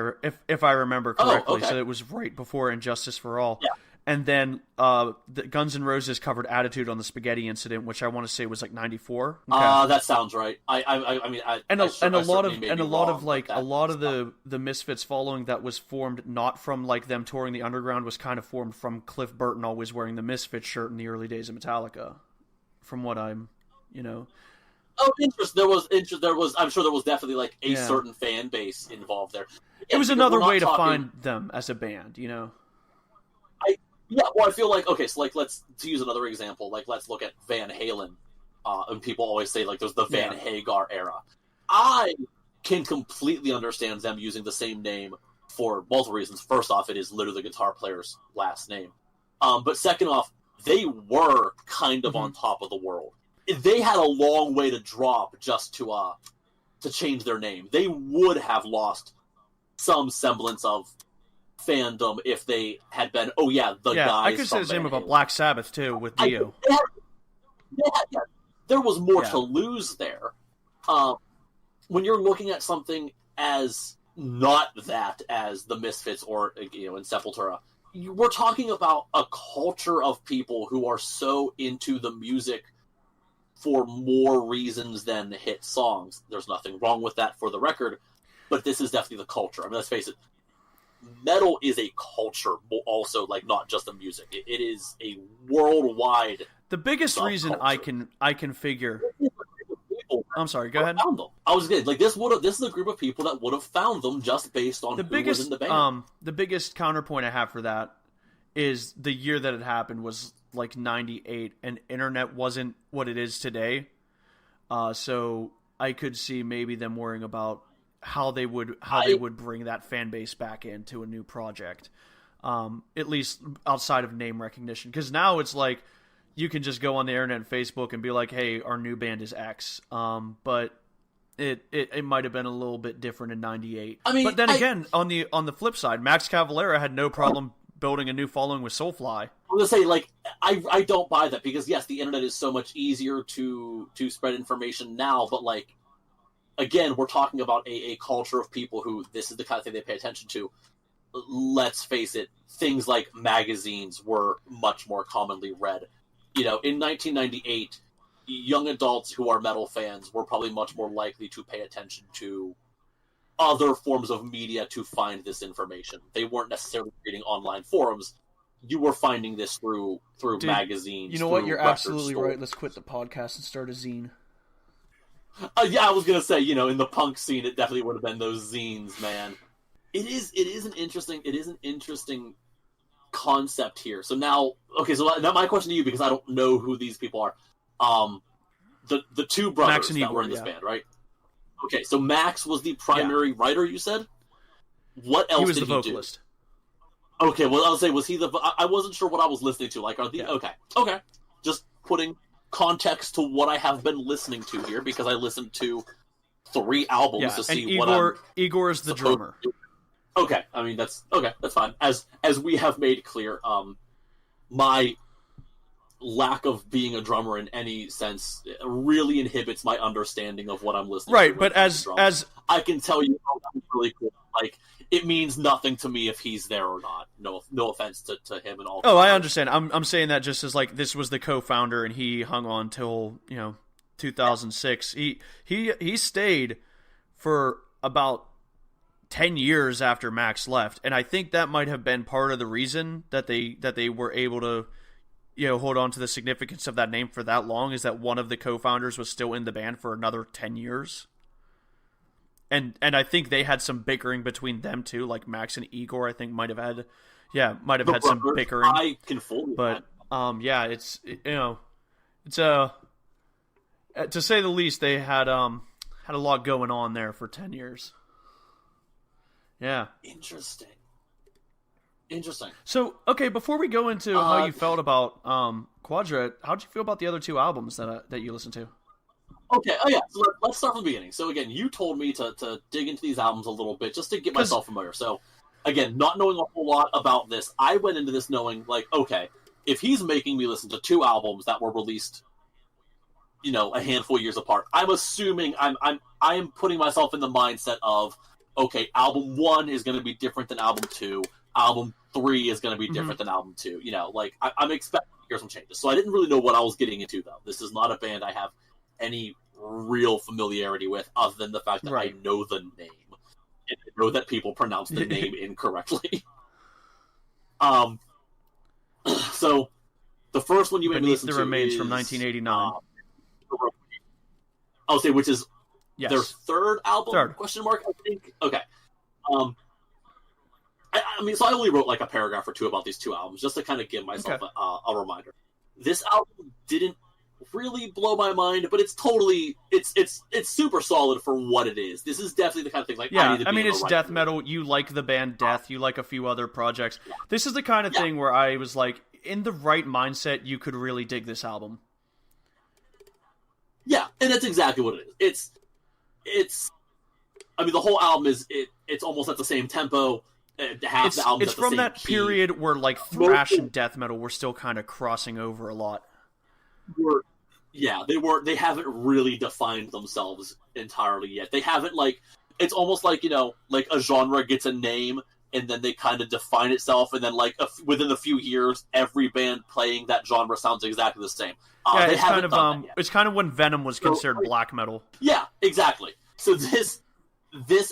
remember correctly. So it was right before Injustice for All. Yeah. And then the Guns N' Roses covered Attitude on the Spaghetti Incident, which I want to say was like '94. Okay. That sounds right. I mean, a lot of the Misfits following that was formed not from like them touring the underground, was kind of formed from Cliff Burton always wearing the Misfits shirt in the early days of Metallica. From what I'm, Oh, interest. There was. I'm sure there was definitely like a certain fan base involved there. It was another way to find them as a band, Yeah, well, I feel like, okay, so like to use another example, like let's look at Van Halen, and people always say like there's the Van Hagar era. I can completely understand them using the same name for multiple reasons. First off, it is literally the guitar player's last name, but second off, they were kind of on top of the world. They had a long way to drop just to change their name. They would have lost some semblance of fandom if they had been guys. I could say the same about Black Sabbath too with Dio. There was more to lose there. When you're looking at something as not that as the Misfits or in Sepultura, we're talking about a culture of people who are so into the music for more reasons than hit songs. There's nothing wrong with that, for the record, but this is definitely the culture. I mean, let's face it. Metal is a culture, also, like, not just the music. It is a worldwide. The biggest reason I can figure. I'm sorry. Go ahead. Found them. I was good. Like this is a group of people that would have found them just based on who was in the band. The biggest counterpoint I have for that is the year that it happened was like '98, and internet wasn't what it is today. So I could see maybe them worrying about how they would bring that fan base back into a new project, at least outside of name recognition. Because now it's like you can just go on the internet and Facebook and be like, "Hey, our new band is X." But it might have been a little bit different in '98. I mean, but then again, on the flip side, Max Cavalera had no problem building a new following with Soulfly. I'm gonna say, like, I don't buy that, because yes, the internet is so much easier to spread information now, but like, again, we're talking about a culture of people who this is the kind of thing they pay attention to. Let's face it, things like magazines were much more commonly read. In 1998, young adults who are metal fans were probably much more likely to pay attention to other forms of media to find this information. They weren't necessarily reading online forums. You were finding this through magazines. You know what? You're absolutely right. Let's quit the podcast and start a zine. Yeah, I was gonna say, in the punk scene, it definitely would have been those zines, man. It is an interesting concept here. So now my question to you, because I don't know who these people are. The two brothers that were in this band, right? Okay, so Max was the primary writer, you said? What else did he do? He was the vocalist. Okay, well, I'll say, was he the... I wasn't sure what I was listening to. Like, are the... Yeah. Okay. Just putting context to what I have been listening to here, because I listened to 3 albums to see what I'm... Igor is the drummer. Okay, I mean, that's fine. As we have made clear, my lack of being a drummer in any sense really inhibits my understanding of what I'm listening to. Right, but as I can tell you, that's really cool. Like, it means nothing to me if he's there or not. No offense to him and all. Oh, I understand. I'm saying that just as like this was the co-founder and he hung on till 2006. He stayed for about 10 years after Max left, and I think that might have been part of the reason that they were able to hold on to the significance of that name for that long, is that one of the co-founders was still in the band for another 10 years. And I think they had some bickering between them too, like Max and Igor I think might have had some bickering. I can fully but it's to say the least, they had a lot going on there for 10 years. Yeah. Interesting. So, okay, before we go into how you felt about Quadra, how'd you feel about the other 2 albums that you listened to? Okay, so let's start from the beginning. So again, you told me to dig into these albums a little bit just to get myself familiar. So again, not knowing a whole lot about this, I went into this knowing, like, okay, if he's making me listen to 2 albums that were released, a handful of years apart, I'm assuming I am putting myself in the mindset of, okay, album 1 is going to be different than album 2. Album 3 is going to be different than album 2. I'm expecting to hear some changes. So I didn't really know what I was getting into, though. This is not a band I have any real familiarity with, other than the fact that I know the name. And I know that people pronounce the name incorrectly. So, the first one you made me listen to Remains is... from 1989. I'll say, which is their 3rd album? Question mark, I think? Okay. I mean, so I only wrote like a paragraph or 2 about these 2 albums, just to kind of give myself a reminder. This album didn't really blow my mind, but it's totally it's super solid for what it is. This is definitely the kind of thing like it's death metal. You like the band Death, you like a few other projects. Yeah. This is the kind of thing where I was like, in the right mindset, you could really dig this album. Yeah, and that's exactly what it is. It's I mean, the whole album it's almost at the same tempo. It's from that period where like thrash and death metal were still kind of crossing over a lot. They haven't really defined themselves entirely yet. They haven't, like, it's almost like, like a genre gets a name and then they kind of define itself, and then like within a few years, every band playing that genre sounds exactly the same. It's kind of it's kind of when Venom was considered black metal. Yeah, exactly. So this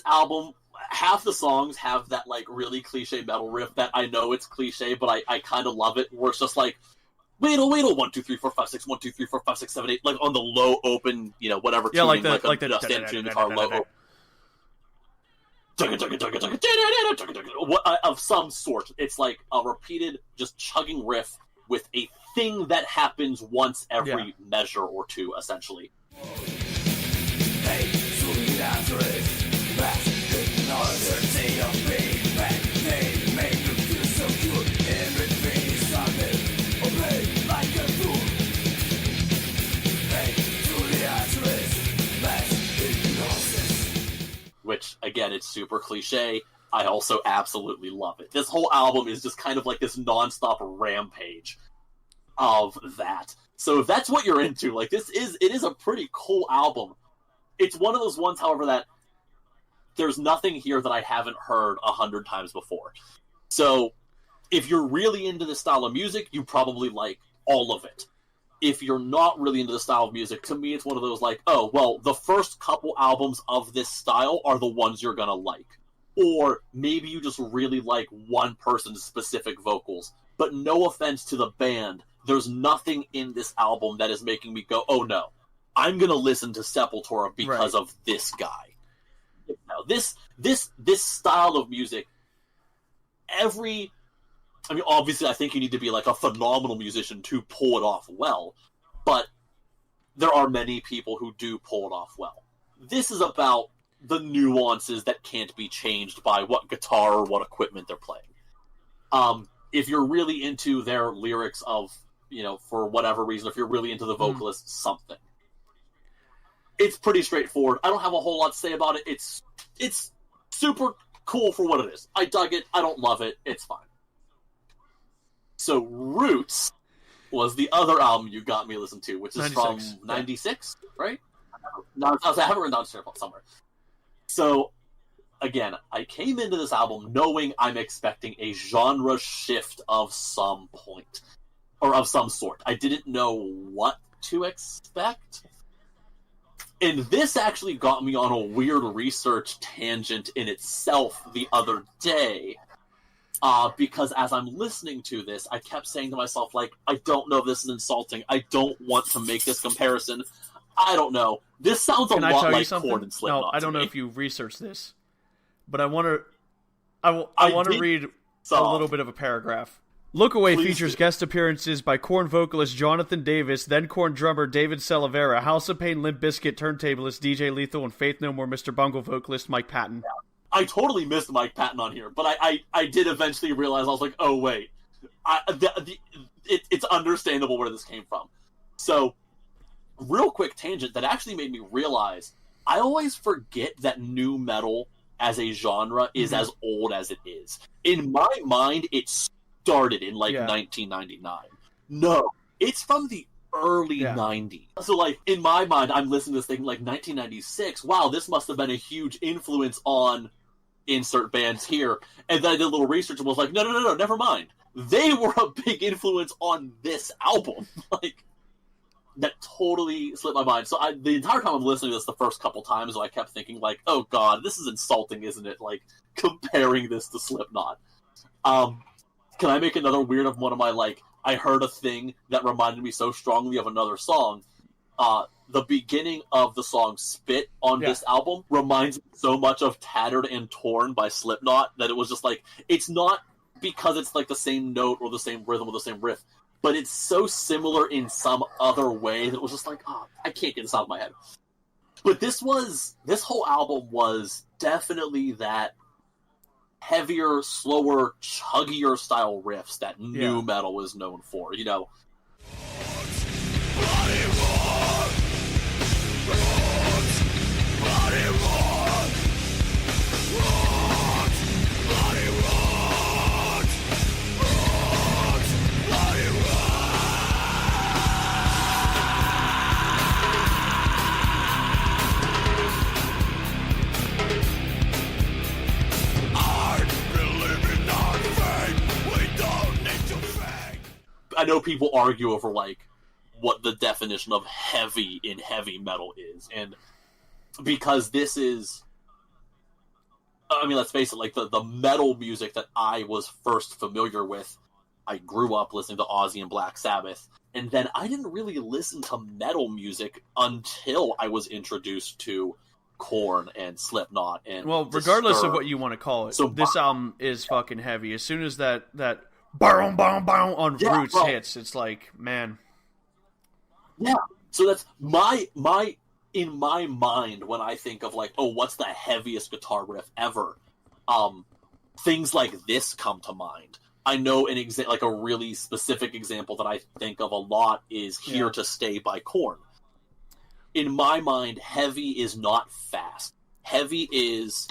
album, half the songs have that like really cliche metal riff that I know it's cliche, but I kind of love it. Where it's just like, wait, 1, 2, 3, 4, 5, 6, 1, 2, 3, 4, 5, 6, 7, 8, like on the low open, whatever. Yeah, tuning, like the standard tuning guitar low. Of some sort. It's like a repeated, just chugging riff with a thing that happens once every measure or 2, essentially. Which, again, it's super cliche. I also absolutely love it. This whole album is just kind of like this nonstop rampage of that. So if that's what you're into, like, it is a pretty cool album. It's one of those ones, however, that there's nothing here that I haven't heard 100 times before. So if you're really into this style of music, you probably like all of it. If you're not really into the style of music, to me it's one of those like, oh, well, the first couple albums of this style are the ones you're gonna like. Or maybe you just really like one person's specific vocals. But no offense to the band, there's nothing in this album that is making me go, oh no, I'm gonna listen to Sepultura because of this guy. This style of music, I mean, obviously, I think you need to be like a phenomenal musician to pull it off well, but there are many people who do pull it off well. This is about the nuances that can't be changed by what guitar or what equipment they're playing. If you're really into their lyrics of, for whatever reason, if you're really into the vocalist, something. It's pretty straightforward. I don't have a whole lot to say about it. It's super cool for what it is. I dug it. I don't love it. It's fine. So Roots was the other album you got me to listen to, which is 96, from 96, right? No, I haven't written down somewhere. So, again, I came into this album knowing I'm expecting a genre shift of some point. Or of some sort. I didn't know what to expect. And this actually got me on a weird research tangent in itself the other day. Because as I'm listening to this, I kept saying to myself, I don't know if this is insulting. I don't want to make this comparison. I don't know. This sounds a lot like Korn and Slipknot. No, I don't know if you've researched this, but I want to read a little bit of a paragraph. Look Away features guest appearances by Korn vocalist Jonathan Davis, then Korn drummer David Salavera, House of Pain Limp Bizkit turntablist DJ Lethal, and Faith No More Mr. Bungle vocalist Mike Patton. I totally missed Mike Patton on here, but I did eventually realize, I was like, oh wait, it's understandable where this came from. So, real quick tangent that actually made me realize, I always forget that nu metal as a genre is as old as it is. In my mind, it started in 1999. No, it's from the early 90s. So in my mind, I'm listening to this thing 1996. Wow, this must have been a huge influence on insert bands here. And then I did a little research and was like, no, never mind. They were a big influence on this album. That totally slipped my mind. So the entire time I'm listening to this the first couple times, I kept thinking oh god, this is insulting, isn't it? Comparing this to Slipknot. Can I make another weird of one of my I heard a thing that reminded me so strongly of another song. The beginning of the song Spit on this album reminds me so much of Tattered and Torn by Slipknot that it was just it's not because it's the same note or the same rhythm or the same riff, but it's so similar in some other way that it was just I can't get this out of my head. But this whole album was definitely that heavier, slower, chuggier style riffs that nu metal is known for, I know people argue over what the definition of heavy in heavy metal is, and because this is, let's face it, the metal music that I was first familiar with, I grew up listening to Ozzy and Black Sabbath, and then I didn't really listen to metal music until I was introduced to Korn and Slipknot and regardless of what you want to call it, this album is fucking heavy. As soon as that boom, boom, boom on Roots hits, it's man. Yeah. So that's in my mind when I think of what's the heaviest guitar riff ever? Things like this come to mind. I know a really specific example that I think of a lot is Here to Stay by Korn. In my mind, heavy is not fast. Heavy is,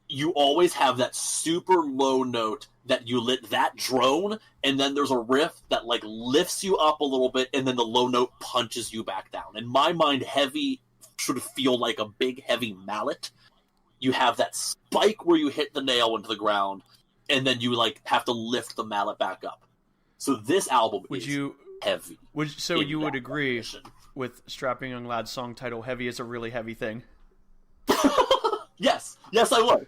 you always have that super low note that you lit that drone, and then there's a riff that lifts you up a little bit, and then the low note punches you back down. In my mind, heavy should feel like a big heavy mallet. You have that spike where you hit the nail into the ground, and then you have to lift the mallet back up. So this album is heavy. You would agree with Strapping Young Lad's song title, "Heavy is a really heavy thing"? Yes, I would.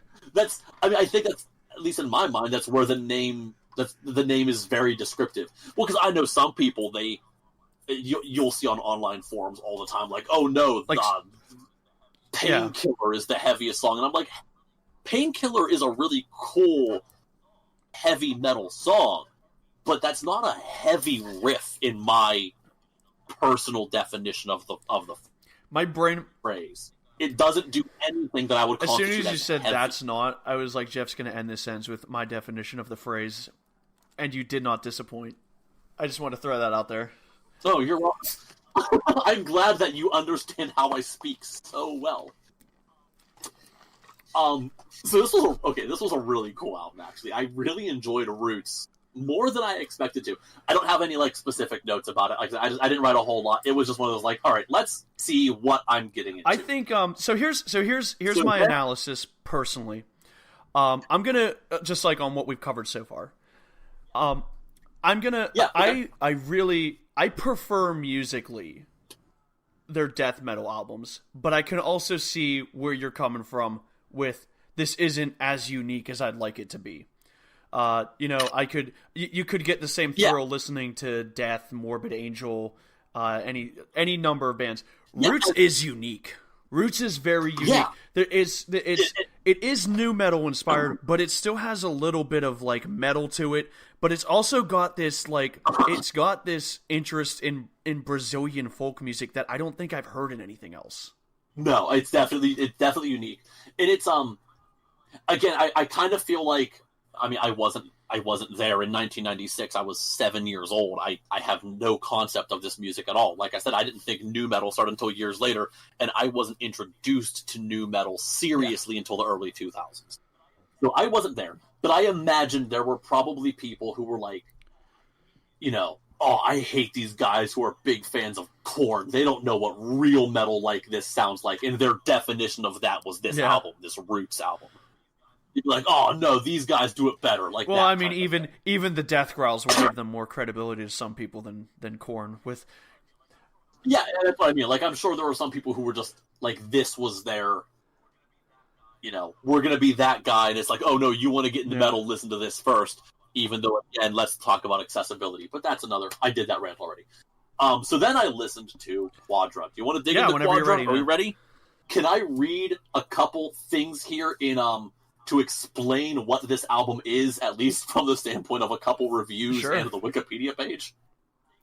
I think that's, at least in my mind, that's where the name is very descriptive. Well, because I know some people, you'll see on online forums all the time, oh no, Painkiller is the heaviest song, and I'm Painkiller is a really cool heavy metal song, but that's not a heavy riff in my personal definition of the. My brain phrase. It doesn't do anything that I would call. As soon as you said heavy. That's not, I was like, Jeff's going to end this sentence with my definition of the phrase, and you did not disappoint. I just want to throw that out there. Oh, you're wrong. I'm glad that you understand how I speak so well. So this was a really cool album, actually. I really enjoyed Roots more than I expected to. I don't have any like specific notes about it. Like I didn't write a whole lot. It was just one of those like, all right, let's see what I'm getting into. I think so here's my analysis personally. I'm gonna just like on what we've covered so far. I'm gonna I prefer musically their death metal albums, but I can also see where you're coming from with this isn't as unique as I'd like it to be. You could get the same thrill listening to Death, Morbid Angel, any number of bands. Roots is unique. Roots is very unique. Yeah. It is nu metal inspired, but it still has a little bit of like metal to it. But it's also got this it's got this interest in Brazilian folk music that I don't think I've heard in anything else. No, it's definitely unique, and it's again I kind of feel like. I mean, I wasn't there in 1996. I was 7 years old. I have no concept of this music at all. Like I said, I didn't think nu metal started until years later, and I wasn't introduced to nu metal seriously until the early 2000s. So I wasn't there. But I imagined there were probably people who were like, I hate these guys who are big fans of Korn. They don't know what real metal like this sounds like. And their definition of that was this album, this Roots album. You'd be like, oh no, these guys do it better. Like, well, I mean, even the Death Growls will give them more credibility to some people than Korn. With yeah, that's what I mean. Like, I'm sure there were some people who were just like, this was their, we're gonna be that guy, and it's like, oh no, you want to get into metal, listen to this first. Even though, again, let's talk about accessibility. But that's another. I did that rant already. So then I listened to Quadra. Do you want to dig into Quadra? Ready, Are we ready? Can I read a couple things here in to explain what this album is, at least from the standpoint of a couple reviews and the Wikipedia page?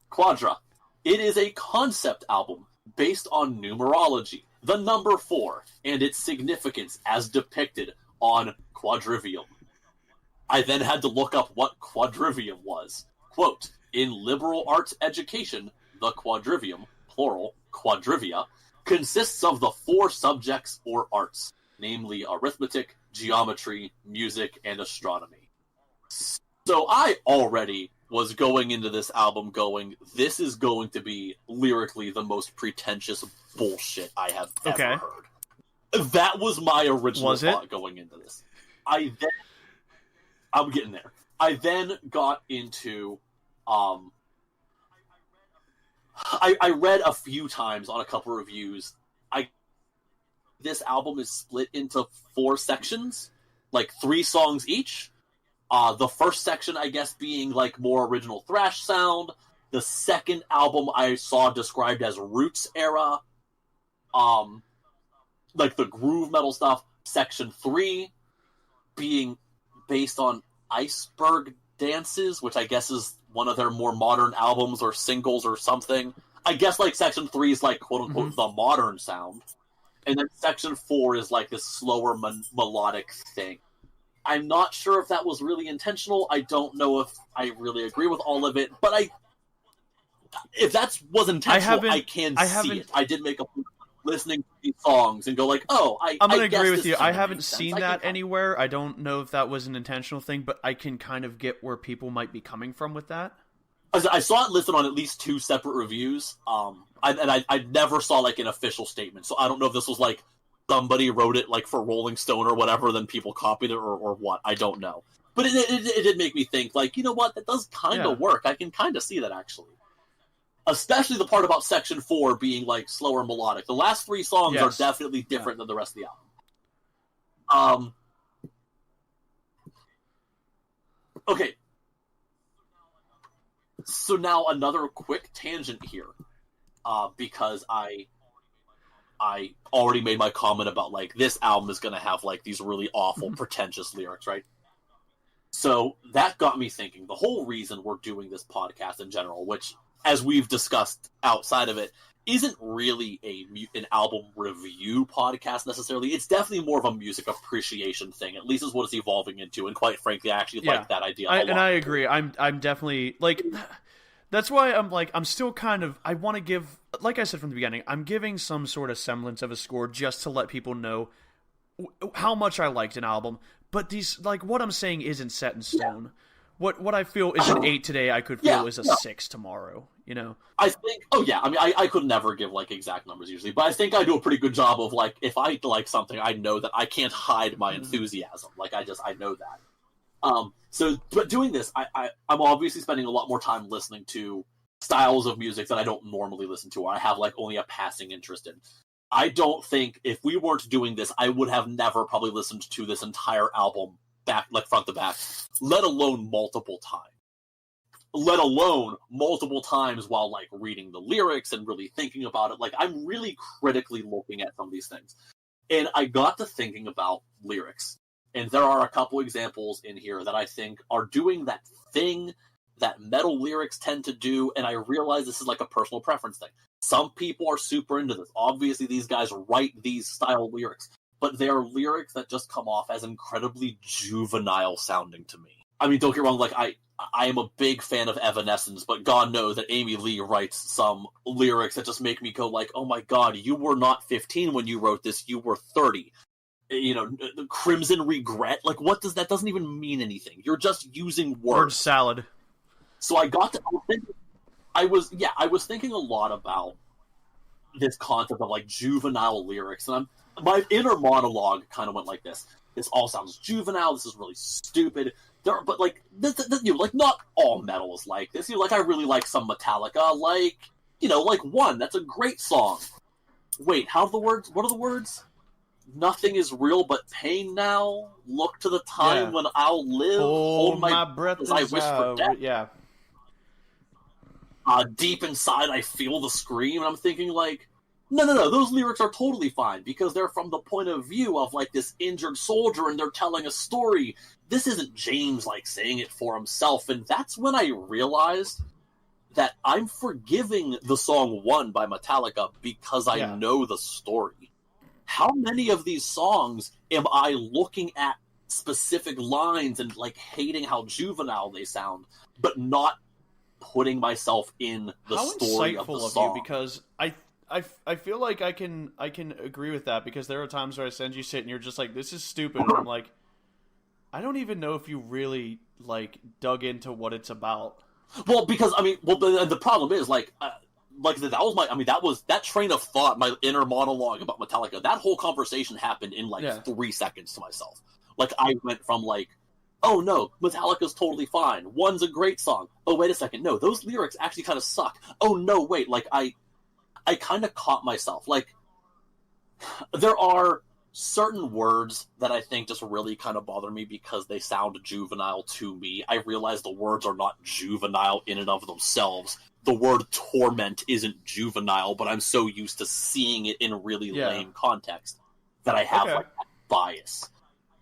Quadra. It is a concept album based on numerology, the number 4, and its significance as depicted on Quadrivium. I then had to look up what Quadrivium was. Quote, in liberal arts education, the Quadrivium, plural, quadrivia, consists of the 4 subjects or arts, namely arithmetic, geometry, music, and astronomy. So I already was going into this album going, this is going to be lyrically the most pretentious bullshit I have ever heard. That was my original thought going into this. I'm getting there. I then got into, I read a few times on a couple reviews. This album is split into 4 sections, like 3 songs each. The first section, I guess, being like more original thrash sound. The second album I saw described as Roots era, like the groove metal stuff. Section 3 being based on Iceberg Dances, which I guess is one of their more modern albums or singles or something. I guess like section 3 is like quote unquote the modern sound. And then section 4 is like this slower melodic thing. I'm not sure if that was really intentional. I don't know if I really agree with all of it, but if that was intentional, I can see it. I did make a point listening to these songs and go like, oh, I'm going to agree with you. I haven't seen that anywhere. I don't know if that was an intentional thing, but I can kind of get where people might be coming from with that. I saw it listed on at least 2 separate reviews, I never saw like an official statement, so I don't know if this was like somebody wrote it like for Rolling Stone or whatever, then people copied it or what. I don't know, but it did make me think like, you know what, that does kind of work. I can kind of see that actually, especially the part about section 4 being like slower melodic. The last 3 songs are definitely different than the rest of the album. Okay. So now another quick tangent here, because I already made my comment about like this album is going to have like these really awful pretentious lyrics, right? So that got me thinking. The whole reason we're doing this podcast in general, which as we've discussed outside of it, isn't really an album review podcast necessarily. It's definitely more of a music appreciation thing. At least is what it's evolving into. And quite frankly, I actually like that idea a lot. And I agree. I'm definitely like. That's why I'm still kind of. I want to give, like I said from the beginning, I'm giving some sort of semblance of a score just to let people know how much I liked an album. But these, like, what I'm saying isn't set in stone. What I feel is an 8 today, I could feel is a 6 tomorrow. You know, I think. Oh yeah, I mean, I could never give like exact numbers usually, but I think I do a pretty good job of like, if I like something, I know that I can't hide my enthusiasm. Like I know that. But doing this, I'm obviously spending a lot more time listening to styles of music that I don't normally listen to, or I have like only a passing interest in. I don't think if we weren't doing this, I would have never probably listened to this entire album back, like front to back, let alone multiple times. Let alone multiple times while like reading the lyrics and really thinking about it. Like I'm really critically looking at some of these things. And I got to thinking about lyrics. And there are a couple examples in here that I think are doing that thing that metal lyrics tend to do, and I realize this is like a personal preference thing. Some people are super into this. Obviously, these guys write these style lyrics, but they are lyrics that just come off as incredibly juvenile sounding to me. I mean, don't get me wrong, like, I am a big fan of Evanescence, but God knows that Amy Lee writes some lyrics that just make me go like, oh my god, you were not 15 when you wrote this, you were 30. You know, Crimson Regret, like, what does that doesn't even mean anything. You're just using words. Word salad. So I was thinking a lot about this concept of like juvenile lyrics, and my inner monologue kind of went like this: this all sounds juvenile. This is really stupid. But like, like not all metal is like this. Like I really like some Metallica, like like One. That's a great song. Wait, what are the words? Nothing is real but pain now. Look to the time when I'll live. Hold my breath as I wish for death. Yeah. Deep inside, I feel the scream, and I'm thinking, like, no, those lyrics are totally fine, because they're from the point of view of, like, this injured soldier, and they're telling a story. This isn't James, like, saying it for himself, and that's when I realized that I'm forgiving the song One by Metallica because I know the story. How many of these songs am I looking at specific lines and, like, hating how juvenile they sound, but not putting myself in the story of the song? How insightful of you, because I feel like I can agree with that, because there are times where I send you sit and you're just like, this is stupid, and I'm like, I don't even know if you really like dug into what it's about. Well, because the problem is like that was that train of thought, my inner monologue about Metallica. That whole conversation happened in 3 seconds to myself. Like I went from like, oh no, Metallica's totally fine. One's a great song. Oh wait a second, no, those lyrics actually kind of suck. Oh no, wait, like I kind of caught myself. Like there are certain words that I think just really kind of bother me because they sound juvenile to me. I realize the words are not juvenile in and of themselves. The word torment isn't juvenile, but I'm so used to seeing it in really lame context that I have like that bias.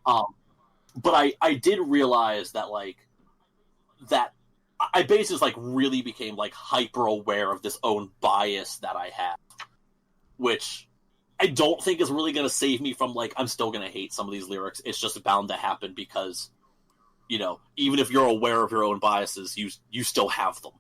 But I did realize that like that I basically like really became like hyper aware of this own bias that I have, which I don't think is really going to save me from like, I'm still going to hate some of these lyrics. It's just bound to happen because, even if you're aware of your own biases, you still have them.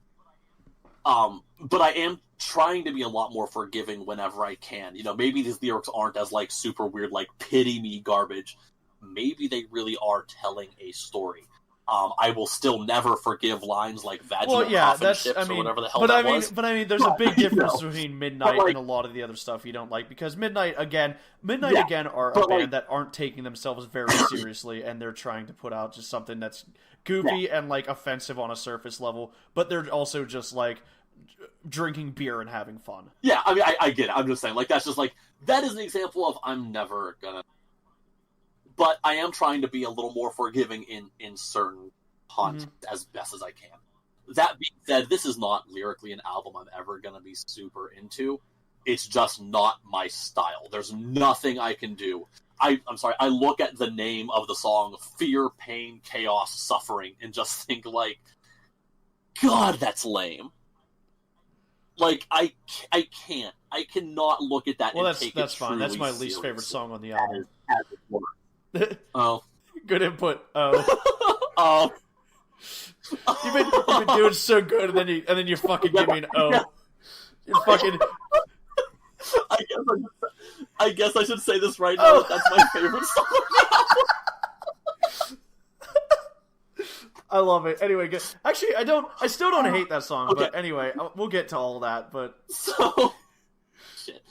But I am trying to be a lot more forgiving whenever I can. Maybe these lyrics aren't as like super weird, like pity me garbage. Maybe they really are telling a story. I will still never forgive lines like vaginal coffin ships or whatever the hell that was. But I mean, there's a big difference between Midnight and a lot of the other stuff you don't like, because Midnight again are a band that aren't taking themselves very seriously, and they're trying to put out just something that's goofy and like offensive on a surface level, but they're also just like drinking beer and having fun. Yeah, I mean, I get it. I'm just saying, like, that's just like, that is an example of I'm never gonna. But I am trying to be a little more forgiving in certain content as best as I can. That being said, this is not lyrically an album I'm ever going to be super into. It's just not my style. There's nothing I can do. I'm sorry, I look at the name of the song, Fear, Pain, Chaos, Suffering, and just think like, God, that's lame. Like I can't. I cannot look at that. Well, and take that's it fine. That's my truly least favorite seriously song on the album. as it were. Oh, good input. Oh, oh. you've been doing so good, and then you fucking give me an O. You fucking. I guess I should say this right now. That's my favorite song on the album. I love it. Anyway, good. Actually, I still don't hate that song, okay. But anyway, we'll get to all that. But so, shit.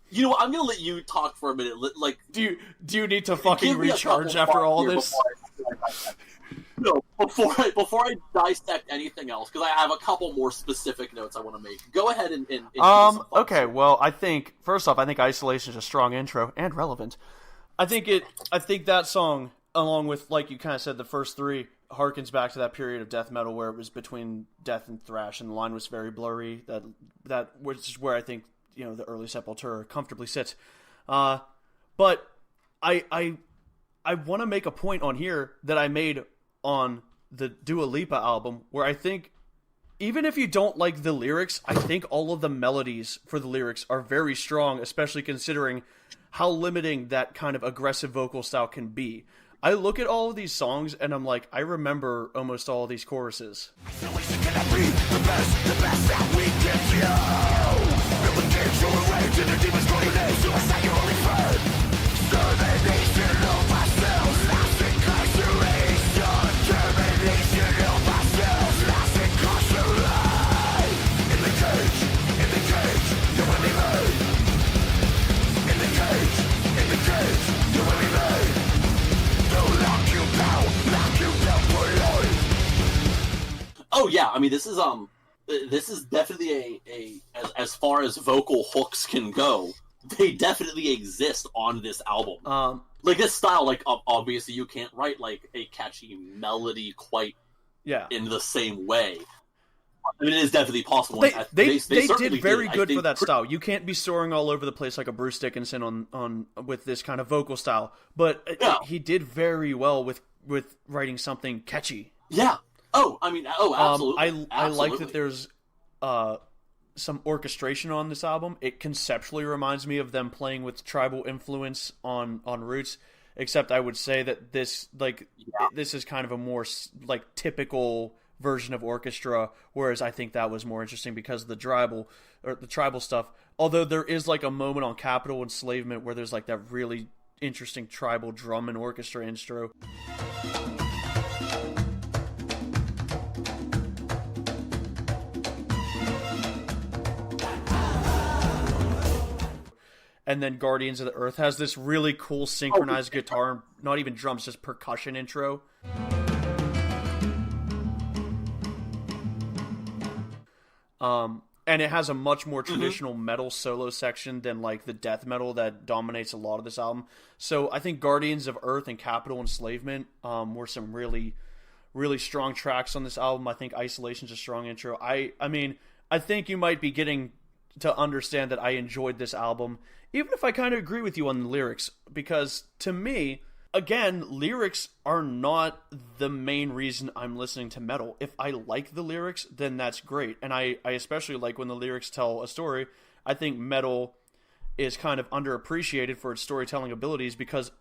You know what? I'm gonna let you talk for a minute. Like, do you need to fucking recharge after all this? No, before I dissect anything else, because I have a couple more specific notes I want to make. Go ahead and okay. Well, I think first off, I think Isolation is a strong intro and relevant. I think that song, along with, like you kind of said, the first three, harkens back to that period of death metal where it was between death and thrash, and the line was very blurry. That which is where I think, you know, the early Sepultura comfortably sits. But I want to make a point on here that I made on the Dua Lipa album, where I think even if you don't like the lyrics, I think all of the melodies for the lyrics are very strong, especially considering how limiting that kind of aggressive vocal style can be. I look at all of these songs and I'm like, I remember almost all of these choruses. Oh yeah, I mean this is definitely as far as vocal hooks can go, they definitely exist on this album. Like this style, like obviously you can't write like a catchy melody quite in the same way. I mean, it is definitely possible. They did very good for that style. You can't be soaring all over the place like a Bruce Dickinson on with this kind of vocal style, but he did very well with writing something catchy. Yeah. Oh, I mean, absolutely. I like that there's some orchestration on this album. It conceptually reminds me of them playing with tribal influence on Roots, except I would say that this is kind of a more like typical version of orchestra, whereas I think that was more interesting because of the tribal stuff. Although there is like a moment on Capital Enslavement where there's like that really interesting tribal drum and orchestra intro. And then Guardians of the Earth has this really cool synchronized guitar, not even drums, just percussion intro. And it has a much more traditional metal solo section than like the death metal that dominates a lot of this album. So I think Guardians of Earth and Capital Enslavement were some really, really strong tracks on this album. I think Isolation's a strong intro. I mean, I think you might be getting to understand that I enjoyed this album, even if I kind of agree with you on the lyrics, because to me, again, lyrics are not the main reason I'm listening to metal. If I like the lyrics, then that's great. And I especially like when the lyrics tell a story. I think metal is kind of underappreciated for its storytelling abilities because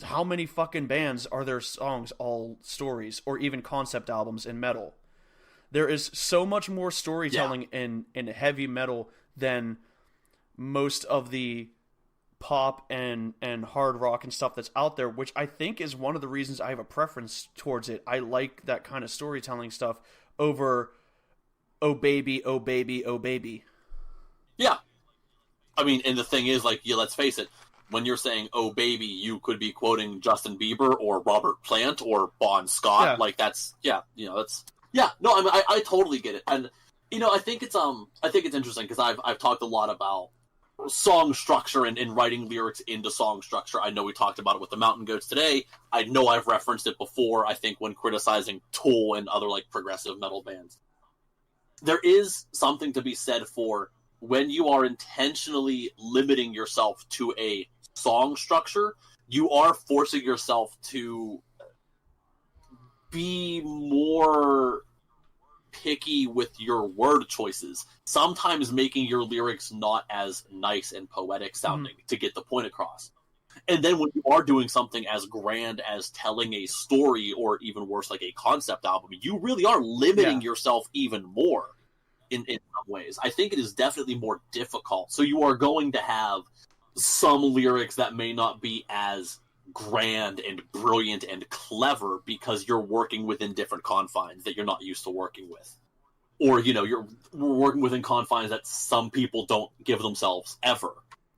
how many fucking bands are their songs all stories or even concept albums in metal? There is so much more storytelling in heavy metal than most of the pop and hard rock and stuff that's out there, which I think is one of the reasons I have a preference towards it. I like that kind of storytelling stuff over oh baby, oh baby, oh baby. Yeah. I mean, and the thing is, like, let's face it, when you're saying oh baby, you could be quoting Justin Bieber or Robert Plant or Bon Scott. Yeah. Like that's no, I mean I totally get it. And I think it's interesting because I've talked a lot about song structure and writing lyrics into song structure. I know we talked about it with the Mountain Goats today. I know I've referenced it before, I think, when criticizing Tool and other like progressive metal bands. There is something to be said for when you are intentionally limiting yourself to a song structure, you are forcing yourself to be more picky with your word choices, sometimes making your lyrics not as nice and poetic sounding to get the point across. And then when you are doing something as grand as telling a story, or even worse, like a concept album, you really are limiting yourself even more in some ways. I think it is definitely more difficult. So you are going to have some lyrics that may not be as grand and brilliant and clever because you're working within different confines that you're not used to working with. Or, you're working within confines that some people don't give themselves ever.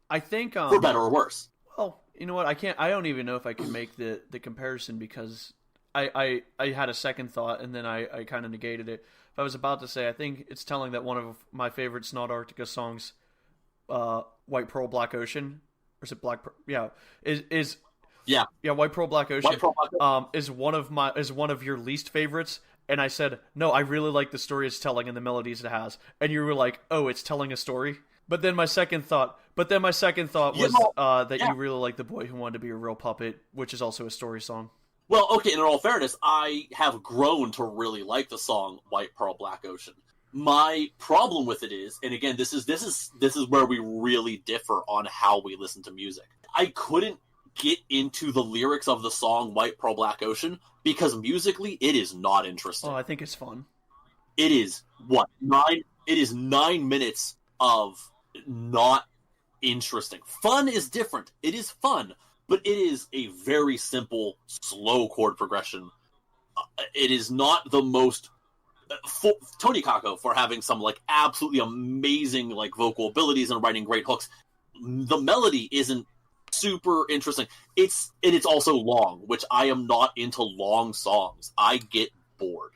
I think... for better or worse. Well, you know what? I don't even know if I can make the comparison, because I had a second thought and then I kind of negated it. If I was about to say, I think it's telling that one of my favorite Snot Arctica songs, White Pearl Black Ocean, or is it Black Pearl? Yeah, is White Pearl Black Ocean. White Pearl Black Ocean. is one of your least favorites. And I said, no, I really like the story it's telling and the melodies it has. And you were like, oh, it's telling a story. But then my second thought was that you really like The Boy Who Wanted to Be a Real Puppet, which is also a story song. Well, okay, in all fairness, I have grown to really like the song White Pearl Black Ocean. My problem with it is, and again, this is where we really differ on how we listen to music. I couldn't get into the lyrics of the song White Pearl Black Ocean because musically it is not interesting. Oh, I think it's fun. It is 9 minutes of not interesting. Fun is different. It is fun, but it is a very simple, slow chord progression. It is not the most... Tony Kako, for having some absolutely amazing vocal abilities and writing great hooks, the melody isn't super interesting. It's also long, which I am not into long songs. I get bored.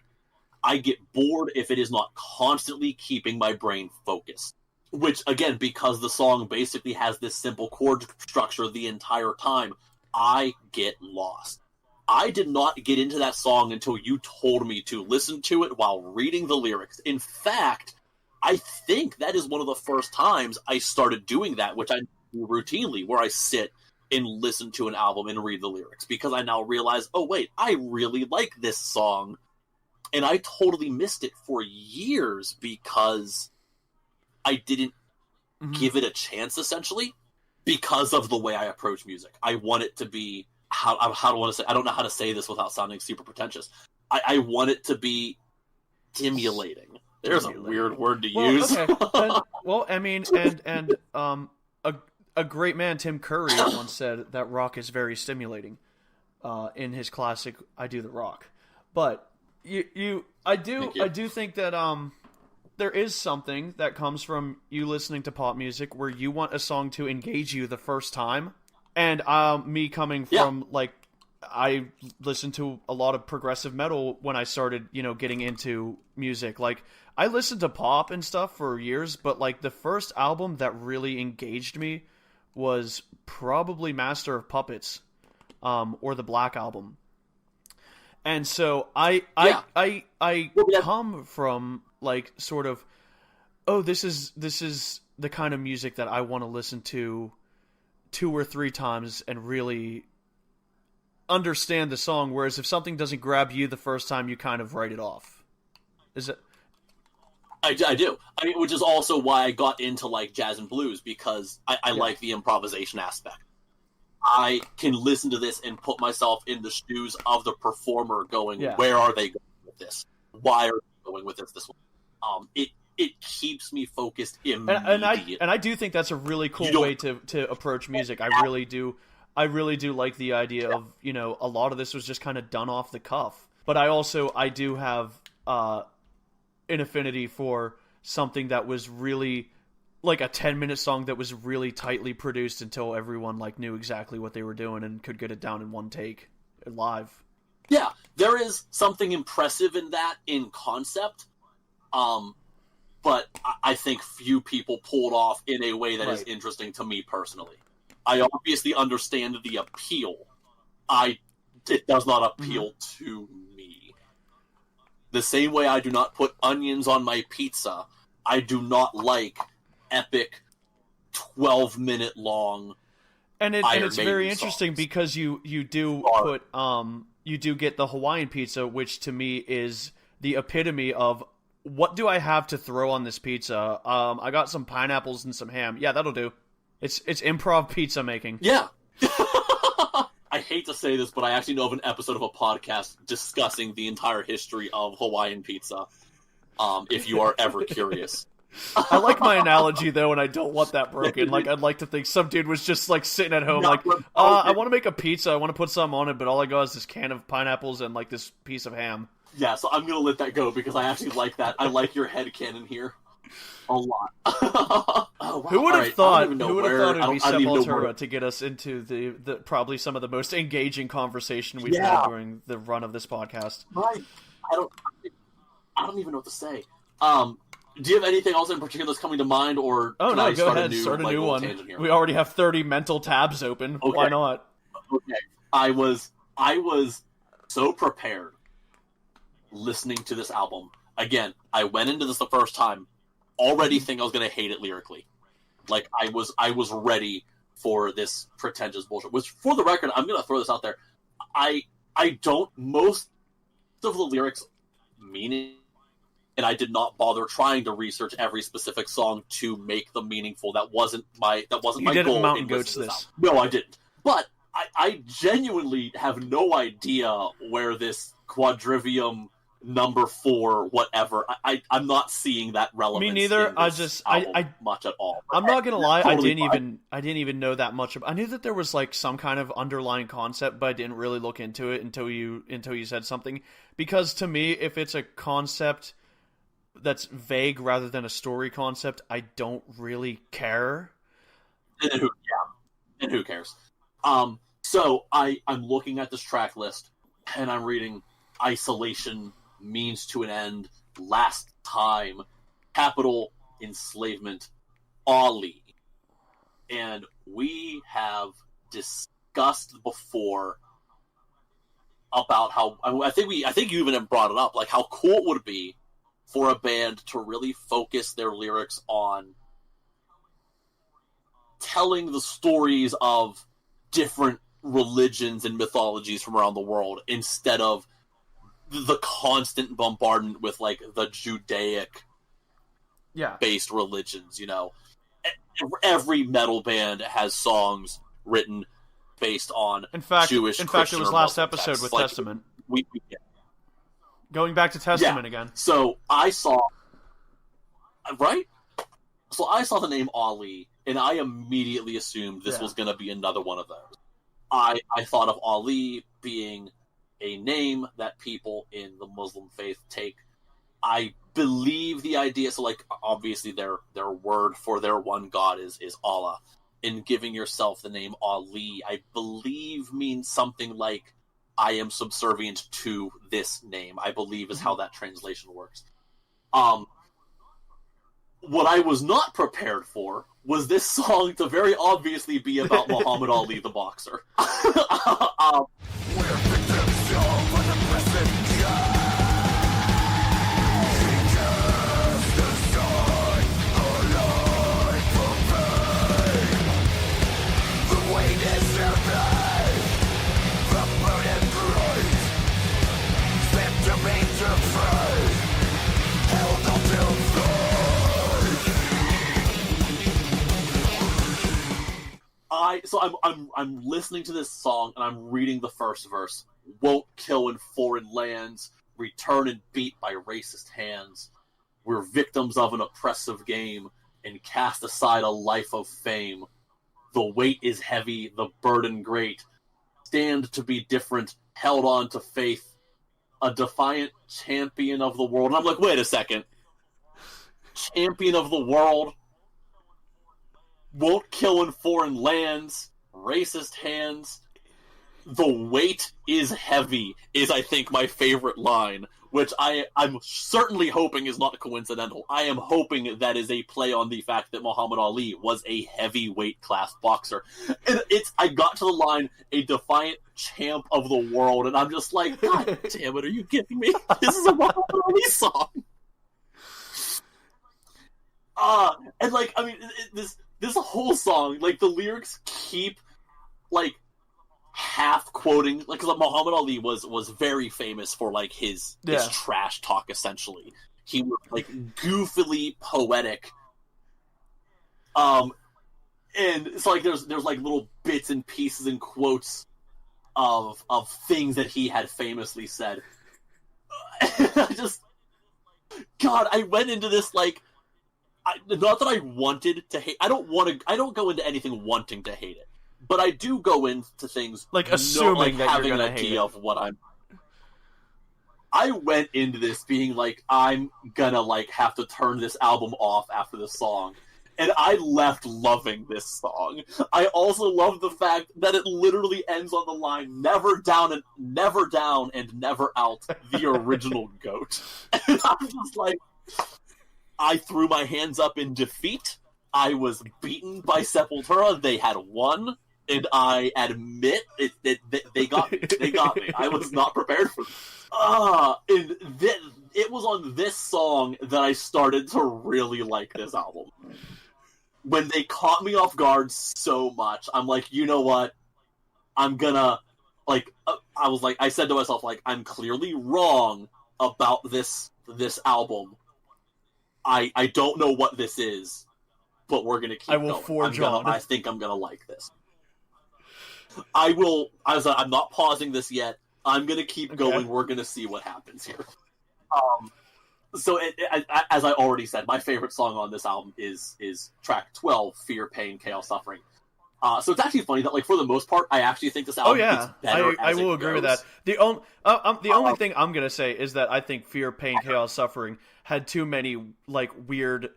I get bored if it is not constantly keeping my brain focused. Which, again, because the song basically has this simple chord structure the entire time, I get lost. I did not get into that song until you told me to listen to it while reading the lyrics. In fact, I think that is one of the first times I started doing that, which I do routinely, where I sit and listen to an album and read the lyrics, because I now realize, oh wait, I really like this song, and I totally missed it for years because I didn't give it a chance, essentially, because of the way I approach music. I want it to be, how do I want to say, I don't know how to say this without sounding super pretentious. I want it to be stimulating. There's a weird word to use. Okay. Well, I mean, and a great man, Tim Curry, once said that rock is very stimulating in his classic "I Do the Rock." But I do think that there is something that comes from you listening to pop music where you want a song to engage you the first time. And me coming from I listened to a lot of progressive metal when I started, getting into music. I listened to pop and stuff for years, but the first album that really engaged me was probably Master of Puppets, or the Black Album. And so I come from sort of, oh, this is the kind of music that I want to listen to 2 or 3 times and really understand the song, whereas if something doesn't grab you the first time, you kind of write it off. Is it? I do. I mean, which is also why I got into jazz and blues, because I like the improvisation aspect. I can listen to this and put myself in the shoes of the performer going, where are they going with this? Why are they going with this one? It keeps me focused immediately. And I do think that's a really cool way to approach music. I really do like the idea of, a lot of this was just kind of done off the cuff. But I do have an affinity for something that was really a 10-minute song that was really tightly produced until everyone knew exactly what they were doing and could get it down in one take live. Yeah, there is something impressive in that in concept. But I think few people pulled off in a way that is interesting to me personally. I obviously understand the appeal. It does not appeal to me. The same way I do not put onions on my pizza, I do not like epic 12-minute long. And it's very interesting because you do put you do get the Hawaiian pizza, which to me is the epitome of what do I have to throw on this pizza? I got some pineapples and some ham. Yeah, that'll do. It's improv pizza making. Yeah. I hate to say this, but I actually know of an episode of a podcast discussing the entire history of Hawaiian pizza. If you are ever curious. I like my analogy though, and I don't want that broken. Like, I'd like to think some dude was just like sitting at home, like, I want to make a pizza. I want to put something on it, but all I got is this can of pineapples and like this piece of ham. Yeah, so I'm gonna let that go because I actually like that. I like your headcanon here a lot. Oh, wow. Who would have thought? Who would have thought it'd be Sepultura to get us into the probably some of the most engaging conversation we've had during the run of this podcast? Right. I don't even know what to say. Do you have anything else in particular that's coming to mind, or go ahead, start a new one. We already have 30 mental tabs open. Okay. Why not? Okay, I was so prepared listening to this album. Again, I went into this the first time already thinking I was going to hate it lyrically. Like I was ready for this pretentious bullshit. Which, for the record, I'm going to throw this out there. I don't most of the lyrics mean it. And I did not bother trying to research every specific song to make them meaningful. That wasn't my goal. You didn't mountain goats this. No, I didn't. But I genuinely have no idea where this quadrivium number 4 whatever. I'm not seeing that relevance. Me neither. I much at all. I'm not gonna lie. Totally I didn't even know that much. I knew that there was like some kind of underlying concept, but I didn't really look into it until you said something. Because to me, if it's a concept that's vague rather than a story concept, I don't really care. And who cares? So I'm looking at this track list and I'm reading Isolation, Means to an End, Last Time, Capital, Enslavement, Ali. And we have discussed before about how I think you even brought it up, like how cool it would be for a band to really focus their lyrics on telling the stories of different religions and mythologies from around the world instead of the constant bombardment with like the Judaic based religions, you know. Every metal band has songs written based on Jewish, in fact, it was last Muslim episode texts. with like, Testament. Going back to Testament again. So I saw the name Ali, and I immediately assumed this was going to be another one of those. I thought of Ali being a name that people in the Muslim faith take. I believe the idea, so like obviously their word for their one god is Allah. And giving yourself the name Ali, I believe means something like I am subservient to this name, I believe is how that translation works. What I was not prepared for was this song to very obviously be about Muhammad Ali, the boxer. I'm listening to this song and I'm reading the first verse. Won't kill in foreign lands, return and beat by racist hands. We're victims of an oppressive game and cast aside a life of fame. The weight is heavy, the burden great. Stand to be different, held on to faith. A defiant champion of the world. And I'm like, wait a second. Champion of the world? Won't kill in foreign lands, racist hands. The weight is heavy is, I think, my favorite line, which I'm certainly hoping is not coincidental. I am hoping that is a play on the fact that Muhammad Ali was a heavyweight class boxer. And I got to the line, a defiant champ of the world, and I'm just like, God damn it, are you kidding me? This is a Muhammad Ali song. And like, I mean, this whole song, like, the lyrics keep, like, half quoting, like, because Muhammad Ali was very famous for, like, his trash talk, essentially. he was like goofily poetic. And it's like there's like little bits and pieces and quotes of things that he had famously said. I just, God, I went into this like, not that I wanted to hate. I don't go into anything wanting to hate it, but I do go into things like assuming that having you're an gonna hate idea it. of what I'm. I went into this being like, I'm gonna like have to turn this album off after this song. And I left loving this song. I also love the fact that it literally ends on the line, never down and never out, the original GOAT. And I'm just like, I threw my hands up in defeat. I was beaten by Sepultura. They had won. And I admit they got me. They got me. I was not prepared for this. It was on this song that I started to really like this album. When they caught me off guard so much, I'm like, you know what? I'm gonna, like, I said to myself, like, I'm clearly wrong about this album. I don't know what this is, but we're gonna keep going. Forge on. I think I'm gonna like this. I'm not pausing this yet. I'm gonna keep going. We're gonna see what happens here. So, as I already said, my favorite song on this album is track 12, Fear, Pain, Chaos, Suffering. So it's actually funny that, like, for the most part, I actually think this album is better I will agree with that. The only thing I'm going to say is that I think Fear, Pain, Chaos, Suffering had too many, like, weird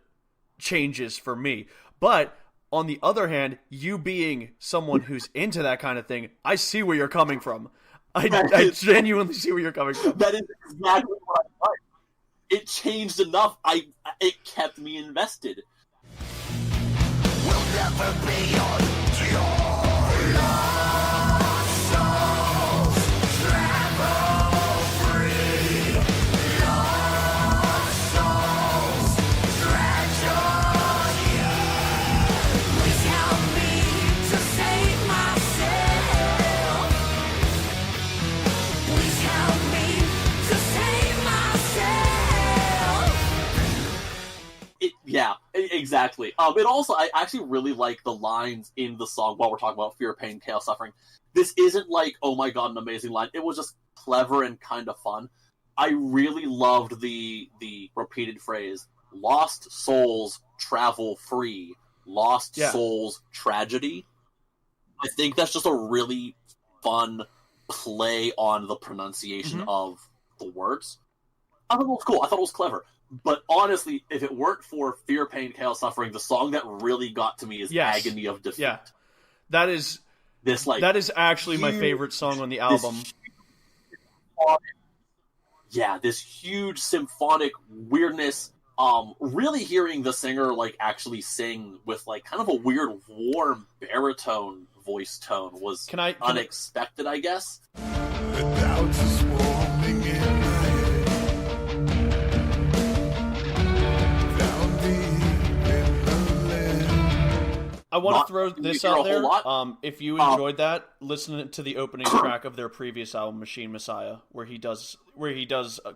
changes for me. But, on the other hand, you being someone who's into that kind of thing, I see where you're coming from. I genuinely see where you're coming from. That is exactly what I like. It changed enough. It kept me invested. We'll never be on your lost souls. Travel free. Lost souls. Tragedy. Please help me to save myself. Please help me to save myself. Yeah, exactly. It also, I actually really like the lines in the song while we're talking about Fear, Pain, Chaos, Suffering. This isn't like, oh my god, an amazing line. It was just clever and kind of fun. I really loved the repeated phrase, lost souls travel free, lost souls tragedy. I think that's just a really fun play on the pronunciation of the words. I thought it was cool. I thought it was clever. But honestly, if it weren't for Fear, Pain, Chaos, Suffering, the song that really got to me is Agony of Defeat. Yeah, that is actually my favorite song on the album. This huge symphonic weirdness. Really hearing the singer like actually sing with like kind of a weird warm baritone voice tone was unexpected, I guess. The doubts are swarming in my head. Down deep in the lead. I want to throw this out there. If you enjoyed that, listen to the opening track of their previous album, Machine Messiah, where he does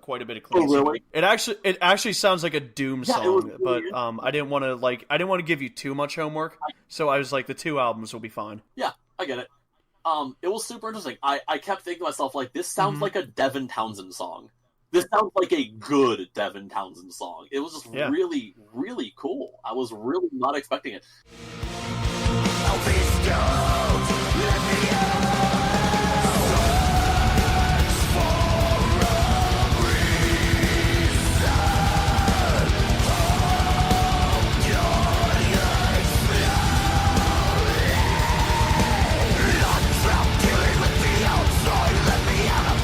quite a bit of clean singing. Really? It actually sounds like a Doom song, but I didn't want to give you too much homework, so I was like, the two albums will be fine. Yeah, I get it. It was super interesting. I kept thinking to myself, like, this sounds like a Devin Townsend song. This sounds like a good Devin Townsend song. It was just really, really cool. I was really not expecting it. Oh, please don't let me out. Search for a reason. Hold your slowly. Not trapped dealing with the outside. Let me out of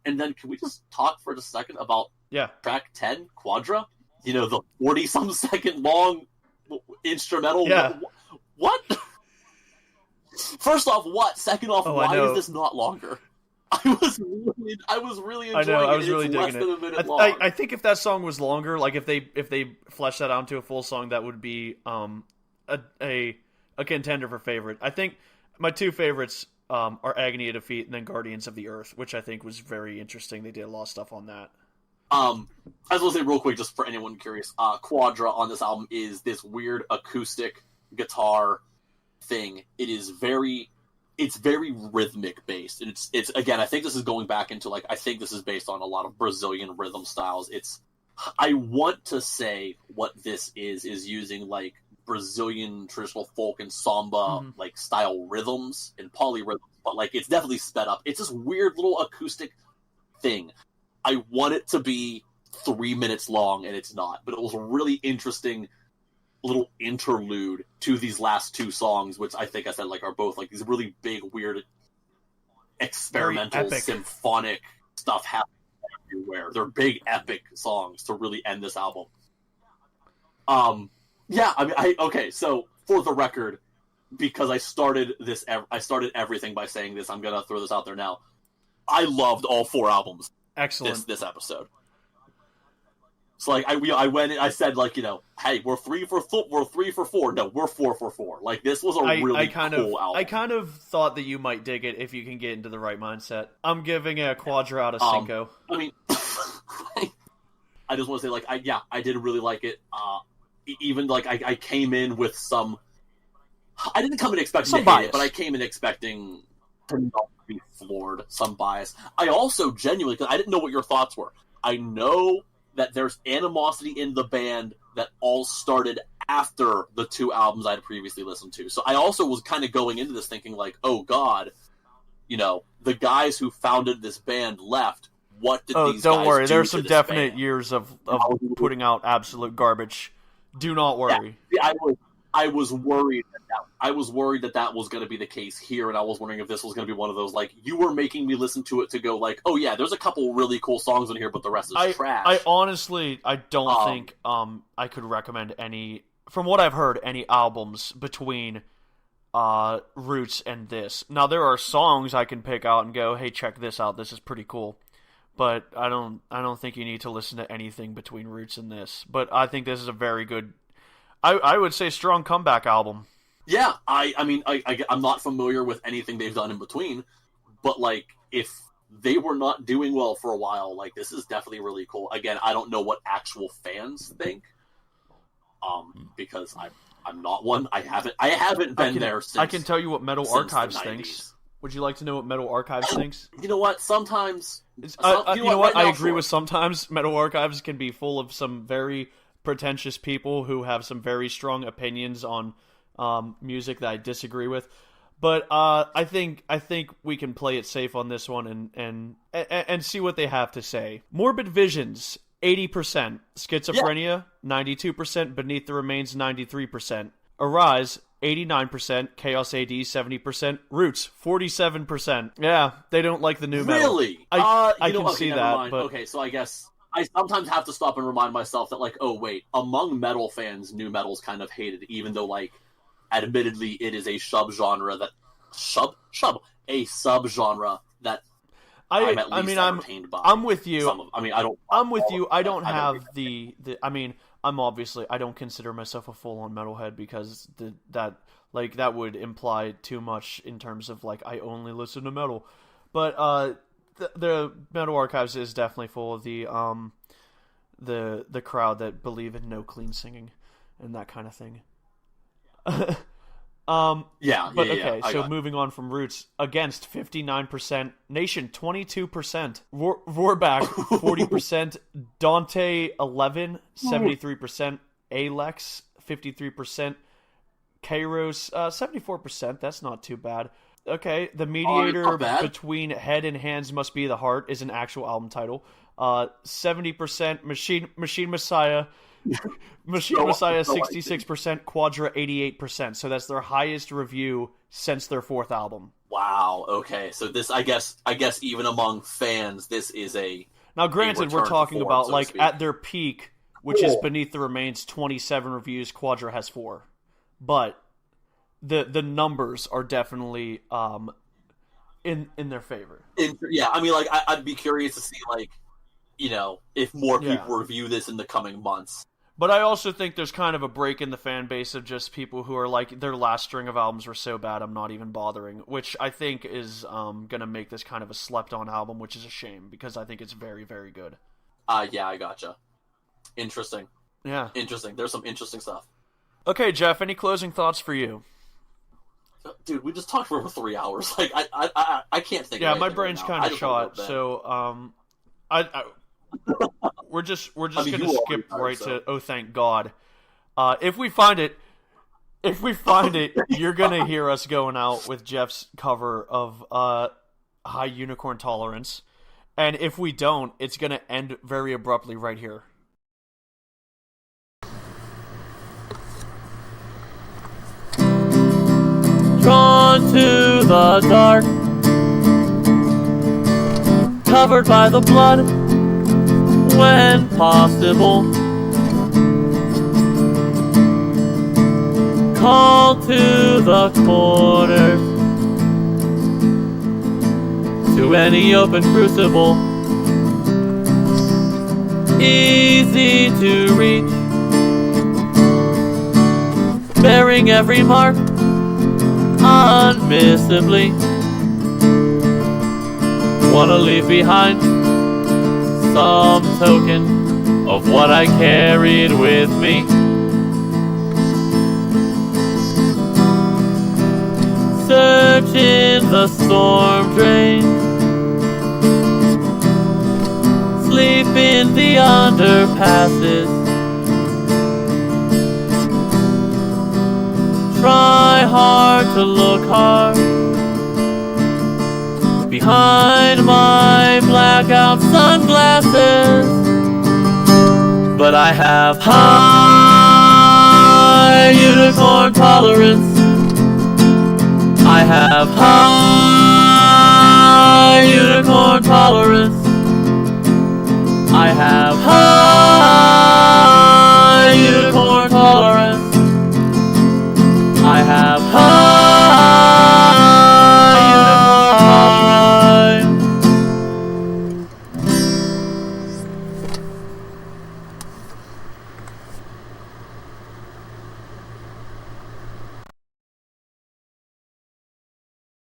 And then can we just talk for just a second about track 10, Quadra? You know, the 40-some second long instrumental. Yeah. What? First off, what? Second off, why is this not longer? I was really enjoying it. I was really it's digging less than a it. minute long. I think if that song was longer, like if they fleshed that out into a full song, that would be a contender for favorite. I think my two favorites are Agony of Defeat, and then Guardians of the Earth, which I think was very interesting. They did a lot of stuff on that. I was going to say real quick, just for anyone curious, Quadra on this album is this weird acoustic guitar thing. It's very rhythmic based. And it's again, I think this is going back into I think this is based on a lot of Brazilian rhythm styles. I want to say what this is using Brazilian traditional folk and samba style rhythms and polyrhythms, but it's definitely sped up. It's this weird little acoustic thing. I want it to be 3 minutes long, and it's not. But it was a really interesting little interlude to these last two songs, which I think I said are both these really big, weird, experimental, symphonic stuff happening everywhere. They're big, epic songs to really end this album. Yeah, okay. So for the record, because I started everything by saying this, I'm gonna throw this out there now. I loved all 4 albums. Excellent. This episode. So I went and I said hey, we're 3 for 4. No, we're 4 for 4. This was a really cool album. I kind of thought that you might dig it if you can get into the right mindset. I'm giving it a Quadra out of 5. I mean, I just want to say I did really like it. Even I came in with some. I didn't come in expecting to hate it, but I came in expecting to not be floored. Some bias. I also genuinely, because I didn't know what your thoughts were. I know that there's animosity in the band that all started after the 2 albums I had previously listened to. So I also was kind of going into this thinking oh God, the guys who founded this band left. What did these guys do? Don't worry, there's to some this definite band? years of putting out absolute garbage. Do not worry. Yeah, I was worried that was going to be the case here, and I was wondering if this was going to be one of those you were making me listen to it to go oh yeah, there's a couple really cool songs in here, but the rest is trash. I honestly don't think I could recommend any, from what I've heard, any albums between Roots and this. Now there are songs I can pick out and go, hey, check this out. This is pretty cool. But I don't think you need to listen to anything between Roots and this. But I think this is a very good, I would say, strong comeback album. Yeah, I'm not familiar with anything they've done in between, but if they were not doing well for a while, this is definitely really cool. Again, I don't know what actual fans think, because I'm not one. I haven't been there since. I can tell you what Metal Archives thinks. Would you like to know what Metal Archives thinks? You know what? Sometimes. I agree with sometimes. Metal Archives can be full of some very pretentious people who have some very strong opinions on music that I disagree with. But I think we can play it safe on this one and see what they have to say. Morbid Visions, 80%. Schizophrenia, 92%. Beneath the Remains, 93%. Arise, 89%, Chaos AD 70%, Roots 47%. Yeah, they don't like the new metal. Really? I can see that. Mind. But okay, so I guess I sometimes have to stop and remind myself that oh wait, among metal fans, new metal's kind of hated, even though admittedly it is a subgenre that that I'm at least entertained by. I'm with you. I'm with you. I don't have the. I'm obviously, I don't consider myself a full-on metalhead because that would imply too much in terms of I only listen to metal. But the Metal Archives is definitely full of the crowd that believe in no clean singing and that kind of thing. So moving on from Roots, Against 59%, Nation 22%, Vorbak 40%, Dante 11, 73%, Alex 53%, Kairos 74%. That's not too bad. Okay, The Mediator Between Head and Hands Must Be the Heart is an actual album title. 70%, Machine Messiah. Messiah 66%, Quadra 88%. So that's their highest review since their 4th album. Wow. Okay. So this, I guess, even among fans, this is a. Now, granted, we're talking about at their peak, which is Beneath the Remains, 27 reviews. Quadra has 4, but the numbers are definitely in their favor. I'd be curious to see if more people review this in the coming months. But I also think there's kind of a break in the fan base of just people who are like, their last string of albums were so bad, I'm not even bothering, which I think is going to make this kind of a slept-on album, which is a shame, because I think it's very, very good. Yeah, I gotcha. Interesting. Yeah. Interesting. There's some interesting stuff. Okay, Jeff, any closing thoughts for you? Dude, we just talked for over 3 hours. Like, I can't think. Yeah, of my brain's right kind of shot. So, we're just gonna skip right to. Oh, thank God. If we find it, you're gonna hear us going out with Jeff's cover of High Unicorn Tolerance, and if we don't, it's gonna end very abruptly right here. Drawn to the dark, covered by the blood, when possible, called to the corner, to any open crucible, easy to reach, bearing every mark unmissably. Wanna leave behind some token of what I carried with me. Search in the storm drain, sleep in the underpasses, try hard to look hard behind my blackout sunglasses, but I have high unicorn tolerance. I have high unicorn tolerance.